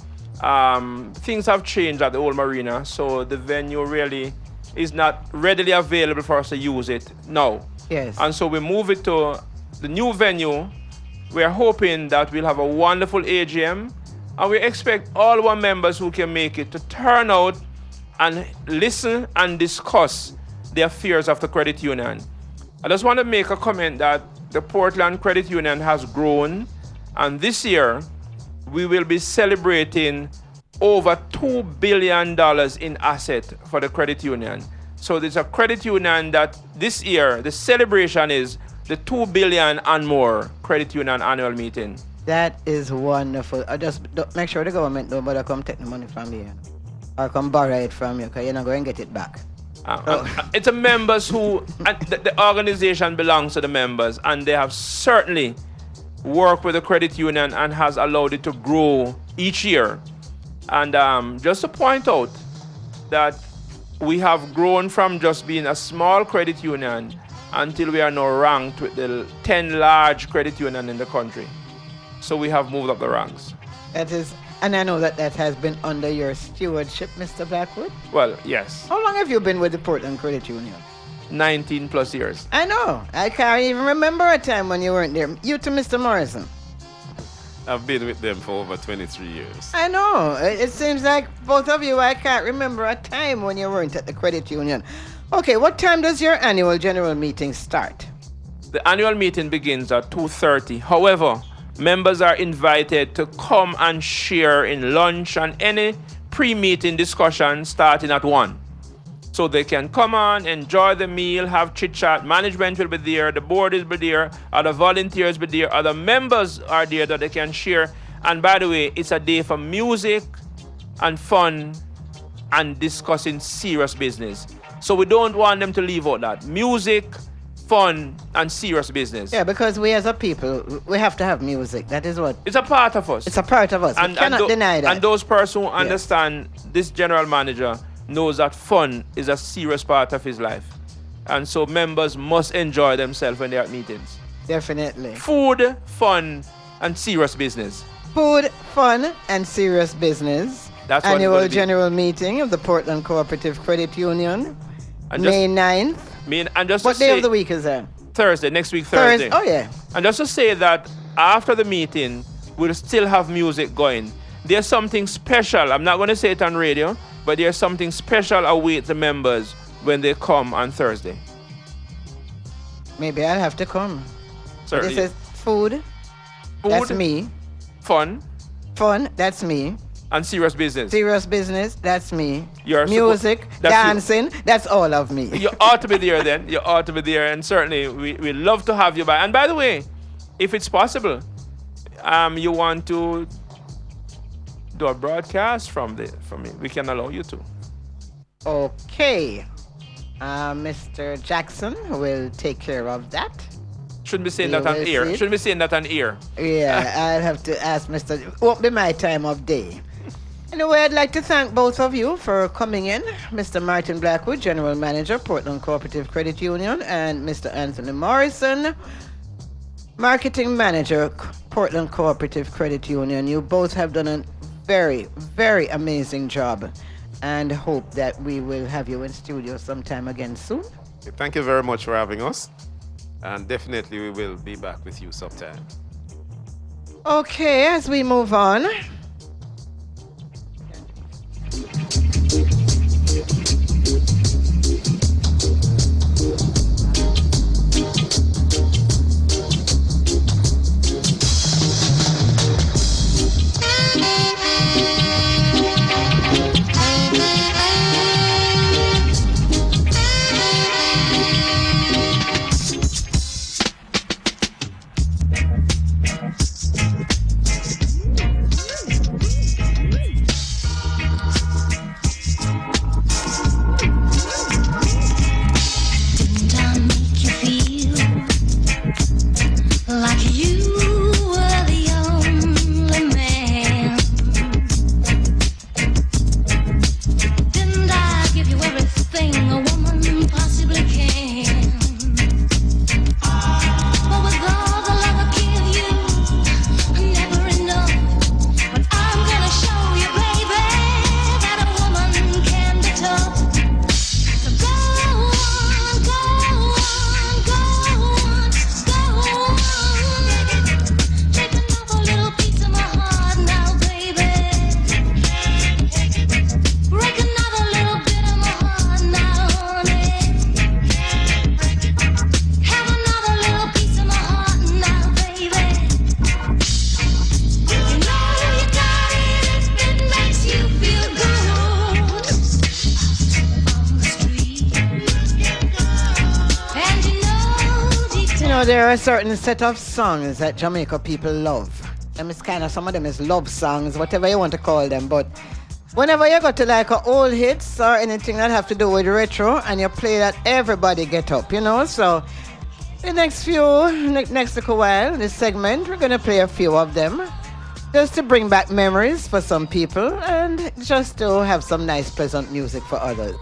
Things have changed at the old marina, so the venue really is not readily available for us to use it now. Yes. And so we move it to the new venue. We're hoping that we'll have a wonderful AGM, and we expect all our members who can make it to turn out and listen and discuss the affairs of the credit union. I just want to make a comment that the Portland Credit Union has grown, and this year we will be celebrating over $2 billion in asset for the credit union. So there's a credit union that this year, the celebration is the $2 billion and more credit union annual meeting. That is wonderful. I just make sure the government don't bother come take the money from you or come borrow it from you, because you're not going to get it back. It's the members who, the organization belongs to the members, and they have certainly worked with the credit union and has allowed it to grow each year. And just to point out that we have grown from just being a small credit union until we are now ranked with the 10 large credit unions in the country. So we have moved up the ranks. That is, and I know that has been under your stewardship, Mr. Blackwood. Well, yes. How long have you been with the Portland Credit Union? 19 plus years. I know. I can't even remember a time when you weren't there. You too, Mr. Morrison. I've been with them for over 23 years. I know. It seems like both of you, I can't remember a time when you weren't at the credit union. Okay, what time does your annual general meeting start? The annual meeting begins at 2:30. However, members are invited to come and share in lunch and any pre-meeting discussion starting at 1. So they can come on, enjoy the meal, have chit-chat. Management will be there, the board will be there, other volunteers will be there, other members are there that they can share. And by the way, it's a day for music and fun and discussing serious business. So we don't want them to leave out that. Music, fun, and serious business. Yeah, because we as a people, we have to have music. That is what... It's a part of us. It's a part of us. We cannot deny that. And those persons who understand this general manager knows that fun is a serious part of his life. And so members must enjoy themselves when they're at meetings. Definitely. Food, fun, and serious business. Food, fun, and serious business. That's what Annual general meeting of the Portland Cooperative Credit Union. And May 9th. What day of the week is that? Thursday, next week Thursday. Oh, yeah. And just to say that after the meeting, we'll still have music going. There's something special. I'm not going to say it on radio, but there's something special awaits the members when they come on Thursday. Maybe I'll have to come. Certainly. This is food. That's me. Fun. That's me. And serious business. Serious business, that's me. Music, dancing, that's all of me. You ought to be there then. You ought to be there. And certainly we love to have you back. And by the way, if it's possible, you want to do a broadcast from it, we can allow you to. Okay. Mr. Jackson will take care of that. Shouldn't be saying You that on will air. see it. Shouldn't be saying that on air. Yeah, I'll have to ask Mr. Won't be my time of day. Anyway, I'd like to thank both of you for coming in. Mr. Martin Blackwood, General Manager, Portland Cooperative Credit Union, and Mr. Anthony Morrison, Marketing Manager, Portland Cooperative Credit Union. You both have done a very, very amazing job, and hope that we will have you in studio sometime again soon. Thank you very much for having us. And definitely we will be back with you sometime. Okay, as we move on. There are a certain set of songs that Jamaica people love. Them is kind of, some of them is love songs, whatever you want to call them. But whenever you go to like a old hits or anything that have to do with retro, and you play that, everybody get up, you know. So the next little while, this segment, we're gonna play a few of them, just to bring back memories for some people, and just to have some nice, pleasant music for others.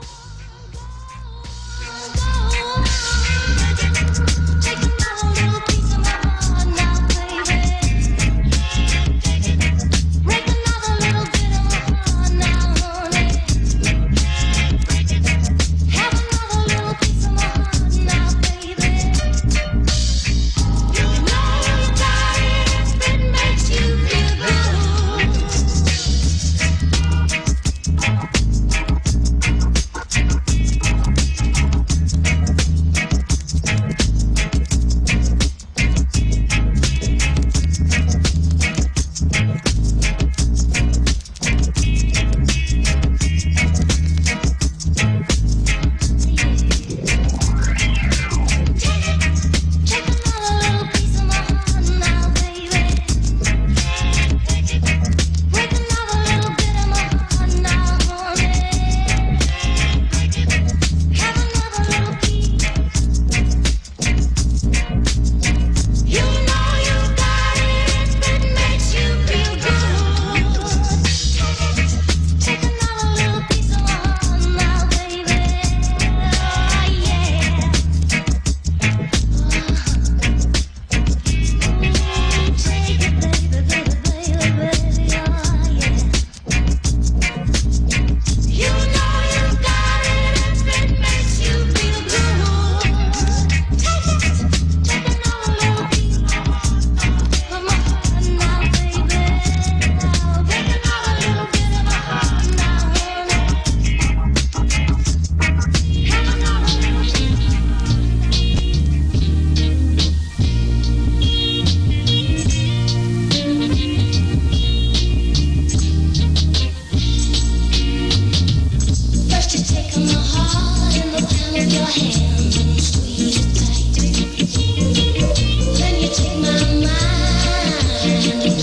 Then you take my mind.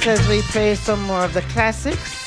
out as we play some more of the classics.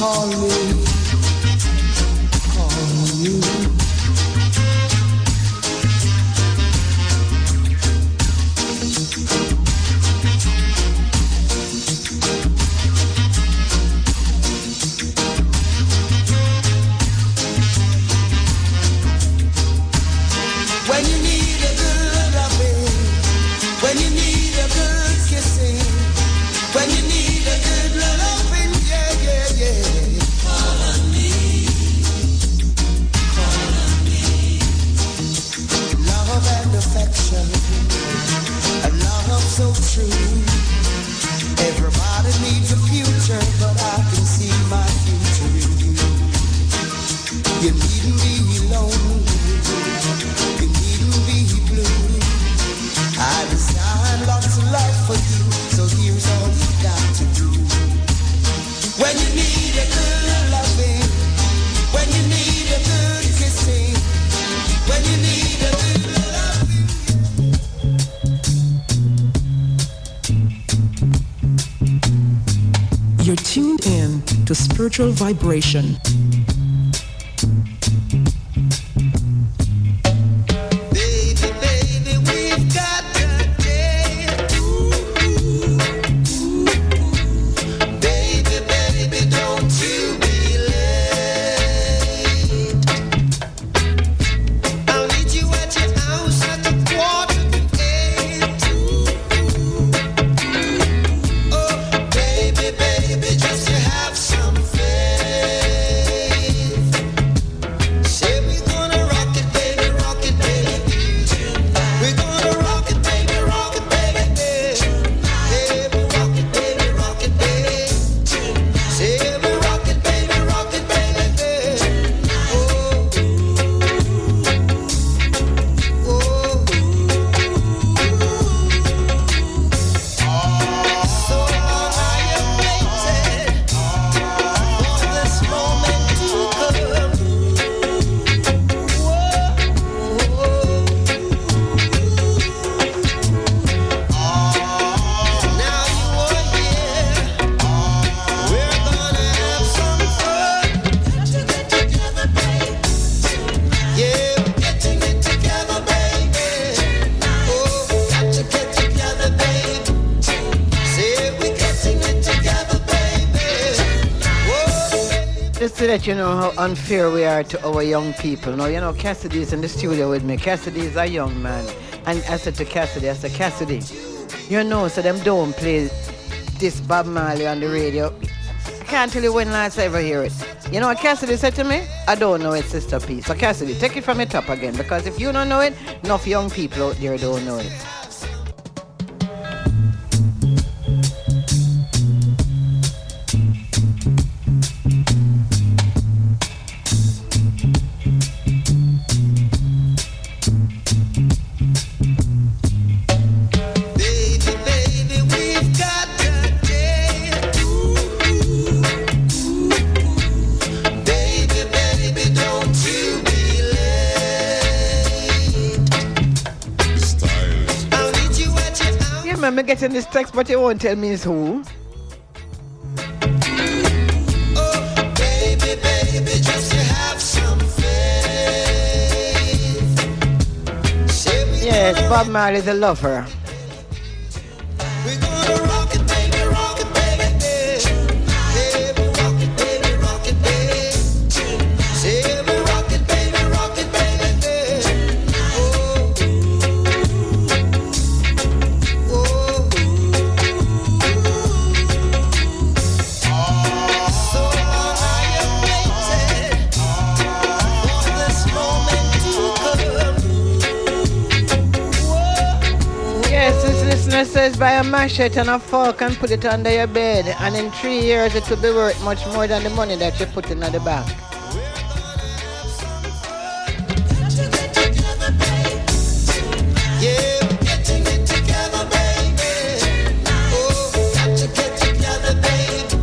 calling, calling you. When you need a good loving, when you need a good kissing, when you need a good loving, yeah, yeah, yeah. Call on me, call on me. Love and affection, a love so true. Everybody needs a future, but I can see my future in you. You needn't be lonely. You needn't be blue. I designed lots of love for you, so here's all you got to do. When you need a good loving, when you need a good kissing, when you need a good loving. You're tuned in to Spiritual Vibration. Just to let you know how unfair we are to our young people. Now, you know, Cassidy is in the studio with me. Cassidy is a young man. And I said to Cassidy, I said, Cassidy, you know, so them don't play this Bob Marley on the radio. I can't tell you when last I ever hear it. You know what Cassidy said to me? I don't know it, Sista P. So Cassidy, take it from the top again, because if you don't know it, enough young people out there don't know it. I'm getting this text, but you won't tell me it's who. Oh, baby, baby, just to have some faith. Yes, Bob Marley, the lover. We're gonna rock it, baby, rock it, baby, baby, rock it, baby, rock it, baby. Say we rock it, baby, rock it, baby, listener says buy a machete and a fork and put it under your bed, and in 3 years it will be worth much more than the money that you put in the bank.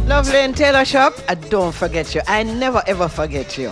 Lovely and Taylor Shop, I don't forget you. I never ever forget you.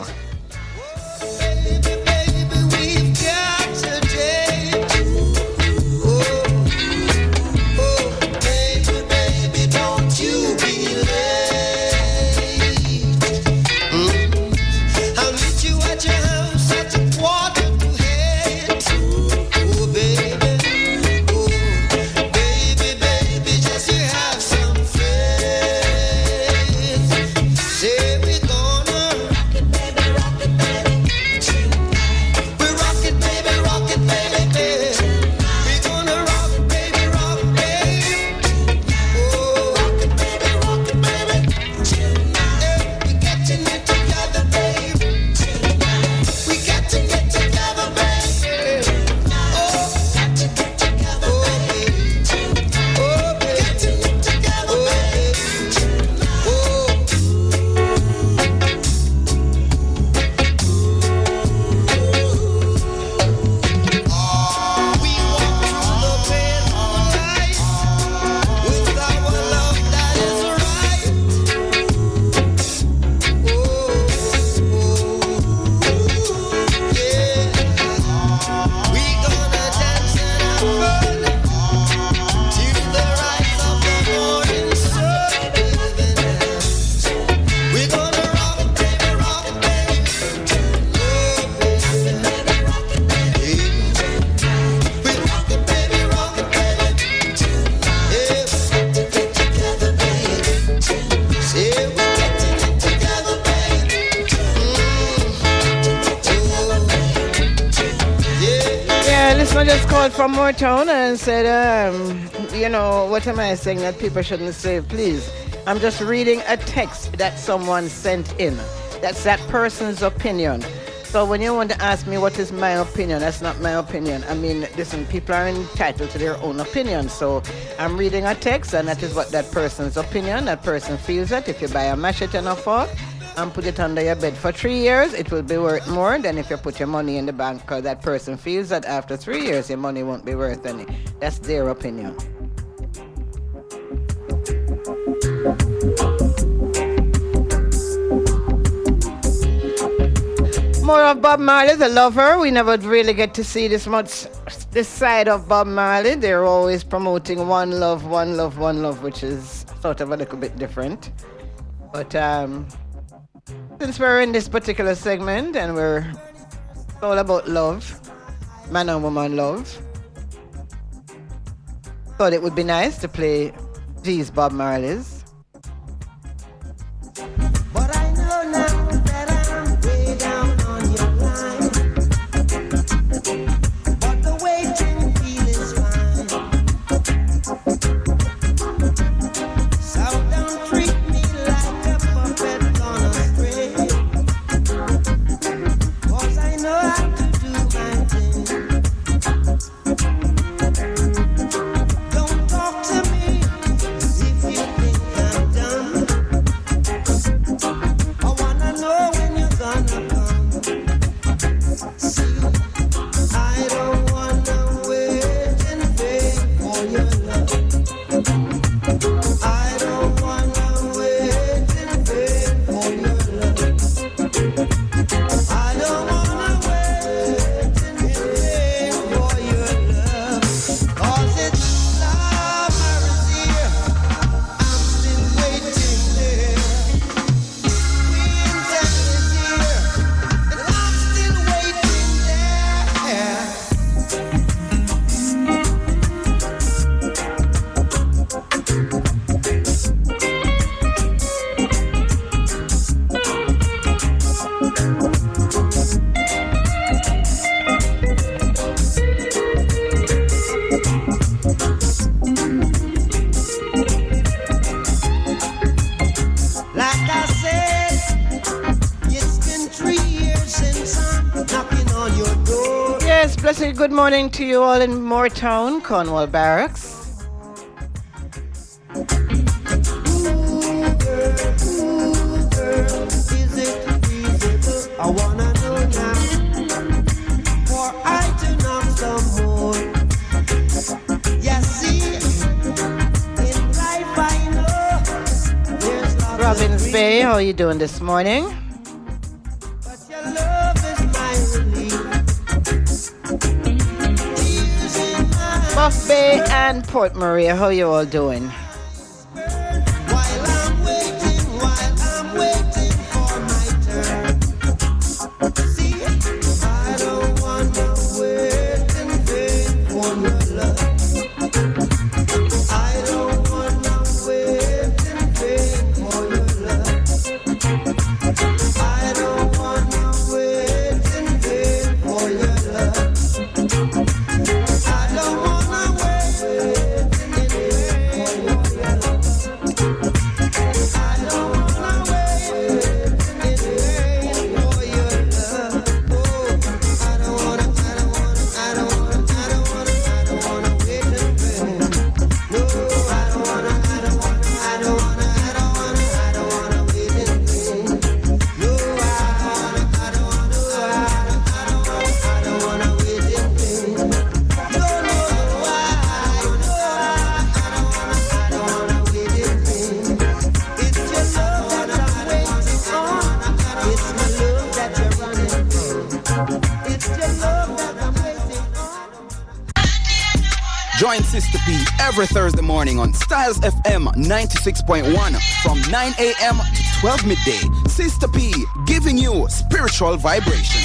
just called from Moortown and said, what am I saying that people shouldn't say? Please, I'm just reading a text that someone sent in. That's that person's opinion. So when you want to ask me what is my opinion, that's not my opinion. I mean, listen, people are entitled to their own opinion. So I'm reading a text, and that is what that person's opinion. That person feels that if you buy a machete and a fork and put it under your bed for 3 years, it will be worth more than if you put your money in the bank, because that person feels that after 3 years, your money won't be worth any. That's their opinion. More of Bob Marley, the lover. We never really get to see this side of Bob Marley. They're always promoting one love, one love, one love, which is sort of a little bit different. But since we're in this particular segment and we're all about love, man and woman love, thought it would be nice to play these Bob Marleys. But I know now that I'm way down on your line. But the waiting feel is fine. So don't treat me like a puppet on a string. 'Cause I know how to do my thing. Don't talk to me if you think I'm dumb. I wanna know when you're gonna come. See, I don't wanna wait in vain for your love. I don't wanna wait in vain for your love. I don't wanna wait in vain for your love. 'Cause it's summer is here. I'm still waiting there. Winter is here, and I'm still waiting there. Like I said, it's been 3 years since I'm knocking on your door. Yes, blessed good morning to you all in Moortown, Cornwall Barracks. Ooh, girl, is it feasible? I wanna know now. For I to knock some more. Yeah, see, in life I know there's lots Robbins of Bay, how are you doing this morning? but your love is my relief. Tears in my Buff Bay and Port Maria, how you all doing? while I'm waiting for my turn. See, I don't wanna wait in vain for your love. I don't wanna wait in vain for your love. I don't wanna wait in vain for your love. I don't wanna wait in vain for your love. I don't wanna wait in vain for your love. Oh, I don't wanna wait in vain. No, I don't wanna wait in vain. No, Join Sista P every Thursday morning on Styles FM 96.1 from 9 a.m. to 12 midday. Sista P giving you spiritual vibration.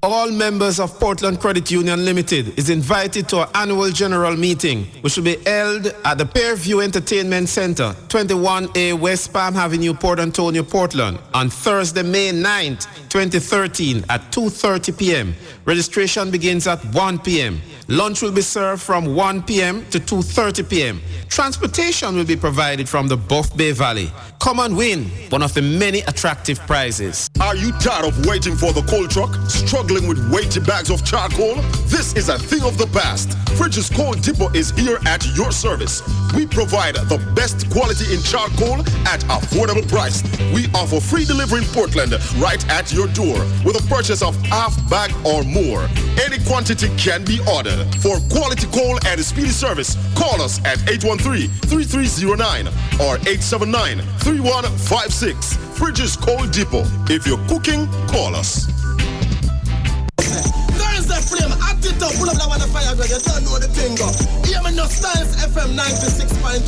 All members of Portland Credit Union Limited is invited to our annual general meeting, which will be held at the Fairview Entertainment Center, 21A West Palm Avenue, Port Antonio, Portland, on Thursday, May 9th, 2013 at 2:30 p.m. Registration begins at 1 p.m. Lunch will be served from 1 p.m. to 2:30 p.m. Transportation will be provided from the Buff Bay Valley. Come and win one of the many attractive prizes. Are you tired of waiting for the coal truck? Struggling with weighty bags of charcoal? This is a thing of the past. Fridges Coal Depot is here at your service. We provide the best quality in charcoal at affordable price. We offer free delivery in Portland right at your door with a purchase of half bag or more. Any quantity can be ordered. For quality coal and speedy service, call us at 813-3309 or 879-3156. Fridges Coal Depot. If you're cooking, call us. Thursday flame, act it up, pull up that one fire, girl. You don't know the thing, go. Hear me no Styles FM 96.1.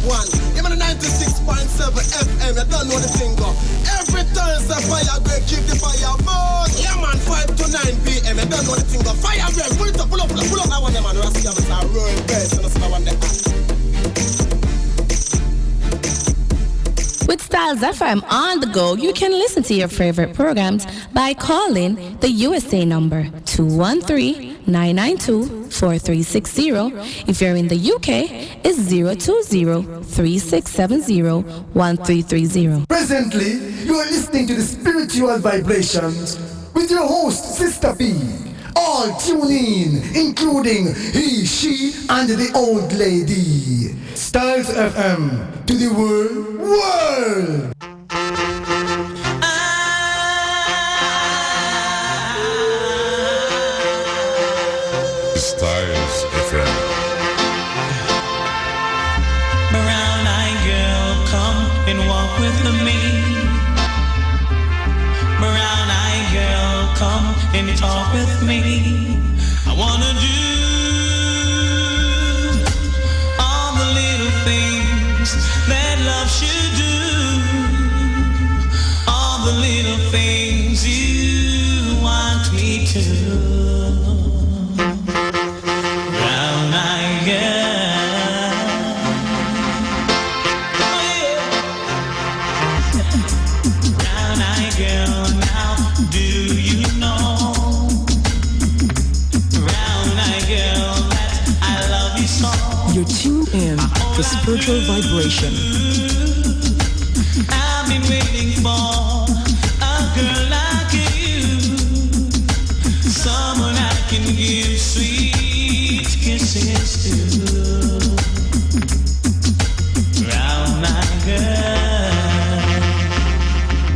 Hear me the 96.7 FM. You don't know the thing, go. Every Thursday fire, girl, keep the fire burn. Yeah, man, 5 to 9 p.m. You don't know the thing, go. Fire, girl, pull it up, pull up that one, man. You see, it's a real best, and that's the one they have. With Styles FM on the go, you can listen to your favorite programs by calling the USA number 213-992-4360. If you're in the UK, it's 020-3670-1330. Presently, you are listening to the Spiritual Vibrations with your host, Sista P. All tune in, including he, she, and the old lady. Styles FM to the world. Styles FM. Brown-eyed girl, come and walk with me. Brown-eyed girl, come and talk with me. I wanna do all the little things that love should do. All the little things you want me to. Brown-eyed girl. Brown-eyed girl, now do you know? Brown-eyed girl, that I love you so. You're tuned in to Spiritual Vibration. I've been waiting for a girl like you, someone I can give sweet kisses to. Brown-eyed girl.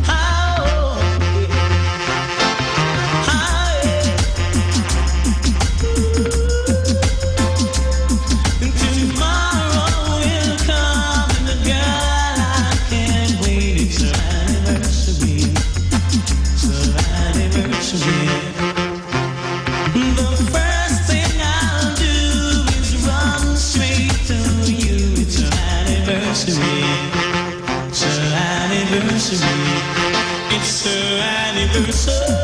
Oh, tomorrow will come, and the girl I can't wait. It's her anniversary. It's her anniversary. The first thing I'll do is run straight to you. It's her anniversary. It's her anniversary. It's her anniversary.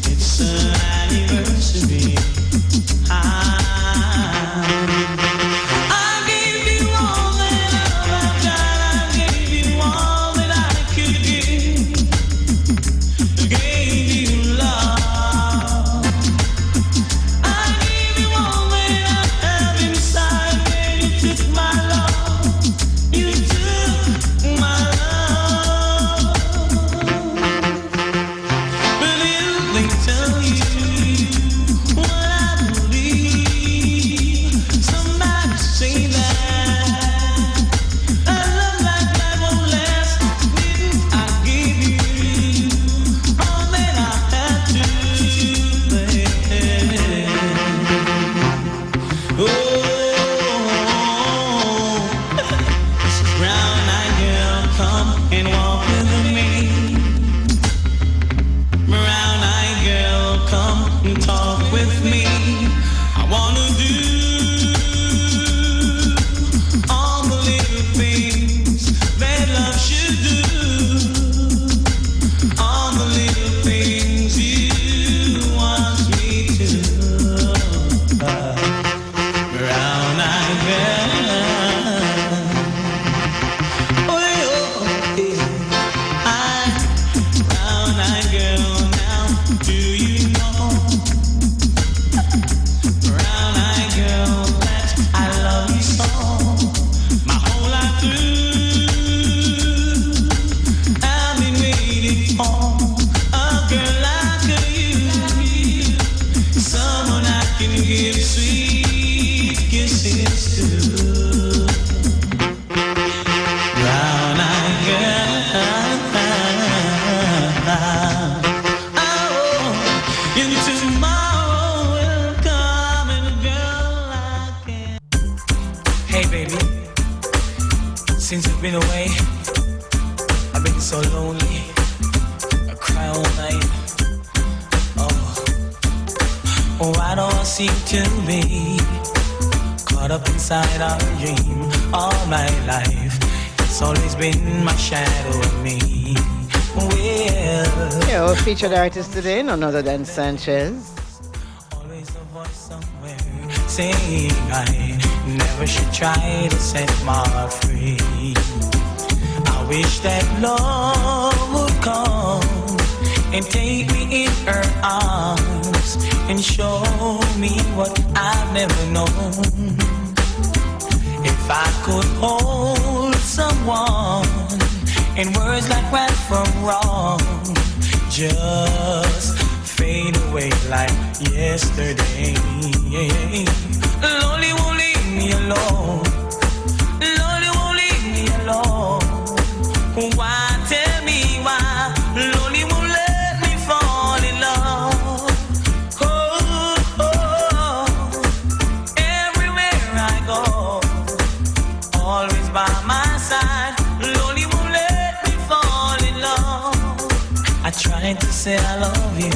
It's her anniversary. I gave you all that I've got. I gave you all that I could give. Gave you love. I gave you all that I have inside. When you took my love, you took my love. But if they tell you what I believe, somebody say that a love like that won't last. Didn't I give you all that I had to, baby? Oh, brown-eyed girl, come and walk with me. Brown-eyed girl, come and talk with me. I wanna do all the little things that love should do. All the can give sweet kisses to brown-eyed girl. Oh, and tomorrow will come and a girl like him. Hey baby, since you've been away, I've been so lonely. I cry all night. Oh, why do I seem to be caught up inside our dream all my life? It's always been my shadow of me. Well, yeah, our featured artist today, none other than Sanchez. Always a voice somewhere saying I never should try to set my heart free. I wish that love would come and take me in her arms and show me what I've never known. If I could hold someone in words like right from wrong, just fade away like yesterday. Lonely won't leave me alone. Lonely won't leave me alone. Why? Tell me why. Lonely won't let me fall in love. Everywhere I go, always by my side. Lonely won't let me fall in love. I tried to say I love you,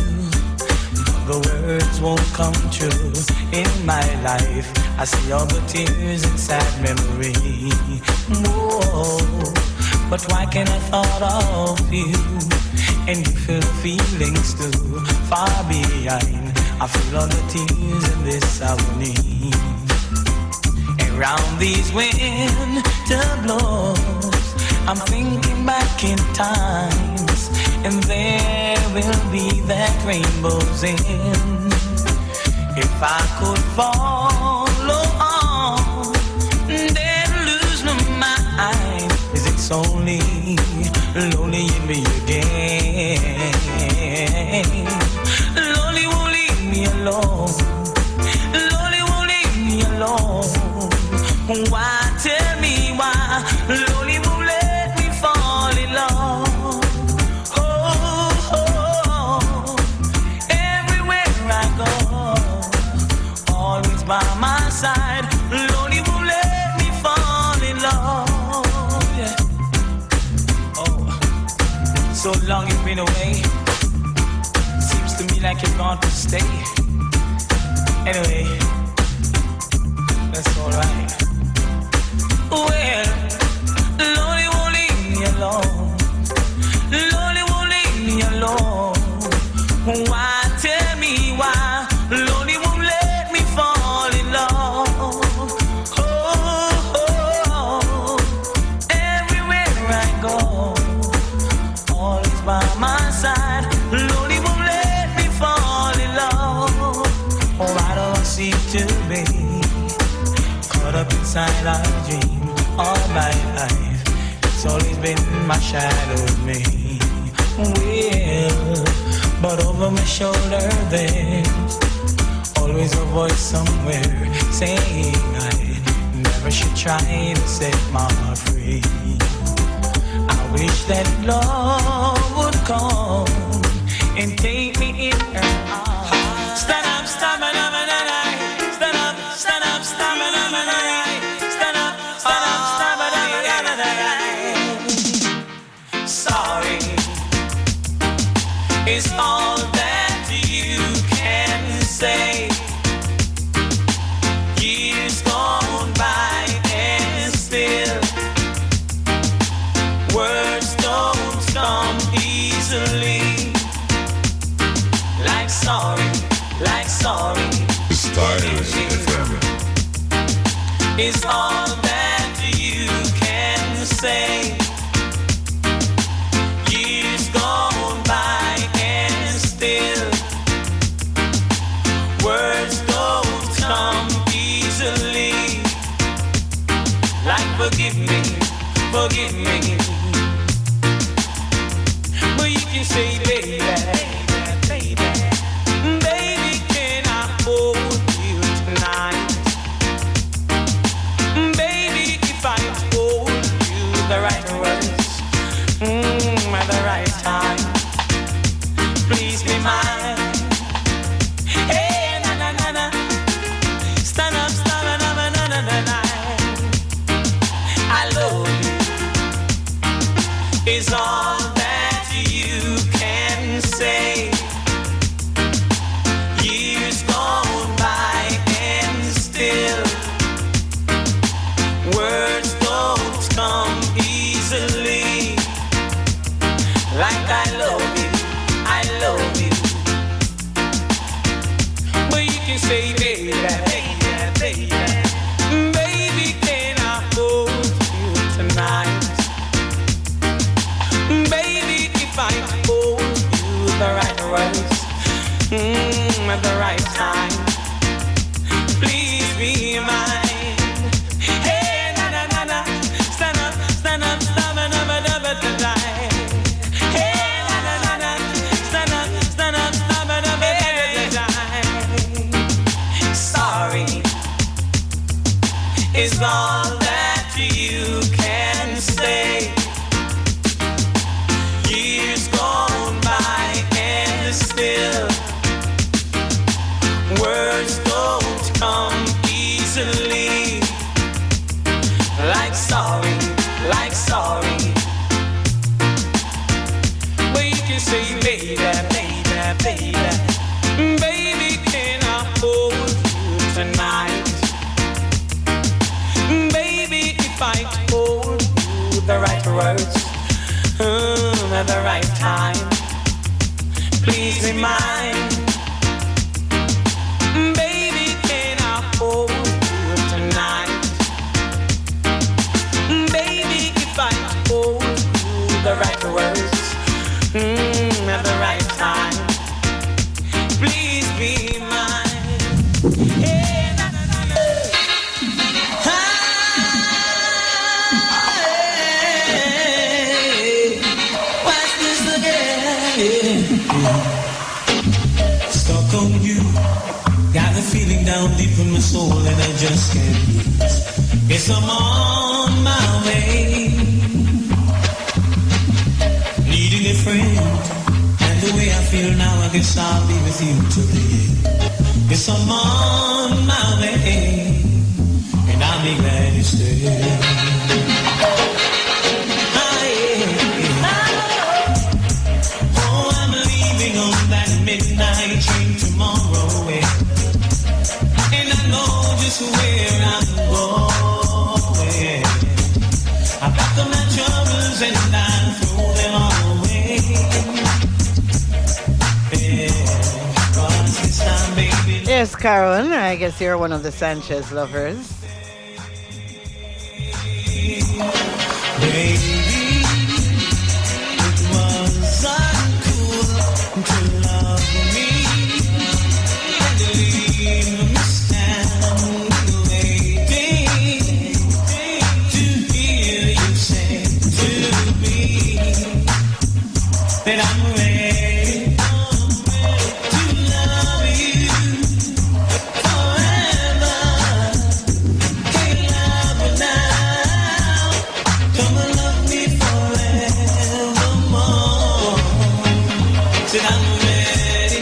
but the words won't come true. In my life, I see all the tears and sad memory. Whoa, but why can't I thought of you? And you feel the feelings too far behind. I feel all the tears in this agony. Around these winter blows, I'm thinking back in times, and there will be that rainbows in. If I could follow on, then lose my mind. Is it only lonely in me again? Lonely won't leave me alone. Lonely won't leave me alone. Why? Tell me why. Lonely won't let me fall in love. Oh, everywhere I go, always by my side. Lonely won't let me fall in love. Yeah. Oh, so long you've been away. Seems to me like you're gone to stay. Anyway, that's alright. Well, lonely won't leave me alone. Lonely won't leave me alone. Why? Tell me why. Lonely won't let me fall in love. Oh, everywhere I go, always by my side. Lonely won't let me fall in love. Oh, why do I seem to be caught up inside our dream all my life? It's always been my shadow with me. Well, but over my shoulder there's always a voice somewhere saying I never should try to set my heart free. I wish that love would come and take me in her arms. Stand up, stand up, stand up, stand up, stand up, stand up, stand up, stand up, sorry is all that you can say. Years gone by and still words don't come easily. Like sorry, like sorry. Is all that you can say. Years gone by and still words don't come easily. Like forgive me, forgive me. But you can say baby, baby, baby, can I hold can say, baby, baby, baby, can I hold you tonight? Baby, if I told you the right words, at the right time, please be mine. Hey, na na na na, stand up, stand up, stand up, stand up tonight. Hey, na na na na, stand up, stand up, stand up tonight. Sorry is all that you can say. Years gone by and still words don't come easily. Like sorry, like sorry. But you can say, baby, baby, baby, baby, can I hold you tonight? Baby, if I told you the right words, at the right time, please be mine. Baby, can I hold you tonight? Baby, if I told you the right words, at the right time, please be mine. Hey, na, na, na, na. Hey, what's this again? Stuck on you. Got the feeling down deep in my soul and I just can't breathe. Guess I'm on my way. Needing a friend. And the way I feel now, I guess I'll be with you till the end. Guess I'm on my way. And I'll be glad you stay. Oh, I'm leaving on that midnight train tomorrow. And I know just where I'm going. I pack up my troubles and I throw them all away. Yeah, 'cause this time, baby. Yes, Karen, I guess you're one of the Sanchez lovers. Baby, it was uncool to love me and to leave me standing waiting to hear you say to me that I'm ready to love you forever. Can't love you now. Come and love me forevermore. Said I'm ready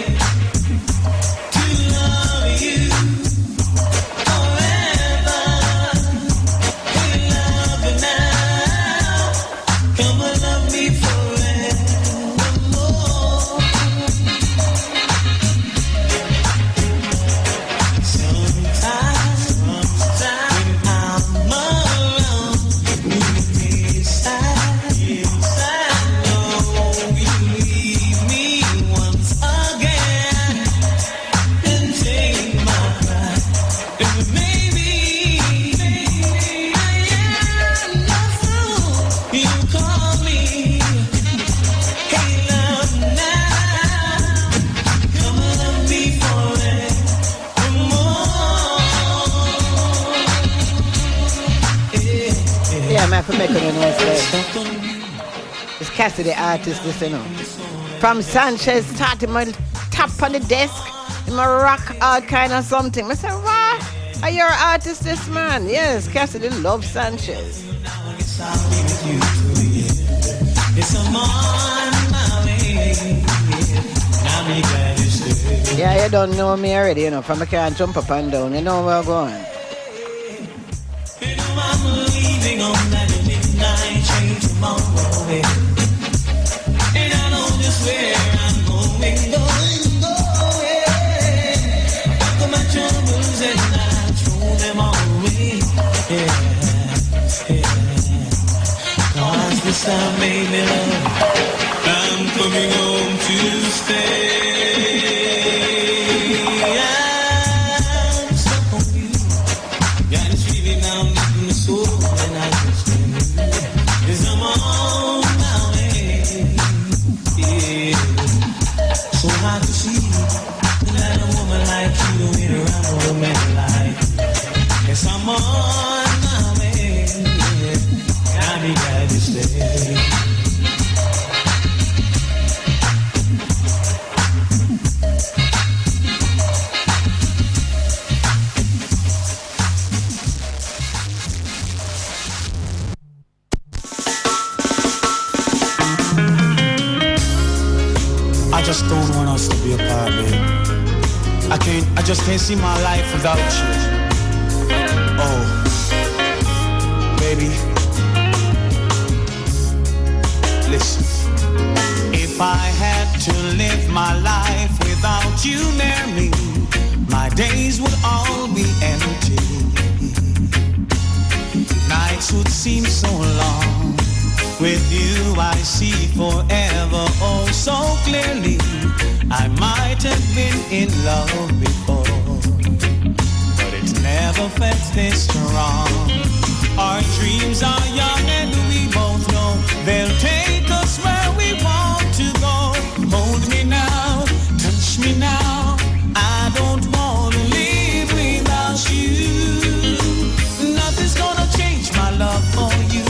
to love you forever. Can't love you now. Come and love me forevermore. Sometimes when I'm around, you make me sad. I know you leave me once again and take my pride. And maybe I am not fool. You call me, hey love now. Come and love me forevermore. Yeah, man, for making you know it's Cassidy artist, this, you know. From Sanchez, start him on top on the desk, him a rock out kind of something. I said, what? Are you an artist, this man? Yes, Cassidy loves Sanchez. Yes, I'm on my way. I'll be glad you stay. Yeah, you don't know me already, you know, from I can't jump up and down. You know where I'm going. You know I'm leaving on that midnight train tomorrow. And I know just where I'm going. Back to my troubles and I throw them all away. Yeah. 'Cause this time, baby, love, I'm coming home to stay. moment life. Yes, I'm on my way. I'll be glad to stay. I just don't want us to be apart, babe. I just can't see my life without you. Oh, baby. Listen. If I had to live my life without you near me, my days would all be empty. Nights would seem so long. With you I see forever oh so clearly. I might have been in love before, but it's never felt this strong. Our dreams are young and we both know they'll take us where we want to go. Hold me now, touch me now. I don't want to live without you. Nothing's gonna change my love for you.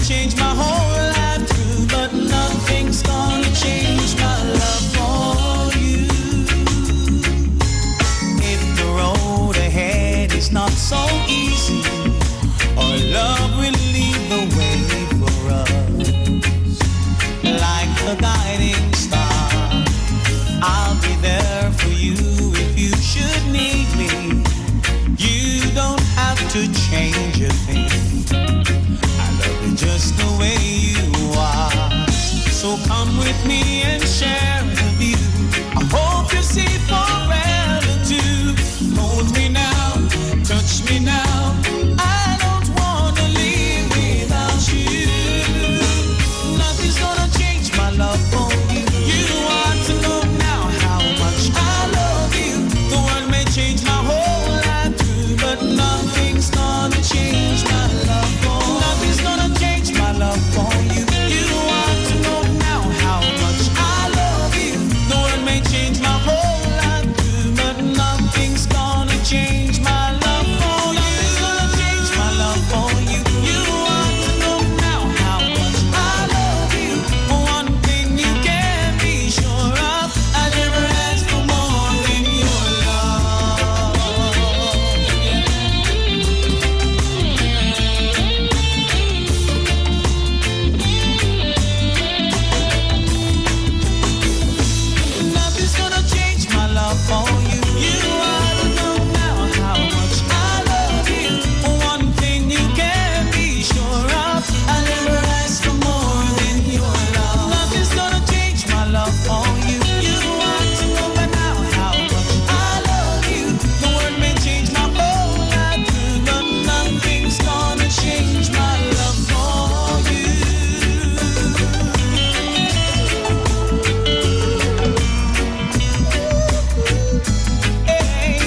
Change my whole life too, but nothing's gonna change my love for you. If the road ahead is not so easy, our love will lead the way for us. Like the guiding star, I'll be there for you if you should need me. You don't have to change a thing. Just the way you are. So come with me and share the view. I hope you see forever too. Hold me now, touch me now. I don't wanna live without you. Nothing's gonna change my love for you. You want to know now how much I love you. The world may change my whole life too, but nothing's gonna change my love for you. Nothing's gonna change my love for you. You want to know now how much I love you. The world may change my whole life too, but nothing's gonna change my love for you. Nothing's gonna change my love for you. You want to know now how much I love you. One thing you can be sure of, I never ask for more than your love. Nothing's gonna change my love for you. You ought to know now how much I love you. One thing you can be sure of, I never ask for more than your love. Nothing's gonna change my love for you. You ought to know by now how much I love you. The world may change my whole life too, but nothing's gonna change my love for you. Hey,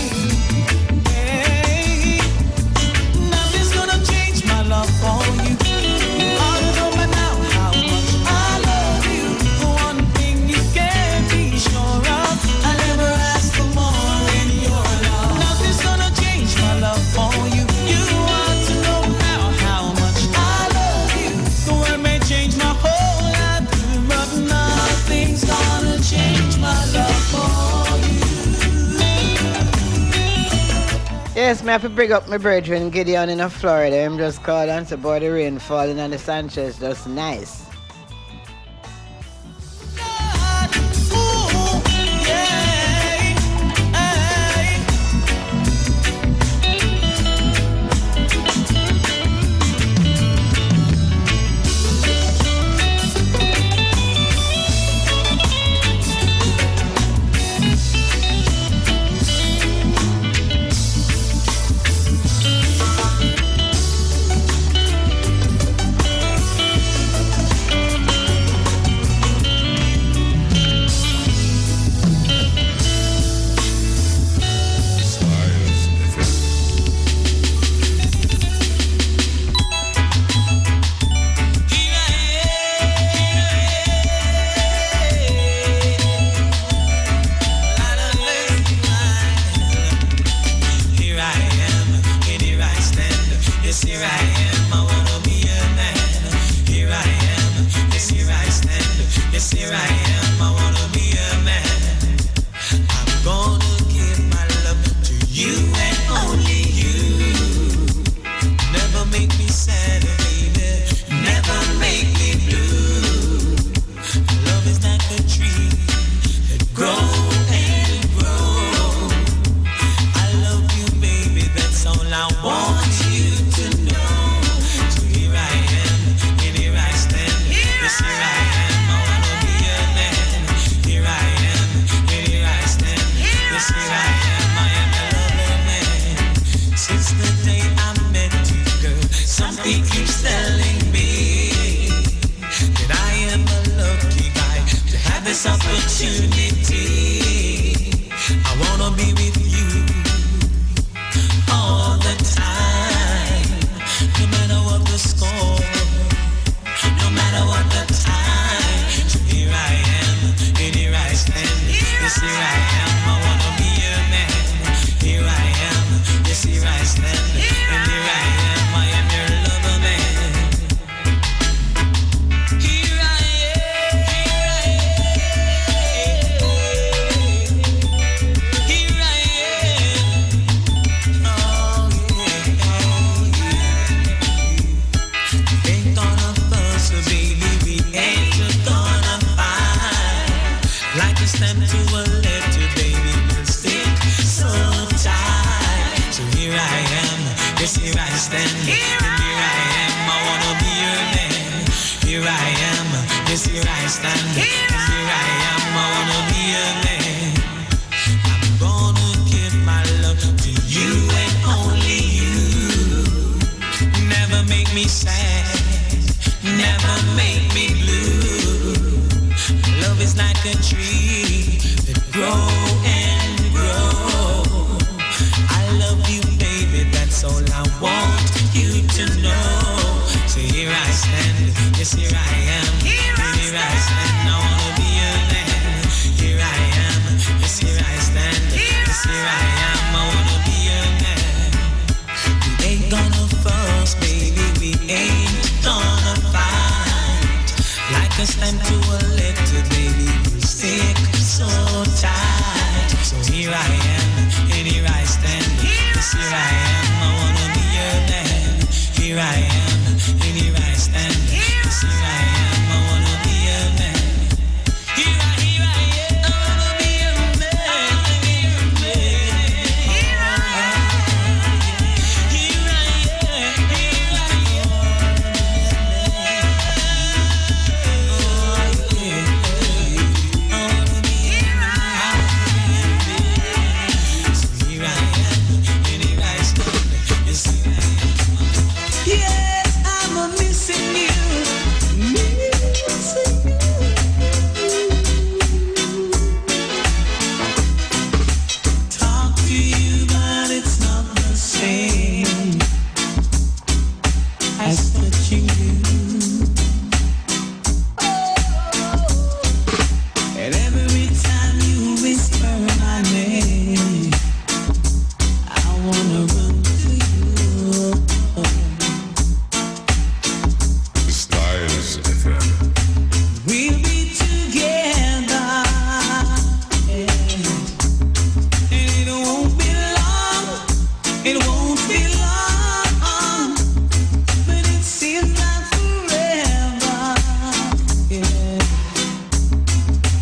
hey, nothing's gonna change my love for you. You ought to know by now how much I love you. The one thing you can be sure of, I never ask for more than your love. Nothing's gonna change my love for you. You ought to know now how much I love you. The world may change my whole life too, but nothing's gonna change my love for you. Yes, me have to bring up my brethren Gideon in Florida. I'm just called and say, boy, the rain falling on the Sanchez just nice. here I am your lover man. Since the day I met you, girl, something keeps telling me that I am a lucky guy to have this opportunity. I wanna be with you all the time, no matter what the score, no matter what the time. So here I am, and here I stand. Yes, here I am, I wanna be your man. Here I am, yes, here I stand. And here I am your lover man. Here I am, here I am. Oh yeah. Ain't gonna fuss, baby, we ain't just gonna fight. Like a stamp to a letter, baby, we'll stick so tight. So here I am, yes, here I stand. And here I am, I wanna be your man. Here I am, yes, here I stand. And here I am, I wanna be your man. I'm gonna give my love to you and only you. Never make me sad, never make me blue. Love is like a tree that grow and grow. I love you, baby, that's all I want you to know. So here I stand, yes, here I am. And here I stand, I wanna be your man. Here I am, yes, here I stand. Yes, here I am, I wanna be your man. We ain't gonna fuss, baby, we ain't gonna fight. Like a stamp to a letter, baby, we stick so tight. So here I am, and here I stand. Yes, here I am, I wanna be your man. Here I am, and here I stand. Yes, here I am, I wanna be your man. Here I am, I wanna be your man. Here I am, here I Yes, I'm a missing you, missing you. Talk to you, but it's not the same as touching you. And every time you whisper my name, I wanna run to you. Styles FM. We'll be together, and it won't be long. It won't be long, but it seems like forever. Yeah,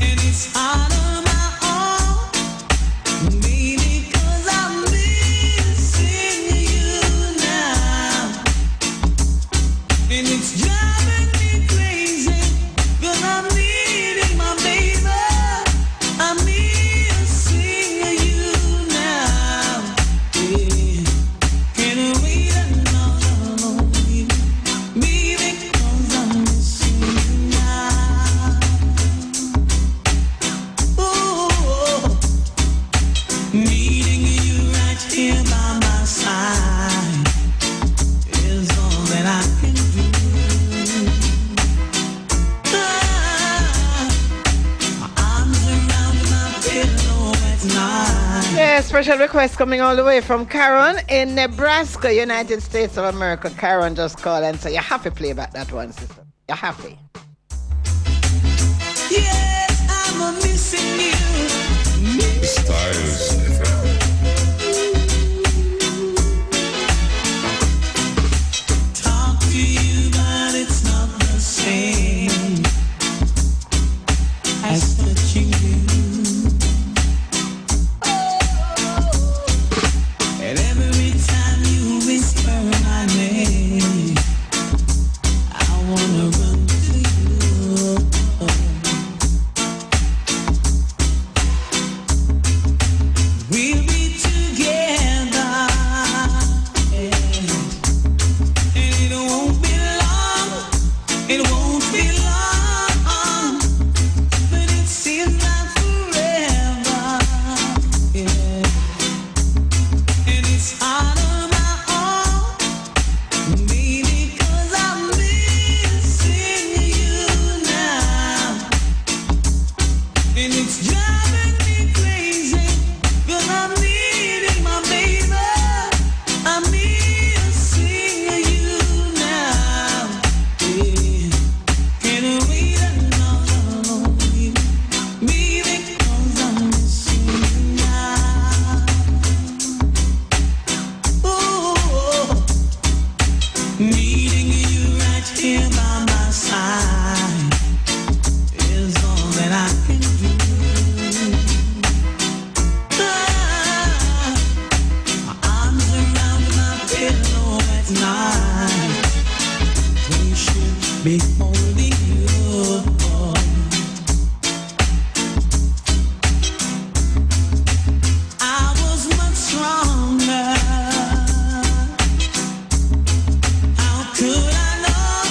and it's hard on my own, baby, 'cause I'm missing you now, and it's driving me crazy, 'cause I'm needing my baby. I'm missing you now. Yeah. Can't wait another moment, baby, 'cause I'm missing you now. Ooh, needing you right here by my side is all that I can do. My arms around my pillow at night. Yeah, special request coming all the way from Karen in Nebraska, United States of America. Karen just called and said, you have to play back that one, sister. You have to. Yes, I'm a missing you. Styles FM. Talk to you, but it's not the same as touching you. And every time you whisper my name, I wanna run to you. yeah. And it's out of my own, baby, 'cause I'm missing you now. And it's driving me crazy, 'cause I'm needing my baby. I'm missing you now. Yeah. Can't wait another week, baby, 'cause I'm missing you now. Ooh, needing you right here by my side is all that I can do. My arms around my pillow at night, we should be holding you. I was much stronger. How could I know?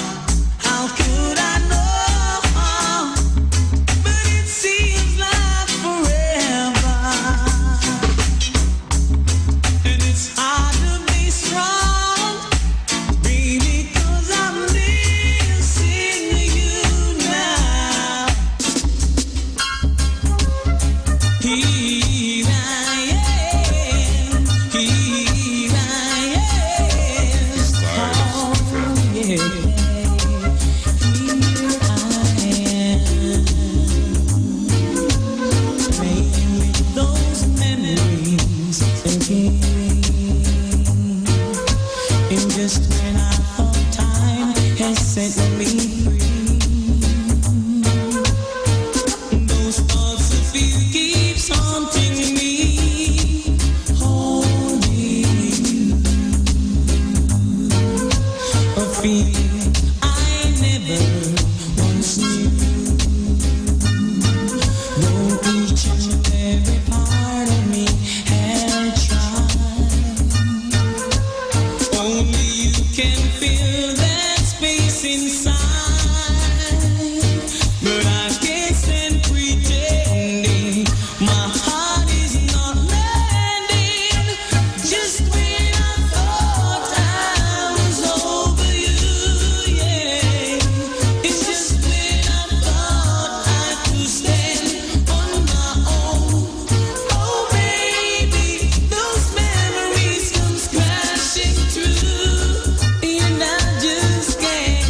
How could I know? But it seems like forever. And it's hard to be strong, baby, 'cause I'm missing you now. Here I am, here I am. Oh, yeah. Here I am, playing with those memories again. And just when I thought time has set me free, those thoughts of you keeps haunting me, holding you, a feeling I never once knew. Though each and every part of me had tried, only you can fill that space inside. But I can't stand pretending my heart is not landing. Just when I thought I was over you, yeah. It's just when I thought I could stand on my own. Oh baby, those memories come crashing through, and I just can't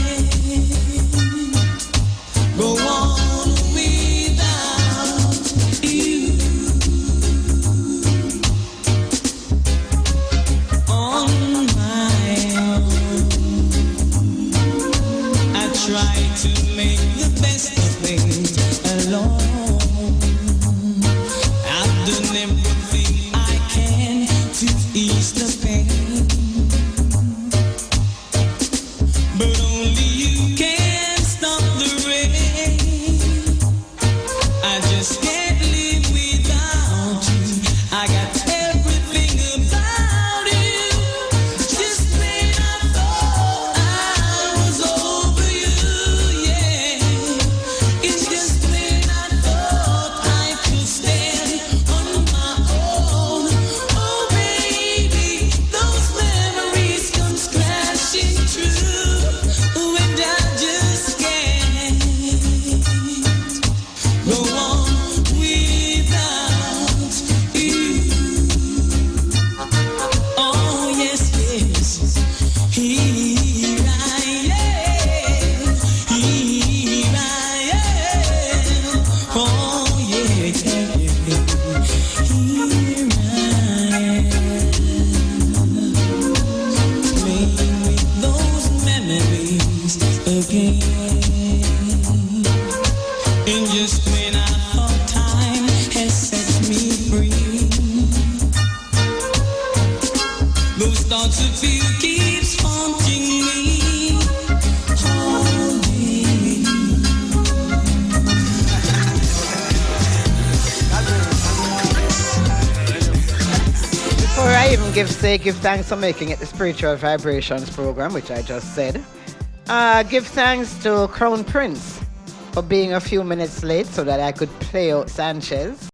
go on without you. On my own, I try to make the best of it alone. I've done everything I can to ease the pain, but only you can stop the rain. I just can't live without you. I got everything about you. Just when I thought I was over you, yeah. It's just when I thought I could stand on my own. Oh baby, those memories come crashing through, and I just can't go on without you. Oh yes, yes. Here I am, here I am. Oh yeah, yeah, yeah. Here I am, playing with those memories again. And just when I thought time has set me free, those thoughts of you keeps haunting me, holding Before I even give thanks for making it the Spiritual Vibrations program, which I just said. Give thanks to Crown Prince for being a few minutes late so that I could play out Sanchez.